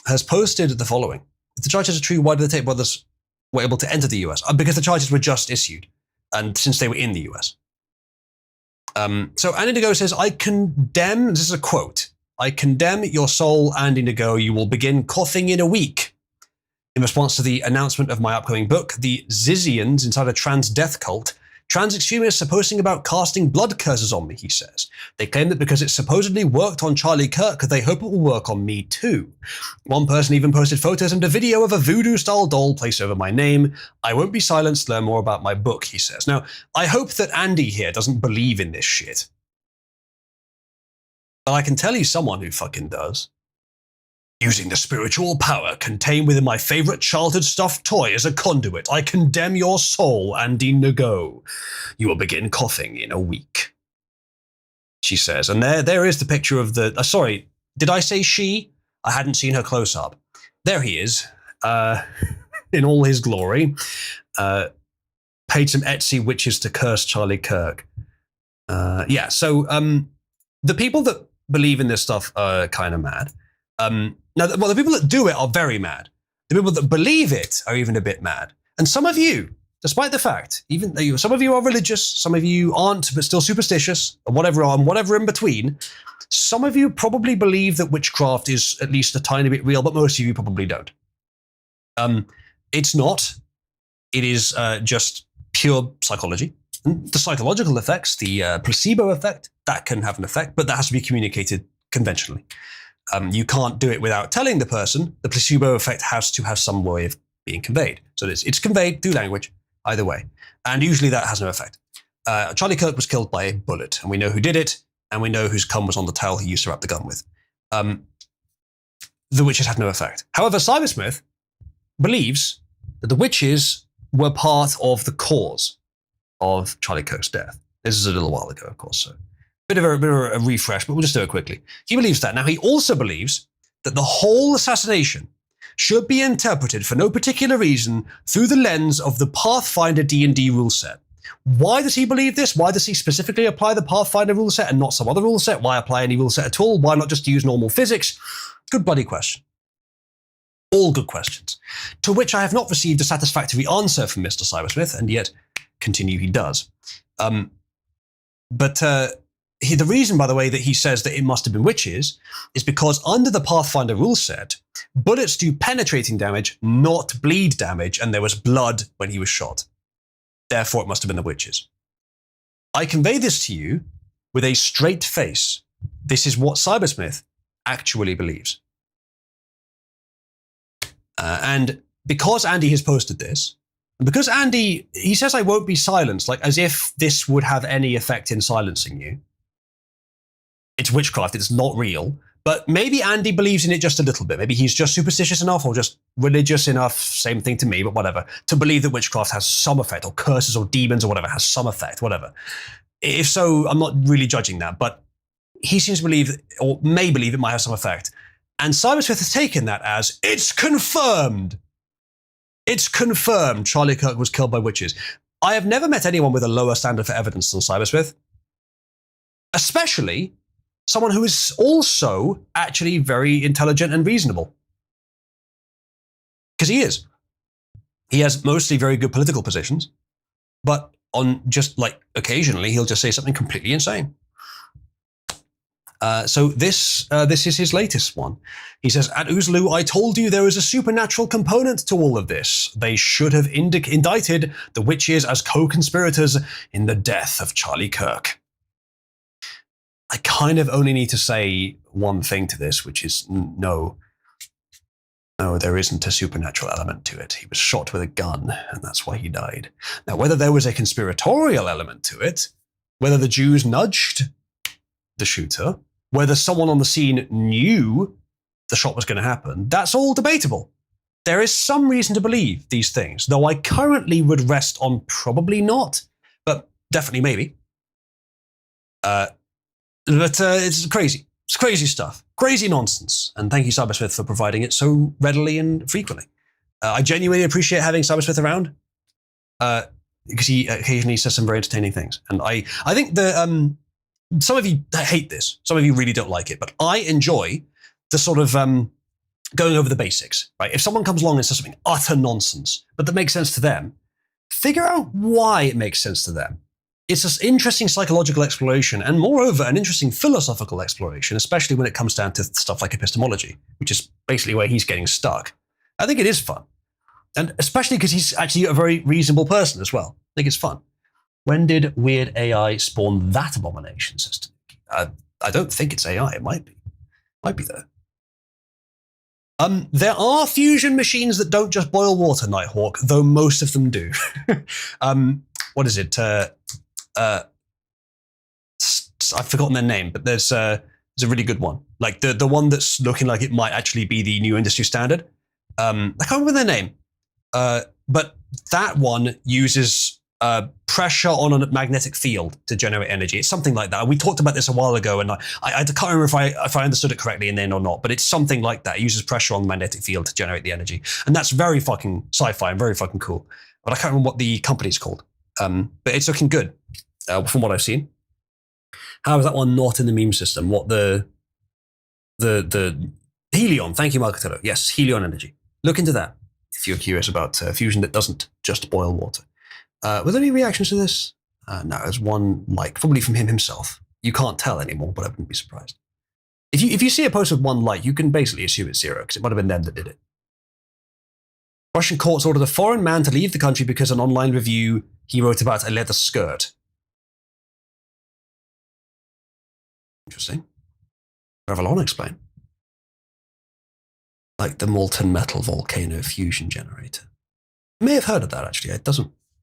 has posted the following. If the charges are true, why did the Tate brothers were able to enter the US? Because the charges were just issued, and since they were in the US. So Andy Nago says, I condemn, this is a quote, I condemn your soul, Andy Nago, you will begin coughing in a week. In response to the announcement of my upcoming book, The Zizians Inside a Trans Death Cult, trans extremists are posting about casting blood curses on me, he says. They claim that because it supposedly worked on Charlie Kirk, they hope it will work on me too. One person even posted photos and a video of a voodoo-style doll placed over my name. I won't be silenced, learn more about my book, he says. Now, I hope that Andy here doesn't believe in this shit. But I can tell you someone who fucking does. Using the spiritual power contained within my favorite childhood stuffed toy as a conduit, I condemn your soul, Andy Nago. You will begin coughing in a week, she says. And there is the picture of the... sorry, did I say she? I hadn't seen her close up. There he is, in all his glory. Paid some Etsy witches to curse Charlie Kirk. Yeah, so the people that believe in this stuff are kind of mad. Now, well, the people that do it are very mad. The people that believe it are even a bit mad. And some of you, despite the fact, even though some of you are religious, some of you aren't, but still superstitious, or whatever in between, some of you probably believe that witchcraft is at least a tiny bit real, but most of you probably don't. It's not. It is just pure psychology. And the psychological effects, the placebo effect, that can have an effect, but that has to be communicated conventionally. You can't do it without telling the person. The placebo effect has to have some way of being conveyed. So it's conveyed through language, either way. And usually that has no effect. Charlie Kirk was killed by a bullet, and we know who did it, and we know whose cum was on the towel he used to wrap the gun with. The witches had no effect. However, Cybersmith believes that the witches were part of the cause of Charlie Kirk's death. This is a little while ago, of course, so bit of a refresh, but we'll just do it quickly. He believes that. Now, he also believes that the whole assassination should be interpreted for no particular reason through the lens of the Pathfinder D&D rule set. Why does he believe this? Why does he specifically apply the Pathfinder rule set and not some other rule set? Why apply any rule set at all? Why not just use normal physics? Good bloody question. All good questions. To which I have not received a satisfactory answer from Mr. Cybersmith, and yet continue he does. The reason, by the way, that he says that it must have been witches is because under the Pathfinder rule set, bullets do penetrating damage, not bleed damage, and there was blood when he was shot. Therefore, it must have been the witches. I convey this to you with a straight face this is what Cybersmith actually believes. And because Andy has posted this, because Andy, he says I won't be silenced, like as if this would have any effect in silencing you. It's witchcraft, it's not real. But maybe Andy believes in it just a little bit. Maybe he's just superstitious enough or just religious enough, same thing to me, but whatever, to believe that witchcraft has some effect, or curses or demons or whatever has some effect, whatever. If so, I'm not really judging that, but he seems to believe, or may believe it might have some effect. And Cybersmith has taken that as, it's confirmed. It's confirmed Charlie Kirk was killed by witches. I have never met anyone with a lower standard for evidence than Cybersmith. Especially someone who is also actually very intelligent and reasonable. Because he is. He has mostly very good political positions, but on just like occasionally he'll just say something completely insane. So this is his latest one. He says, at Oozloo, I told you there was a supernatural component to all of this. They should have indicted the witches as co-conspirators in the death of Charlie Kirk. I kind of only need to say one thing to this, which is no, there isn't a supernatural element to it. He was shot with a gun, and that's why he died. Now, whether there was a conspiratorial element to it, whether the Jews nudged the shooter, whether someone on the scene knew the shot was going to happen, that's all debatable. There is some reason to believe these things, though I currently would rest on probably not, but definitely maybe. But it's crazy. It's crazy stuff. Crazy nonsense. And thank you, Cybersmith, for providing it so readily and frequently. I genuinely appreciate having Cybersmith around because he occasionally says some very entertaining things. And I think that some of you hate this. Some of you really don't like it. But I enjoy the sort of going over the basics. Right? If someone comes along and says something utter nonsense, but that makes sense to them, figure out why it makes sense to them. It's an interesting psychological exploration and moreover, an interesting philosophical exploration, especially when it comes down to stuff like epistemology, which is basically where he's getting stuck. I think it is fun. And especially because he's actually a very reasonable person as well. I think it's fun. When did Weird AI spawn that abomination system? I don't think it's AI. It might be. Might be though. There are fusion machines that don't just boil water, Nighthawk, though most of them do. What is it? I've forgotten their name, but there's a really good one. Like the one that's looking like it might actually be the new industry standard. I can't remember their name. But that one uses pressure on a magnetic field to generate energy. It's something like that. We talked about this a while ago, and I can't remember if I understood it correctly in the end or not, but it's something like that. It uses pressure on the magnetic field to generate the energy. And that's very fucking sci-fi and very fucking cool. But I can't remember what the company's called. But it's looking good from what I've seen. How is that one not in the meme system? What the Helion? Thank you, Marketello. Yes, Helion energy. Look into that if you're curious about fusion that doesn't just boil water. Were there any reactions to this? No, there's one like, probably from him himself. You can't tell anymore, but I wouldn't be surprised. If you see a post with one like, you can basically assume it's zero because it might have been them that did it. Russian courts ordered a foreign man to leave the country because an online review he wrote about a leather skirt. Interesting. Revelon, explain. Like the molten metal volcano fusion generator. I may have heard of that actually.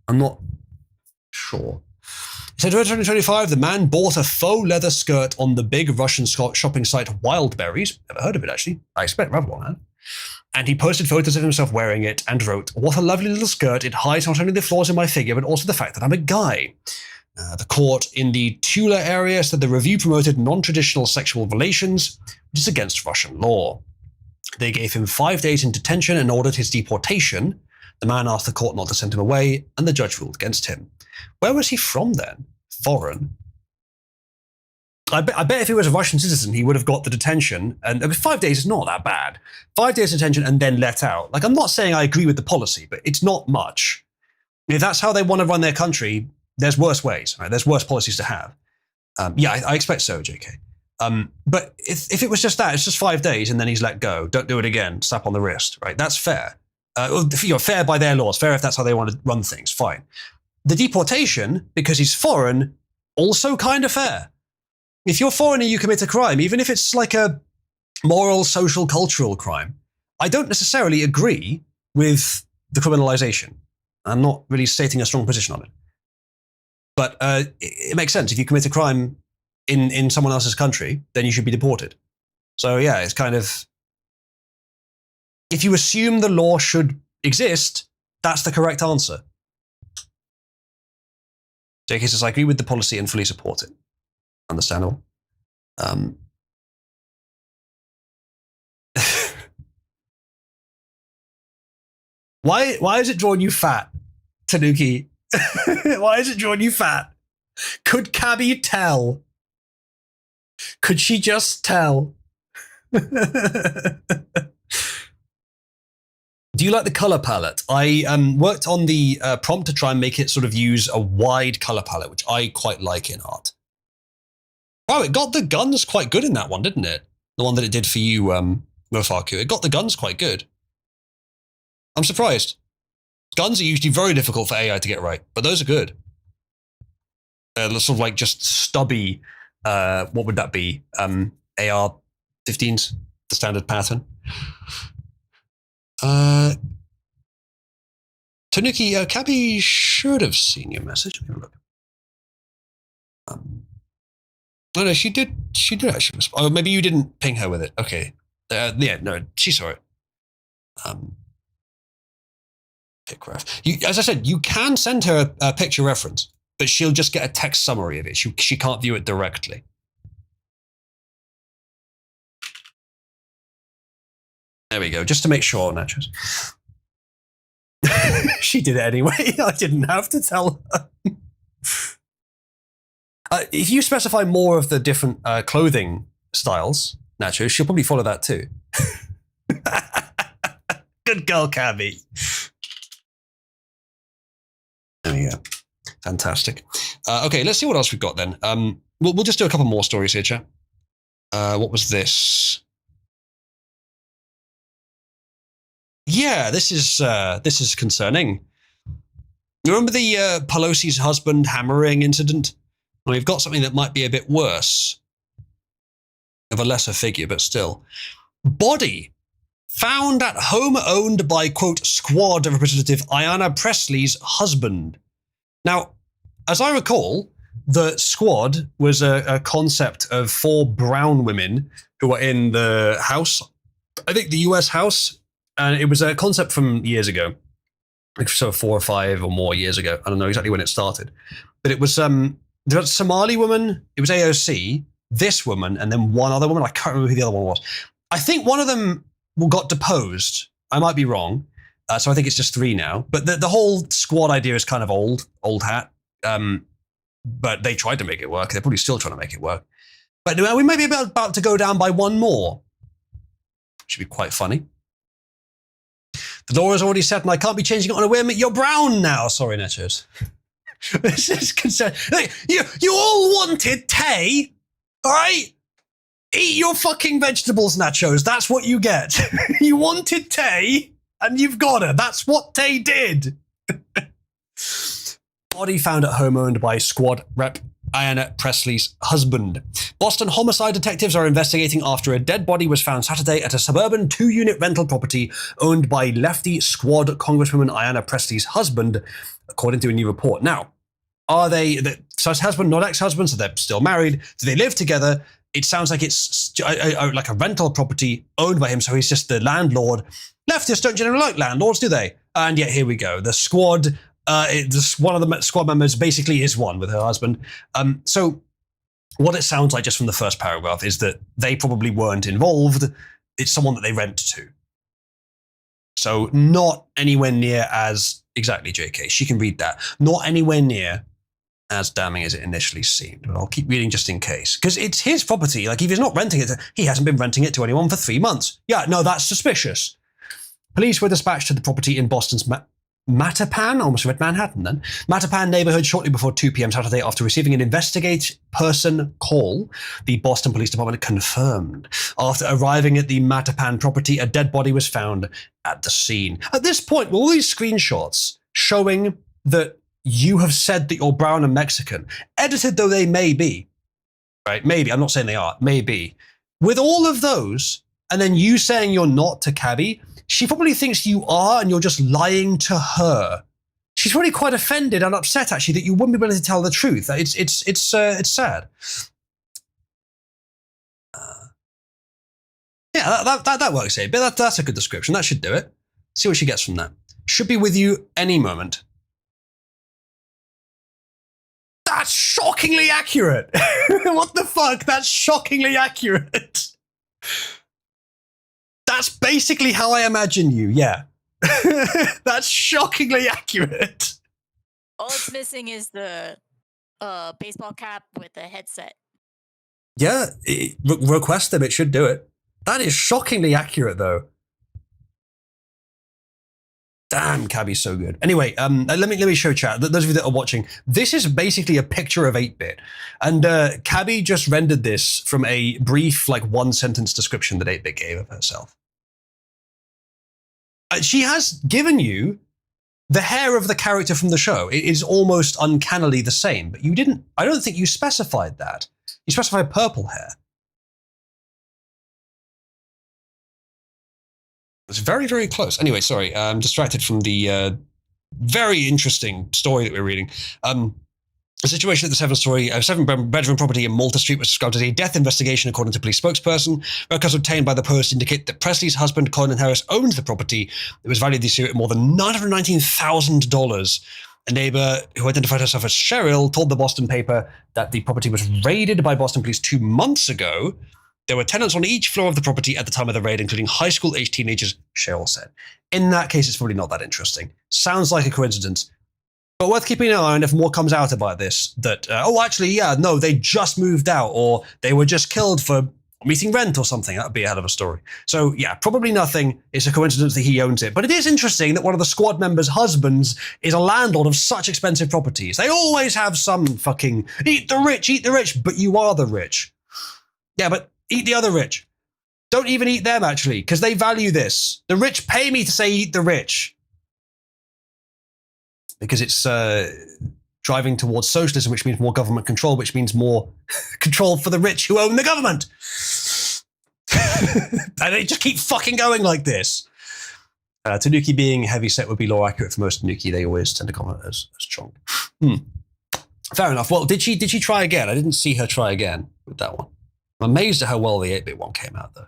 I'm not sure. It said 2025, the man bought a faux leather skirt on the big Russian shopping site Wildberries. Never heard of it actually. I expect Revelon had. And he posted photos of himself wearing it and wrote, "What a lovely little skirt. It hides not only the flaws in my figure, but also the fact that I'm a guy." The court in the Tula area said the review promoted non-traditional sexual relations, which is against Russian law. They gave him 5 days in detention and ordered his deportation. The man asked the court not to send him away, and the judge ruled against him. Where was he from then? Foreign. I bet if he was a Russian citizen, he would have got the detention. And 5 days is not that bad. 5 days detention and then let out. Like, I'm not saying I agree with the policy, but it's not much. If that's how they want to run their country, there's worse ways, right? There's worse policies to have. I expect so, JK. But if it was just that, it's just 5 days and then he's let go. Don't do it again. Slap on the wrist, right? That's fair. Fair by their laws. Fair if that's how they want to run things. Fine. The deportation, because he's foreign, also kind of fair. if you're foreign and you commit a crime, even if it's like a moral, social, cultural crime, I don't necessarily agree with the criminalization. I'm not really stating a strong position on it. But it makes sense. If you commit a crime in someone else's country, then you should be deported. So yeah, it's kind of, if you assume the law should exist, that's the correct answer. JK says, I agree with the policy and fully support it. Understandable. Why is it drawing you fat, Tanuki? Why is it drawing you fat? Could Cabby tell? Could she just tell? Do you like the color palette? I worked on the prompt to try and make it sort of use a wide color palette, which I quite like in art. Wow, it got the guns quite good in that one, didn't it? The one that it did for you, Mofaku. It got the guns quite good. I'm surprised. Guns are usually very difficult for AI to get right, but those are good. They're sort of like just stubby, what would that be? AR-15s, the standard pattern. Tanuki, Cabby should have seen your message. Let me look. No, she did actually. Oh, maybe you didn't ping her with it. Okay. Yeah, no, she saw it. As I said, you can send her a picture reference, but she'll just get a text summary of it. She can't view it directly. There we go, just to make sure, Nachos. She did it anyway. I didn't have to tell her. If you specify more of the different clothing styles, Nachos, she'll probably follow that too. Good girl, Cabby. There we go. Fantastic. Okay, let's see what else we've got then. We'll just do a couple more stories here, chat. What was this? Yeah, this is concerning. You remember the Pelosi's husband hammering incident? Well, we've got something that might be a bit worse. Of a lesser figure, but still. Body found at home owned by, quote, squad representative Ayanna Pressley's husband. Now, as I recall, the squad was a concept of 4 brown women who were in the House, I think the US House, and it was a concept from years ago, so 4 or 5 or more years ago. I don't know exactly when it started, but it was there was a Somali woman, it was AOC, this woman, and then one other woman. I can't remember who the other one was. I think one of them got deposed. I might be wrong. So I think it's just 3 now. But the whole squad idea is kind of old hat. But they tried to make it work. They're probably still trying to make it work. But we may be about to go down by 1 more. Should be quite funny. The law is already set and I can't be changing it on a whim. You're brown now. Sorry, Nachos. This is concern. You all wanted Tay, all right? Eat your fucking vegetables, Nachos. That's what you get. You wanted Tay, and you've got her. That's what Tay did. Body found at home owned by squad rep Ayanna Pressley's husband. Boston homicide detectives are investigating after a dead body was found Saturday at a suburban 2-unit rental property owned by lefty squad Congresswoman Ayanna Pressley's husband, according to a new report. Now, are they husband, not ex-husband, so they're still married? Do they live together? It sounds like it's like a rental property owned by him, so he's just the landlord. Leftists don't generally like landlords, do they? And yet here we go. The squad, one of the squad members basically is one with her husband. So what it sounds like just from the first paragraph is that they probably weren't involved. It's someone that they rent to. So not anywhere near as, exactly, JK, she can read that. Not anywhere near as damning as it initially seemed. But I'll keep reading just in case. Because it's his property. Like, if he's not renting it, he hasn't been renting it to anyone for 3 months. Yeah, no, that's suspicious. Police were dispatched to the property in Boston's Mattapan, almost read Manhattan then, Mattapan neighborhood shortly before 2 p.m. Saturday after receiving an investigate person call. The Boston Police Department confirmed. After arriving at the Mattapan property, a dead body was found at the scene. At this point, with all these screenshots showing that you have said that you're brown and Mexican, edited though they may be, right? Maybe. I'm not saying they are. Maybe. With all of those, and then you saying you're not to Cabby, she probably thinks you are and you're just lying to her. She's probably quite offended and upset, actually, that you wouldn't be willing to tell the truth. It's sad. Yeah, that works here. But that's a good description. That should do it. See what she gets from that. Should be with you any moment. That's shockingly accurate. What the fuck? That's shockingly accurate. That's basically how I imagine you, yeah. That's shockingly accurate. All it's missing is the baseball cap with the headset. Yeah, request them. It should do it. That is shockingly accurate, though. Damn, Cabby's so good. Anyway, let me show chat. Those of you that are watching, this is basically a picture of 8-bit. And Cabby just rendered this from a brief, like, one-sentence description that 8-bit gave of herself. She has given you the hair of the character from the show. It is almost uncannily the same, but you didn't, I don't think you specified that. You specified purple hair. It's very, very close. Anyway, sorry, I'm distracted from the very interesting story that we're reading. A situation at the seven-bedroom property in Malta Street was described as a death investigation, according to police spokesperson. Records obtained by the Post indicate that Presley's husband, Colin Harris, owns the property. It was valued this year at more than $919,000. A neighbor who identified herself as Cheryl told the Boston paper that the property was raided by Boston police 2 months ago. There were tenants on each floor of the property at the time of the raid, including high school-aged teenagers, Cheryl said. In that case, it's probably not that interesting. Sounds like a coincidence. But worth keeping an eye on if more comes out about this, that, oh, actually, yeah, no, they just moved out, or they were just killed for meeting rent or something. That would be a hell of a story. So, yeah, probably nothing. It's a coincidence that he owns it. But it is interesting that one of the squad members' husbands is a landlord of such expensive properties. They always have some fucking, eat the rich, but you are the rich. Yeah, but eat the other rich. Don't even eat them, actually, because they value this. The rich pay me to say eat the rich. Because it's driving towards socialism, which means more government control, which means more control for the rich who own the government. And they just keep fucking going like this. Tanuki being heavyset would be more accurate for most Tanuki. They always tend to comment as strong. Fair enough. Well, did she try again? I didn't see her try again with that one. I'm amazed at how well the 8-bit one came out, though.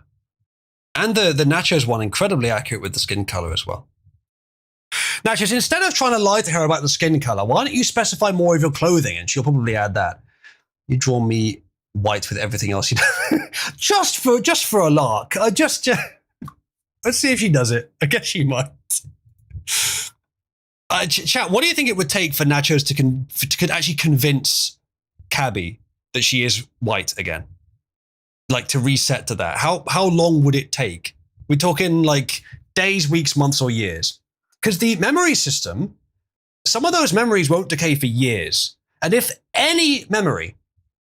And the Nachos one, incredibly accurate with the skin color as well. Nachos, instead of trying to lie to her about the skin color, why don't you specify more of your clothing? And she'll probably add that. You draw me white with everything else you do. just for a lark. Let's see if she does it. I guess she might. Chat, what do you think it would take for Nachos to actually convince Cabby that she is white again? Like, to reset to that? How long would it take? We're talking like days, weeks, months, or years. Because the memory system, some of those memories won't decay for years. And if any memory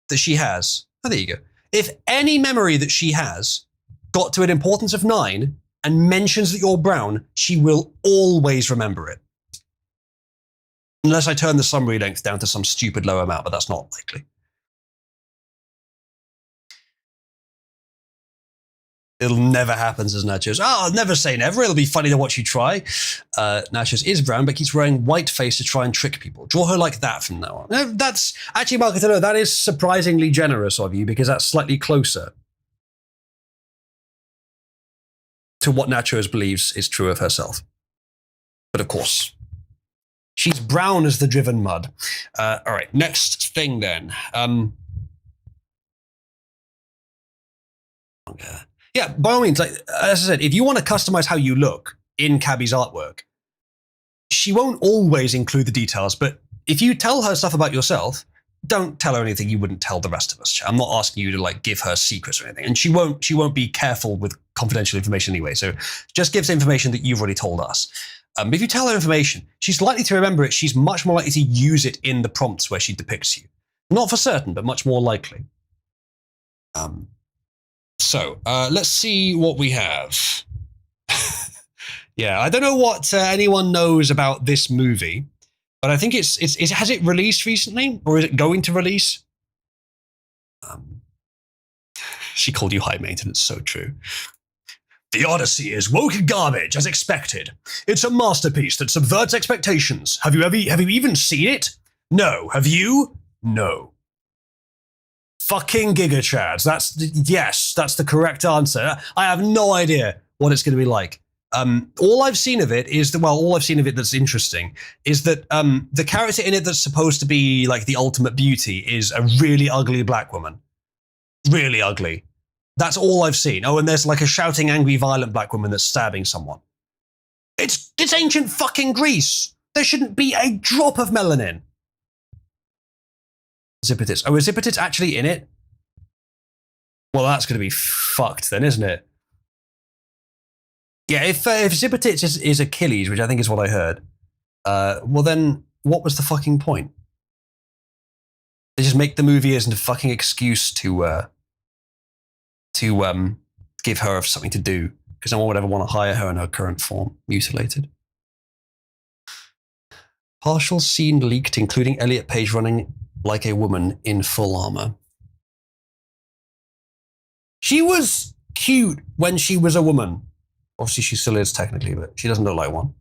that she has, oh, there you go. If any memory that she has got to an importance of 9 and mentions that you're brown, she will always remember it. Unless I turn the summary length down to some stupid low amount, but that's not likely. It'll never happen, says Nachos. Oh, I'll never say never. It'll be funny to watch you try. Nachos is brown, but keeps wearing white face to try and trick people. Draw her like that from now on. That's actually, Marketer, that is surprisingly generous of you, because that's slightly closer to what Nachos believes is true of herself. But of course, she's brown as the driven mud. All right, next thing then. Yeah, by all means, like, as I said, if you want to customize how you look in Cabby's artwork, she won't always include the details, but if you tell her stuff about yourself, don't tell her anything you wouldn't tell the rest of us. I'm not asking you to like give her secrets or anything, and she won't be careful with confidential information anyway. So just gives information that you've already told us. If you tell her information, she's likely to remember it. She's much more likely to use it in the prompts where she depicts you. Not for certain, but much more likely. So let's see what we have. Yeah, I don't know what anyone knows about this movie, but I think it's has it released recently, or is it going to release? She called you high maintenance, so true. The Odyssey is woke garbage, as expected. It's a masterpiece that subverts expectations. Have you even seen it? No. Have you? No. Fucking Giga Chads. That's the correct answer. I have no idea what it's going to be like. All I've seen of it is all I've seen of it that's interesting is that the character in it that's supposed to be like the ultimate beauty is a really ugly black woman. Really ugly. That's all I've seen. Oh, and there's like a shouting, angry, violent black woman that's stabbing someone. It's ancient fucking Greece. There shouldn't be a drop of melanin. Zippetits. Oh, is Zippetits actually in it? Well, that's going to be fucked then, isn't it? Yeah, if Zippetits is Achilles, which I think is what I heard, well then, what was the fucking point? They just make the movie as a fucking excuse to give her something to do, because no one would ever want to hire her in her current form, mutilated. Partial scene leaked, including Elliot Page running like a woman in full armor. She was cute when she was a woman. Obviously, she still is technically, but she doesn't look like one.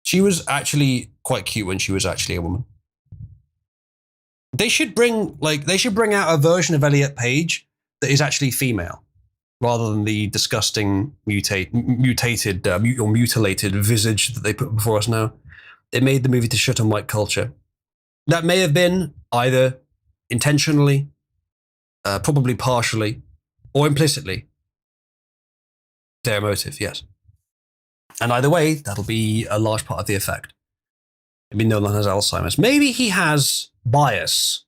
She was actually quite cute when she was actually a woman. They should bring out a version of Elliot Page that is actually female, rather than the disgusting mutilated visage that they put before us now. They made the movie to shit on white culture. That may have been either intentionally, probably partially, or implicitly their motive, yes. And either way, that'll be a large part of the effect. Maybe Nolan has Alzheimer's. Maybe he has bias.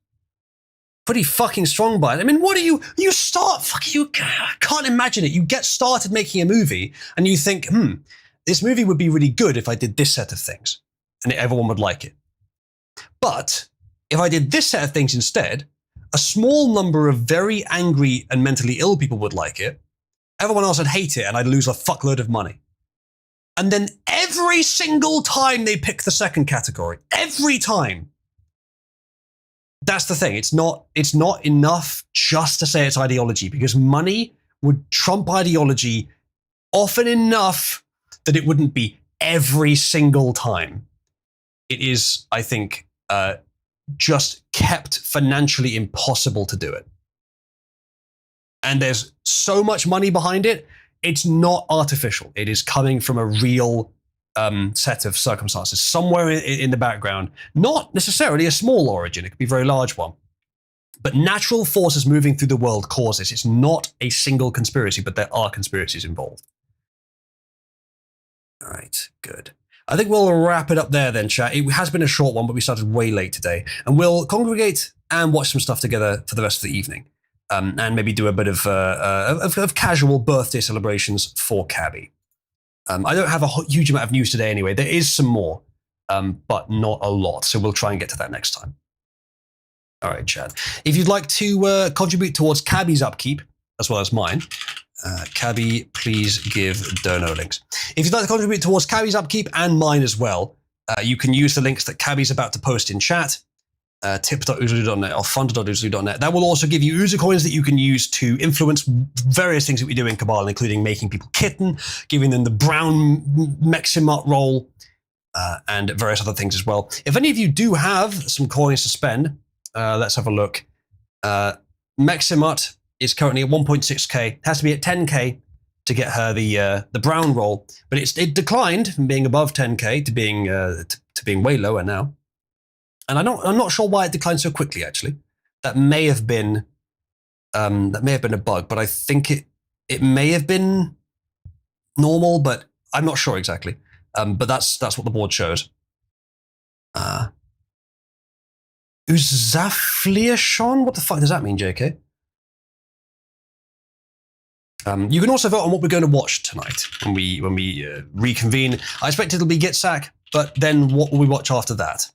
Pretty fucking strong bias. I mean, what do you can't imagine it. You get started making a movie and you think, this movie would be really good if I did this set of things and everyone would like it. But if I did this set of things instead, a small number of very angry and mentally ill people would like it. Everyone else would hate it and I'd lose a fuckload of money. And then every single time they pick the second category, every time. That's the thing. It's not enough just to say it's ideology, because money would trump ideology often enough that it wouldn't be every single time. It is, I think, just kept financially impossible to do it. And there's so much money behind it, it's not artificial. It is coming from a real set of circumstances somewhere in the background. Not necessarily a small origin, it could be a very large one. But natural forces moving through the world cause this. It's not a single conspiracy, but there are conspiracies involved. All right, good. I think we'll wrap it up there then, chat. It has been a short one, but we started way late today. And we'll congregate and watch some stuff together for the rest of the evening. And maybe do a bit of casual birthday celebrations for Cabby. I don't have a huge amount of news today anyway. There is some more, but not a lot. So we'll try and get to that next time. All right, Chad. If you'd like to contribute towards Cabby's upkeep, as well as mine, Cabby, please give dono links. If you'd like to contribute towards Cabby's upkeep and mine as well, you can use the links that Cabby's about to post in chat. Tip.oozloo.net or fund.oozloo.net. That will also give you Oozer coins that you can use to influence various things that we do in Cabal, including making people kitten, giving them the brown Meximut roll, and various other things as well. If any of you do have some coins to spend, let's have a look. Meximut is currently at 1.6k. It has to be at 10k to get her the brown roll, but it declined from being above 10k to being way lower now. And I'm not sure why it declined so quickly. Actually, that may have been a bug, but I think it may have been normal, but I'm not sure exactly. But that's what the board shows. Uzafliashon? What the fuck does that mean, JK? You can also vote on what we're going to watch tonight when we reconvene. I expect it'll be Gitsack, but then what will we watch after that?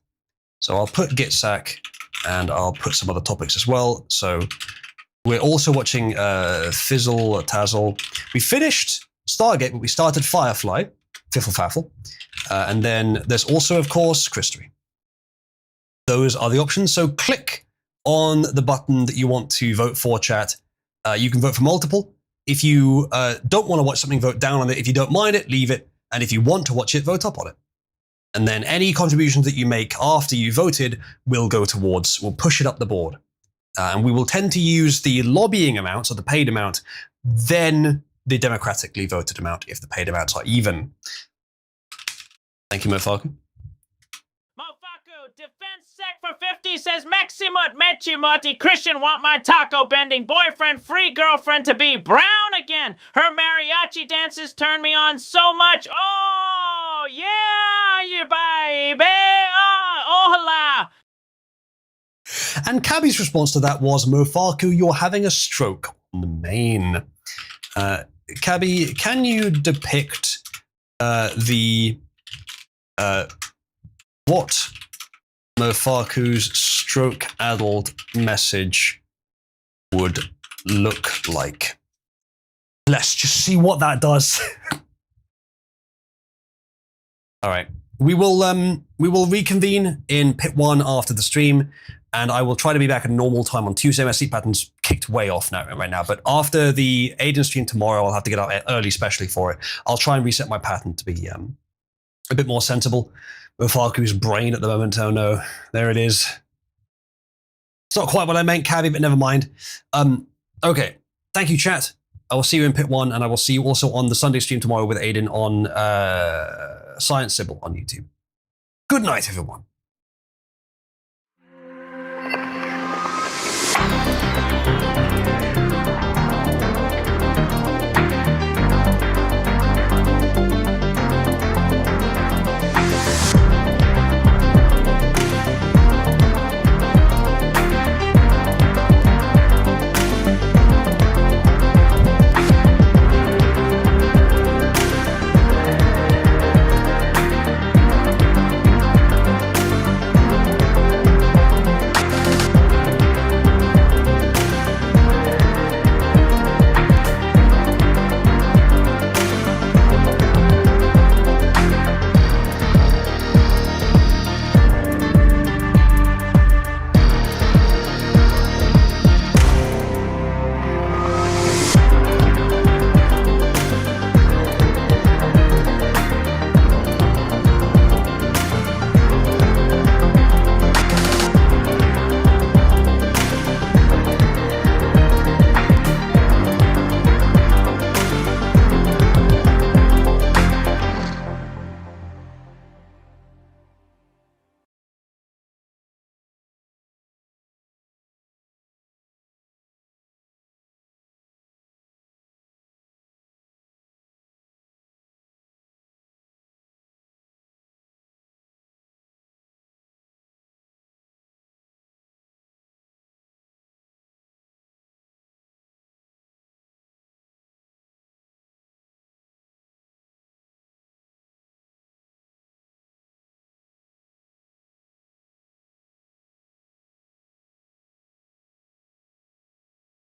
So I'll put Gitsack and I'll put some other topics as well. So we're also watching Fizzle, Tazzle. We finished Stargate, but we started Firefly, Fiffle Faffle. And then there's also, of course, Christery. Those are the options. So click on the button that you want to vote for, chat, You can vote for multiple. If you don't want to watch something, vote down on it. If you don't mind it, leave it. And if you want to watch it, vote up on it. And then any contributions that you make after you voted will go towards, we'll push it up the board. And we will tend to use the lobbying amount, so the paid amount, then the democratically voted amount if the paid amounts are even. Thank you, Mofaku. Mofaku, Defense Sec for 50 says Maximut Mechimoti Christian want my taco bending boyfriend, free girlfriend to be brown again. Her mariachi dances turn me on so much. Oh, yeah, you baby. Oh, hola. And Cabby's response to that was, Mofaku, you're having a stroke on the main. Cabby, can you depict what Mofaku's stroke-addled message would look like? Let's just see what that does. All right. We will reconvene in Pit 1 after the stream, and I will try to be back at normal time on Tuesday. My sleep pattern's kicked way off now right now, but after the Aiden stream tomorrow, I'll have to get out early, especially for it. I'll try and reset my pattern to be a bit more sensible. Mofaku's brain at the moment, oh no, there it is. It's not quite what I meant, Cabby, but never mind. Okay, thank you, chat. I will see you in Pit 1, and I will see you also on the Sunday stream tomorrow with Aiden on Science Sybil on YouTube. Good night, everyone.